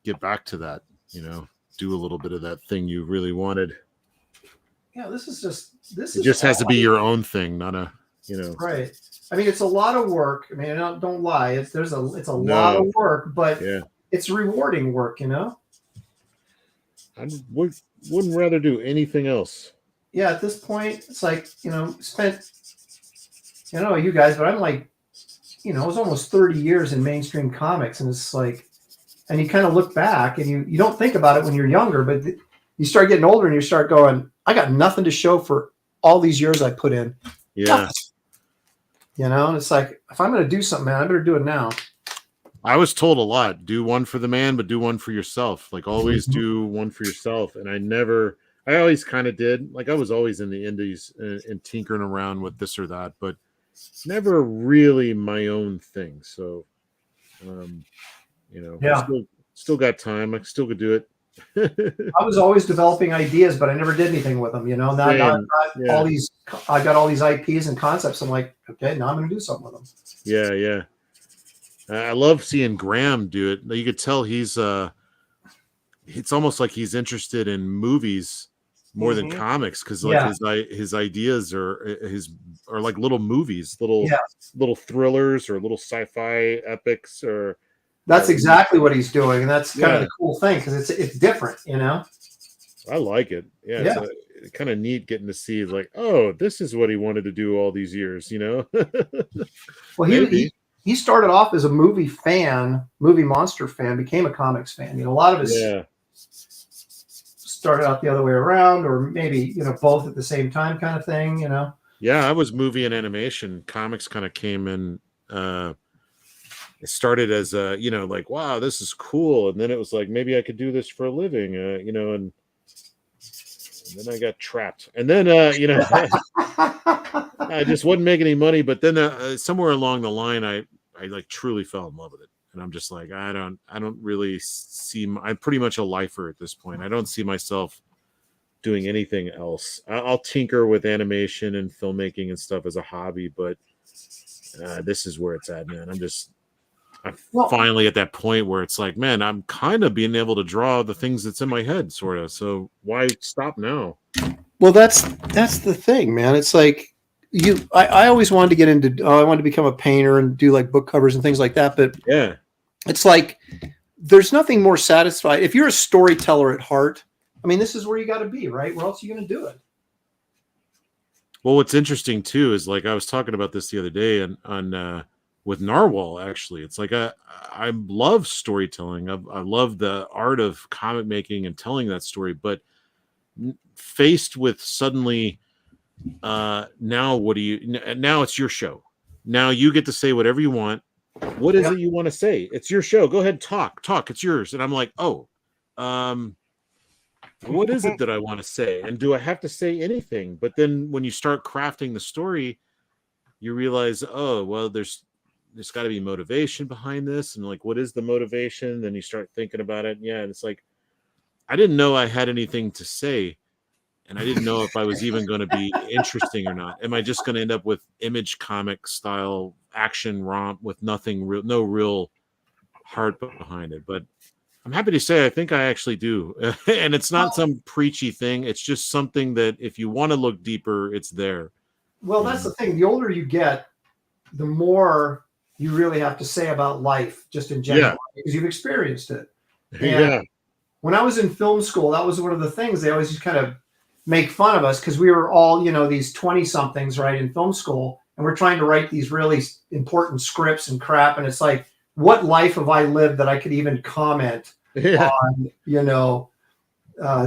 get back to that, do a little bit of that thing you really wanted. Yeah, this It just has to be your own thing, not a, Right. I mean, it's a lot of work. I mean, don't lie. It's a lot of work, but it's rewarding work, I wouldn't rather do anything else. Yeah, at this point, it's like, spent, I don't know you guys, but I'm like, it was almost 30 years in mainstream comics, and it's like, and you kind of look back and you don't think about it when you're younger, but you start getting older and you start going, I got nothing to show for all these years I put in. Yeah. And it's like, if I'm going to do something, man, I better do it now. I was told a lot, do one for the man, but do one for yourself. Like, always do one for yourself. And I always kind of did. Like, I was always in the indies and tinkering around with this or that, but never really my own thing. So, still got time. I still could do it. I was always developing ideas, but I never did anything with them. All these, I got all these IPs and concepts. I'm like, okay, now I'm going to do something with them. Yeah. I love seeing Graham do it. You could tell he's it's almost like he's interested in movies more than comics, because his ideas are like little movies, little thrillers or little sci-fi epics. Or that's exactly what he's doing, and that's kind of the cool thing, because it's different, I like it. It's kind of neat getting to see, like, oh, this is what he wanted to do all these years. Well, he started off as a movie monster fan, became a comics fan. A lot of us started out the other way around, or maybe, both at the same time kind of thing, Yeah, I was movie and animation. Comics kind of came in. It started as like, wow, this is cool. And then it was like, maybe I could do this for a living, and then I got trapped. And then, I just wasn't making any money. But then somewhere along the line, I like truly fell in love with it. And I'm just like, I don't really see, I'm pretty much a lifer at this point. I don't see myself doing anything else. I'll tinker with animation and filmmaking and stuff as a hobby, but this is where it's at, man. I'm finally at that point where it's like, man, I'm kind of being able to draw the things that's in my head, sort of. So why stop now? Well, that's the thing, man. It's like I always wanted to get into, I wanted to become a painter and do like book covers and things like that. But yeah, it's like, there's nothing more satisfying. If you're a storyteller at heart, I mean, this is where you got to be, right? Where else are you going to do it? Well, what's interesting too is, like, I was talking about this the other day on with Narwhal. Actually, it's like I love storytelling. I love the art of comic making and telling that story. But faced with suddenly, now what do you? Now it's your show. Now you get to say whatever you want. What is it you want to say? It's your show. Go ahead, talk. It's yours. And I'm like, oh, what is it that I want to say? And do I have to say anything? But then when you start crafting the story, you realize, oh, well, there's got to be motivation behind this. And like, what is the motivation? Then you start thinking about it. Yeah. And it's like, I didn't know I had anything to say. And I didn't know if I was even going to be interesting or not. Am I just going to end up with Image comic style action romp with nothing real, no real heart behind it? But I'm happy to say I think I actually do. And it's not some preachy thing. It's just something that if you want to look deeper, it's there. Well, that's the thing. The older you get, the more you really have to say about life, just in general, because you've experienced it. And when I was in film school, that was one of the things they always just kind of make fun of us, because we were all, these 20-somethings, right, in film school, and we're trying to write these really important scripts and crap. And it's like, what life have I lived that I could even comment on,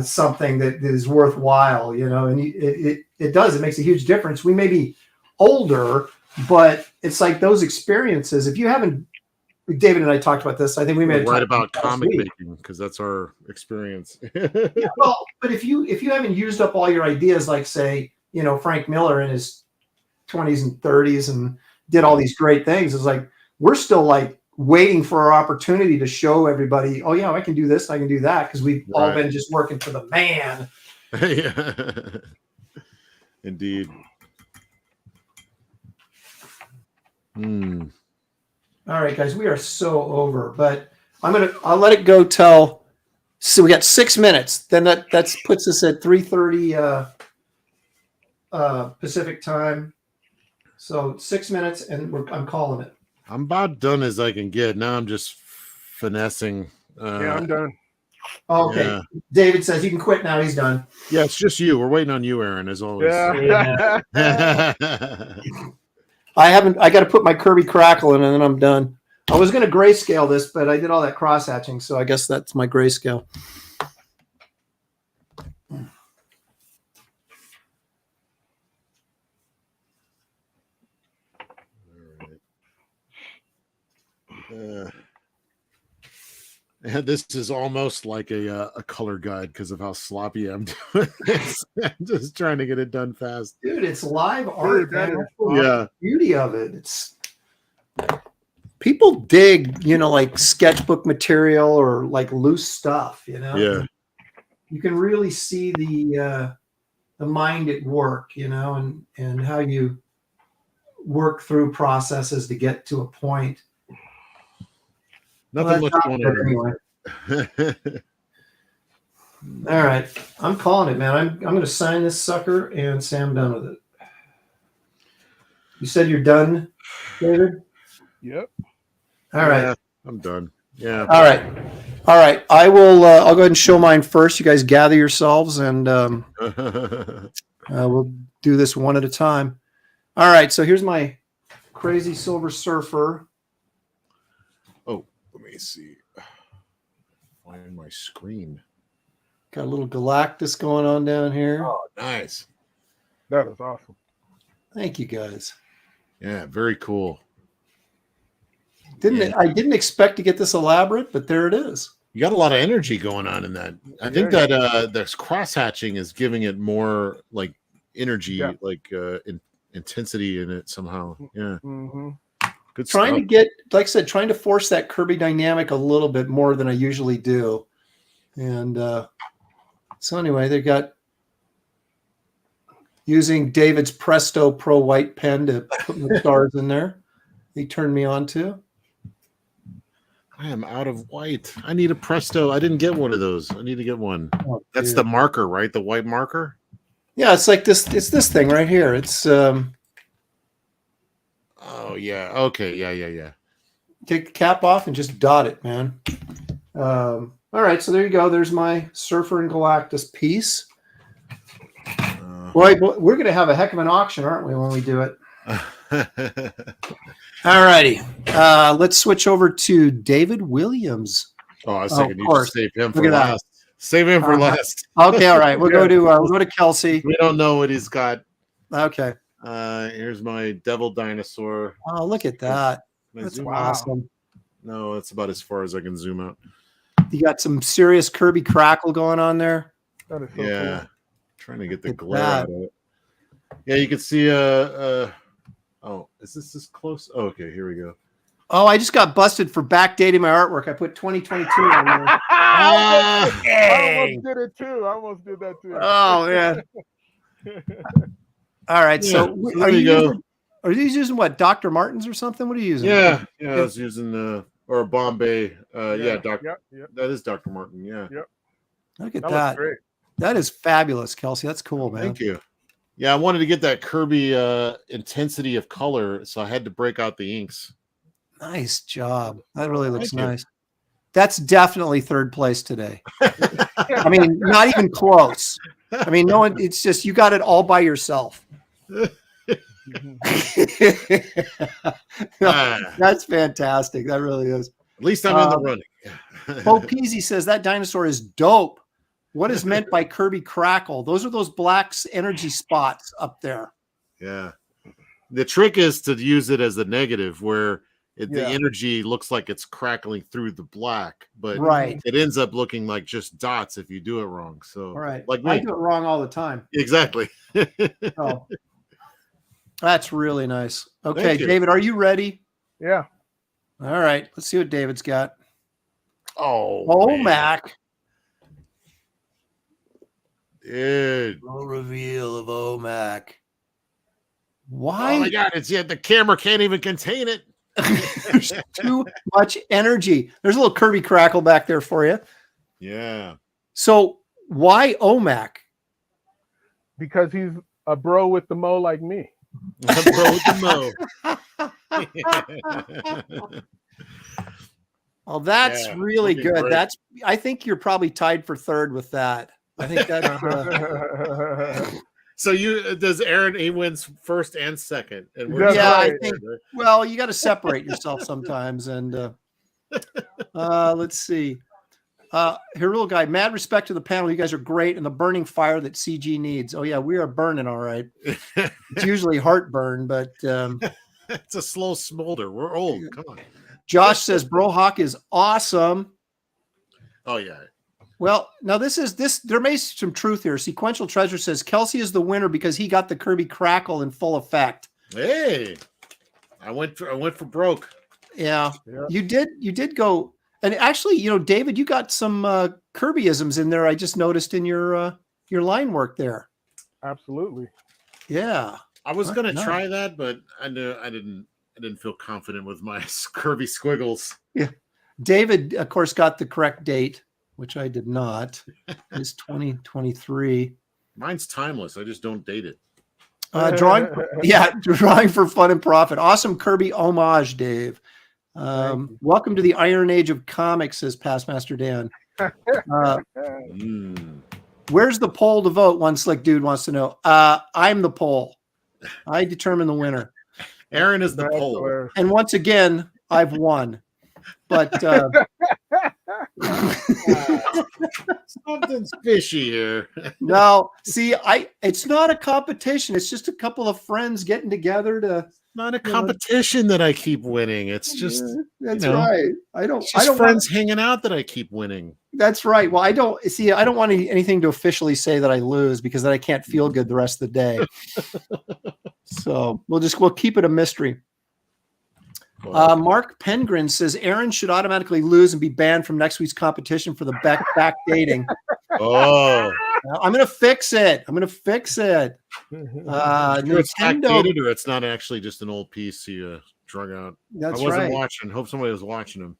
something that is worthwhile, and it does. It makes a huge difference. We may be older, but it's like those experiences. If you haven't, David and I talked about this. I think we made right about comic making, because that's our experience. Well, but if you haven't used up all your ideas, like say, Frank Miller in his 20s and 30s and did all these great things, it's like we're still like waiting for our opportunity to show everybody, oh yeah, I can do this, I can do that, because we've all been just working for the man. Yeah. Indeed. All right, guys, we are so over, but I'll let it go till, so we got 6 minutes. Then that puts us at 3:30 Pacific time. So 6 minutes, and I'm calling it. I'm about done as I can get. Now I'm just finessing. Yeah, I'm done. Okay. Yeah. David says you can quit now. He's done. Yeah, it's just you. We're waiting on you, Aaron, as always. Yeah. I got to put my Kirby crackle in, and then I'm done. I was going to grayscale this, but I did all that cross hatching, so I guess that's my grayscale. This is almost like a color guide because of how sloppy I'm doing this. I'm just trying to get it done fast. Dude, it's live art. Yeah. The beauty of it. It's people dig, like sketchbook material or like loose stuff, Yeah. You can really see the mind at work, and how you work through processes to get to a point. Nothing much going on anyway. All right, I'm calling it, man. I'm going to sign this sucker and say I'm done with it. You said you're done, David? Yep. All right. Yeah, I'm done. Yeah. All right. I will. I'll go ahead and show mine first. You guys gather yourselves, and we'll do this one at a time. All right. So here's my crazy Silver Surfer. me see. Find my screen. Got a little Galactus going on down here. Oh, nice. That is awesome. Thank you guys. Yeah, very cool. I didn't expect to get this elaborate, but there it is. You got a lot of energy going on in that. I think that this cross hatching is giving it more like energy, like intensity in it somehow. Yeah. Mm-hmm. Good Trying stuff. to get, like I said, trying to force that Kirby dynamic a little bit more than I usually do. And so anyway, they got using David's Presto Pro White pen to put the stars in there. He turned me on to. I am out of white. I need a Presto. I didn't get one of those. I need to get one. Oh, That's dude. the marker, right? The white marker? Yeah, it's like this. It's this thing right here. It's Oh, yeah. Okay. Yeah. take the cap off and just dot it, man. All right, so there you go. There's my Surfer and Galactus piece. Boy, we're going to have a heck of an auction, aren't we, when we do it? All righty. Let's switch over to David Williams. Oh, I was Oh, thinking of you course. just save him Look for at that. last. Save him for last. Okay, all right. We'll go to Kelsey. We don't know what he's got. Okay. Here's my devil dinosaur. Oh, look at that. Can I That's zoom awesome. No, that's about as far as I can zoom out. You got some serious Kirby crackle going on there. That is so Yeah. cool. Trying to get the Look at glare that. out of it. Yeah, you can see oh, is this close? Oh, okay, here we go. Oh, I just got busted for backdating my artwork. I put 2022 on there. I almost did it too. I almost did that too. Oh, man. All right. Yeah, So so are there you you go. using, are you using what, Dr. Martens or something? What are you using? Yeah, I was using or Bombay. Yeah, Doctor. Yep. That is Dr. Martin. Yeah. Look at That that. looks great. That is fabulous, Kelsey. That's cool, man. Thank you. Yeah, I wanted to get that Kirby intensity of color, so I had to break out the inks. Nice job. That really looks Thank you. nice. That's definitely third place today. I mean, not even close. I mean, no one, it's just you got it all by yourself. Ah, That's fantastic. That really is. at least I'm in the running. Bo Peasy says that dinosaur is dope. What is meant by Kirby crackle? Those are those black energy spots up there. Yeah. The trick is to use it as a negative where the Yeah. energy looks like it's crackling through the black, but Right. it ends up looking like just dots if you do it wrong. So, All right. like I me. do it wrong all the time. Exactly. Oh, that's really nice. Okay, Thank you. David, are you ready? Yeah. All right. Let's see what David's got. Oh, man. Mac. Dude. Full reveal of OMAC. Oh Why? my God. It's yet the camera can't even contain it. There's too much energy. There's a little Kirby crackle back there for you. Yeah. So why OMAC? Because he's a bro with the mo like me. Bro with the mo. Well, that's Yeah, really looking good. great. I think you're probably tied for third with that. I think that's So does Aaron, he wins first and secent. And That's yeah, right. I think. Well, you got to separate yourself sometimes. And let's see. Here, little guy. Mad respect to the panel. You guys are great, and the burning fire that CG needs. Oh yeah, we are burning all right. It's usually heartburn, but It's a slow smolder. We're old. Come on. Josh says Brohawk is awesome. Oh yeah. Well, now this. There may be some truth here. Sequential Treasure says Kelsey is the winner because he got the Kirby crackle in full effect. Hey, I went for broke. Yeah, Yeah. you did go. And actually, David, you got some Kirbyisms in there. I just noticed in your line work there. Absolutely. Yeah. I was gonna Nice. try that, but I didn't feel confident with my Kirby squiggles. David, of course, got the correct date, which I did not. It's 2023. Mine's timeless. I just don't date it. Drawing for fun and profit. Awesome Kirby homage, Dave. Welcome to the Iron Age of comics, says Past Master Dan. Where's the poll to vote? One slick dude wants to know. I'm the poll. I determine the winner. Aaron is the That's pole. hilarious. And once again, I've won. But Something's fishy here. no, see, it's not a competition. It's just a couple of friends getting together to. Not a competition that I keep winning. It's just that's right. I don't friends hanging out that I keep winning. That's right. Well, I don't want anything to officially say that I lose because then I can't feel good the rest of the day. So we'll keep it a mystery. Mark Pengrin says Aaron should automatically lose and be banned from next week's competition for the back dating. Oh, I'm gonna fix it. It's Nintendo, Nintendo, or it's not actually just an old piece he drug out. That's I wasn't right. watching. Hope somebody was watching him.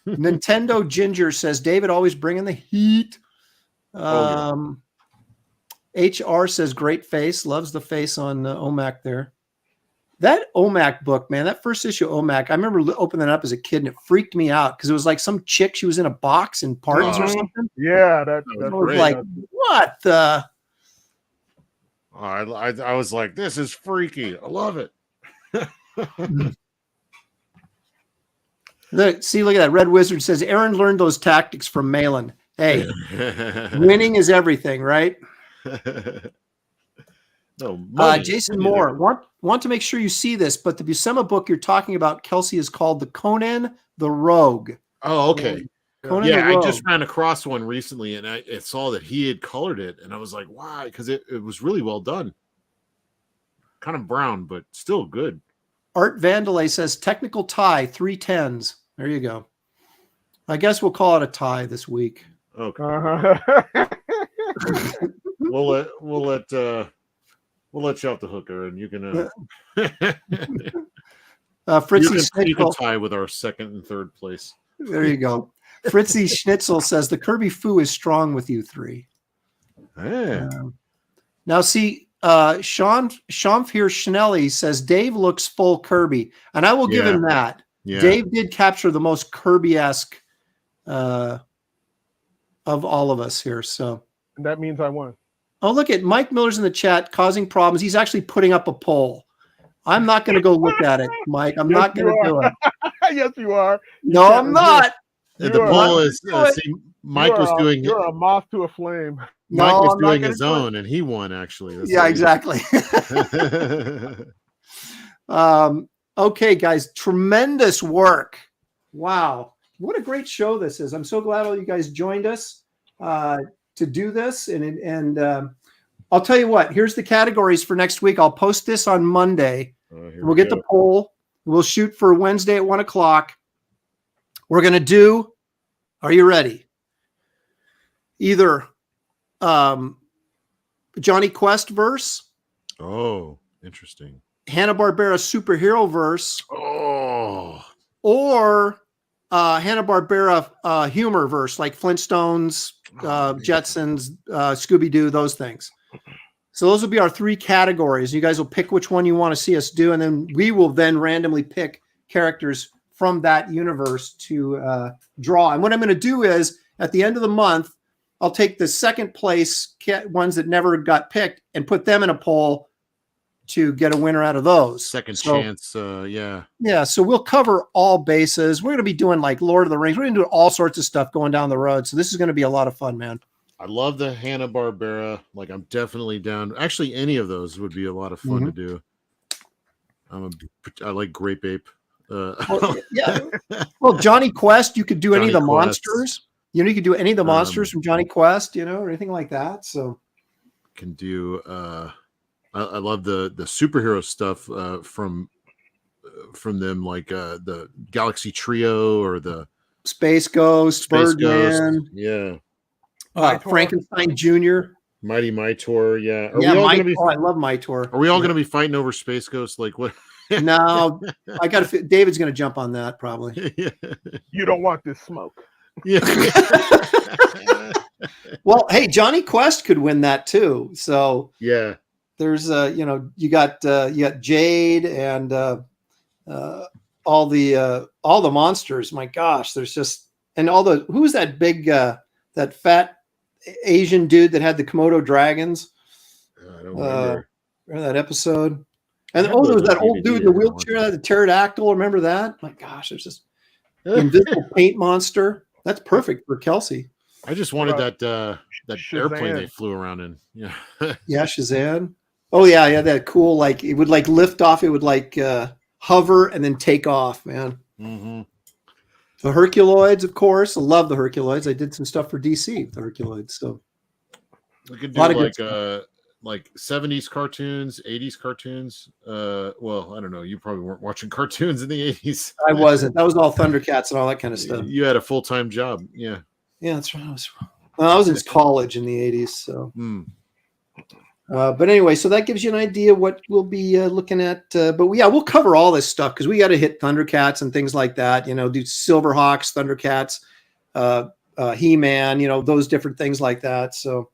Nintendo Ginger says David always bringing the heat. HR says great face, loves the face on OMAC there. That OMAC book, man, that first issue of OMAC, I remember opening it up as a kid and it freaked me out because it was like some chick, she was in a box in parts or something. Yeah, that's was like, what the? I was like, this is freaky. I love it. Look at that. Red Wizard says Aaron learned those tactics from Malin. Hey, winning is everything, right? No, Jason Moore, want to make sure you see this, but the Buscema book you're talking about, Kelsey, is called The Conan the Rogue. Oh, okay. Conan Yeah, the Rogue. I just ran across one recently, and I saw that he had colored it, and I was like, why? Because it was really well done. Kind of brown, but still good. Art Vandalay says technical tie, 3 10s. There you go. I guess we'll call it a tie this week. Okay. Uh-huh. We'll let you off the hooker, and you can Fritzy you can Schnitzel. tie with our second and third place. There you go. Fritzy Schnitzel says the Kirby Foo is strong with you 3. Yeah. Now see, Sean here Shelly says Dave looks full Kirby, and I will give him that. Yeah. Dave did capture the most Kirby-esque of all of us here. So That means I won. oh, look at Mike Miller's in the chat causing problems. He's actually putting up a poll. I'm not going to go look at it, Mike. I'm not going to do it. Yes, you are. No, I'm not. The poll is Mike was doing. You're a moth to a flame. Mike No, was I'm not doing gonna his do it. own, and he won actually. That's Yeah, exactly. Okay, guys, tremendous work. Wow. What a great show this is. I'm so glad all you guys joined us to do this. And I'll tell you what, here's the categories for next week. I'll post this on Monday. We'll get the poll. We'll shoot for Wednesday at 1:00. We're going to do, are you ready? Either Johnny Quest verse. Oh, interesting. Hanna-Barbera superhero verse. Oh. Or Hanna-Barbera humor verse, like Flintstones, Jetsons, Scooby-Doo, those things. So those will be our 3 categories. You guys will pick which one you want to see us do, and then we will then randomly pick characters from that universe to draw. And what I'm going to do is, at the end of the month, I'll take the second place ones that never got picked and put them in a poll to get a winner out of those. Second chance, yeah. Yeah, so we'll cover all bases. We're going to be doing like Lord of the Rings. We're going to do all sorts of stuff going down the road. So this is going to be a lot of fun, man. I love the Hanna-Barbera. Like, I'm definitely down. Actually, any of those would be a lot of fun to do. I like Grape Ape. Well, yeah. Well, Johnny Quest, you could do any of the monsters. You know, you could do any of the monsters from Johnny Quest, you know, or anything like that. So can do I love the superhero stuff from them, like the Galaxy Trio or the Space Ghost, Birdman, yeah, Frankenstein Jr., Mighty Mytor, yeah. I love Mytor. Are we all going to be fighting over Space Ghost? Like what? No, I got to. David's going to jump on that probably. Yeah. You don't want this smoke. Yeah. Well, hey, Johnny Quest could win that too. So yeah, there's you got Jade and all the monsters. My gosh, there's just and all the who's that big that fat Asian dude that had the Komodo dragons. I don't remember. Remember that episode? And there was that old dude in the wheelchair, the pterodactyl. Remember that? My gosh, there's just Invisible paint monster. That's perfect for Kelsey. I just wanted that airplane they Shazam. flew around in. Yeah. Yeah, Shazam. Oh yeah, that cool. Like it would like lift off. It would like hover and then take off, man. Mm-hmm. The Herculoids, of course. I love the Herculoids. I did some stuff for DC with the Herculoids. So We could do like 70s cartoons, 80s cartoons. Well, I don't know. You probably weren't watching cartoons in the 80s. I wasn't. That was all Thundercats and all that kind of stuff. You had a full-time job. Yeah. Yeah, that's right. I was in college in the 80s. So, but anyway, so that gives you an idea what we'll be looking at. But we'll cover all this stuff because we got to hit Thundercats and things like that. You know, do Silverhawks, Thundercats, He-Man. You know, those different things like that. So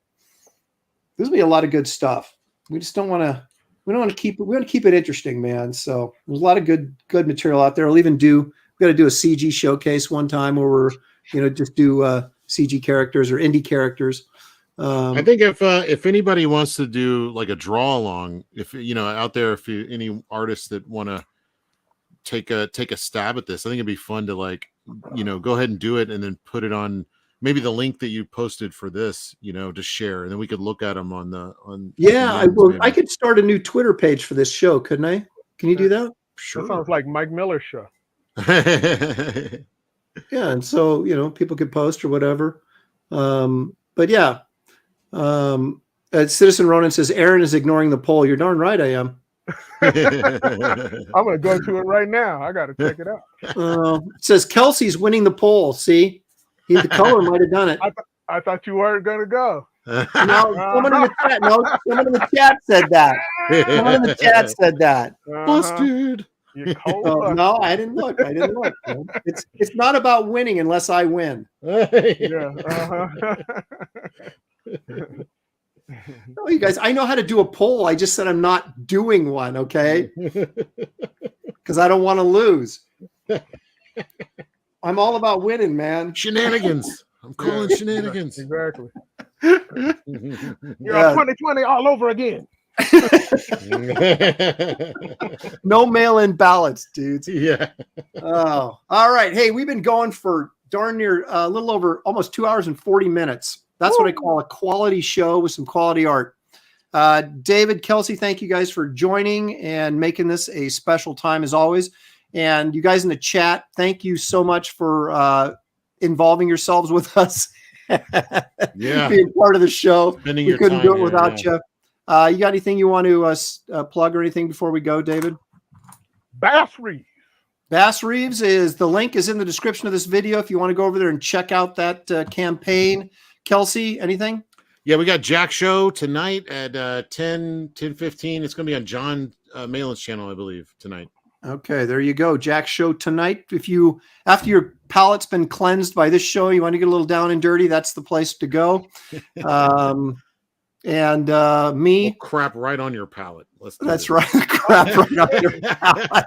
there's gonna be a lot of good stuff. We just don't want to. We don't want to keep it. We want to keep it interesting, man. So there's a lot of good material out there. We'll even we got to do a CG showcase one time where we're just do CG characters or indie characters. I think if anybody wants to do like a draw along, if out there, if any artists that want to take a stab at this, I think it'd be fun to go ahead and do it and then put it on maybe the link that you posted for this, to share, and then we could look at them on. Yeah, I could start a new Twitter page for this show, couldn't I? Can you do that? Sure. That sounds like Mike Miller's show. Yeah, and so people could post or whatever. But yeah, Citizen Ronan says Aaron is ignoring the poll. You're darn right, I am. I'm gonna go to it right now. I gotta check it out. It says Kelsey's winning the poll. See, the color might have done it. I thought you weren't gonna go. No, someone in the chat said that. Someone in the chat said that. Busted. You're cold. No, I didn't look. It's not about winning unless I win. Yeah. No, you guys, I know how to do a poll. I just said I'm not doing one, okay? Because I don't want to lose. I'm all about winning, man. Shenanigans. I'm calling shenanigans. Exactly. You're 2020 all over again. No mail-in ballots, dudes. Yeah. Oh, all right. Hey, we've been going for darn near a little over almost 2 hours and 40 minutes. That's what I call a quality show with some quality art. David, Kelsey, thank you guys for joining and making this a special time as always. And you guys in the chat, thank you so much for involving yourselves with us. Yeah. Being part of the show. Spending We your couldn't time do it here, without you. You got anything you want to plug or anything before we go, David? Bass Reeves. Bass Reeves the link is in the description of this video if you want to go over there and check out that campaign. Kelsey, anything? Yeah, we got Jack Show tonight at 10:15. It's going to be on John Malin's channel, I believe, tonight. Okay, there you go. Jack Show tonight. If you, after your palate's been cleansed by this show, you want to get a little down and dirty, that's the place to go. And me. We'll crap right on your palate. That's right. Crap right on your palate.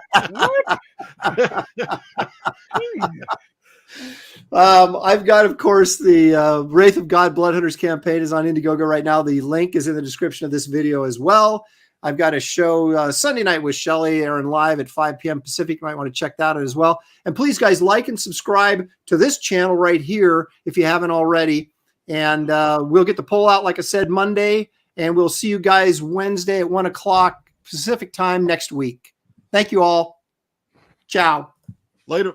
I've got, of course, the Wraith of God Blood Hunters campaign is on Indiegogo right now. The link is in the description of this video as well. I've got a show Sunday night with Shelly, Aaron live at 5 p.m. Pacific. You might want to check that out as well. And please, guys, like and subscribe to this channel right here if you haven't already. And we'll get the poll out, like I said, Monday. And we'll see you guys Wednesday at 1 o'clock Pacific time next week. Thank you all. Ciao. Later.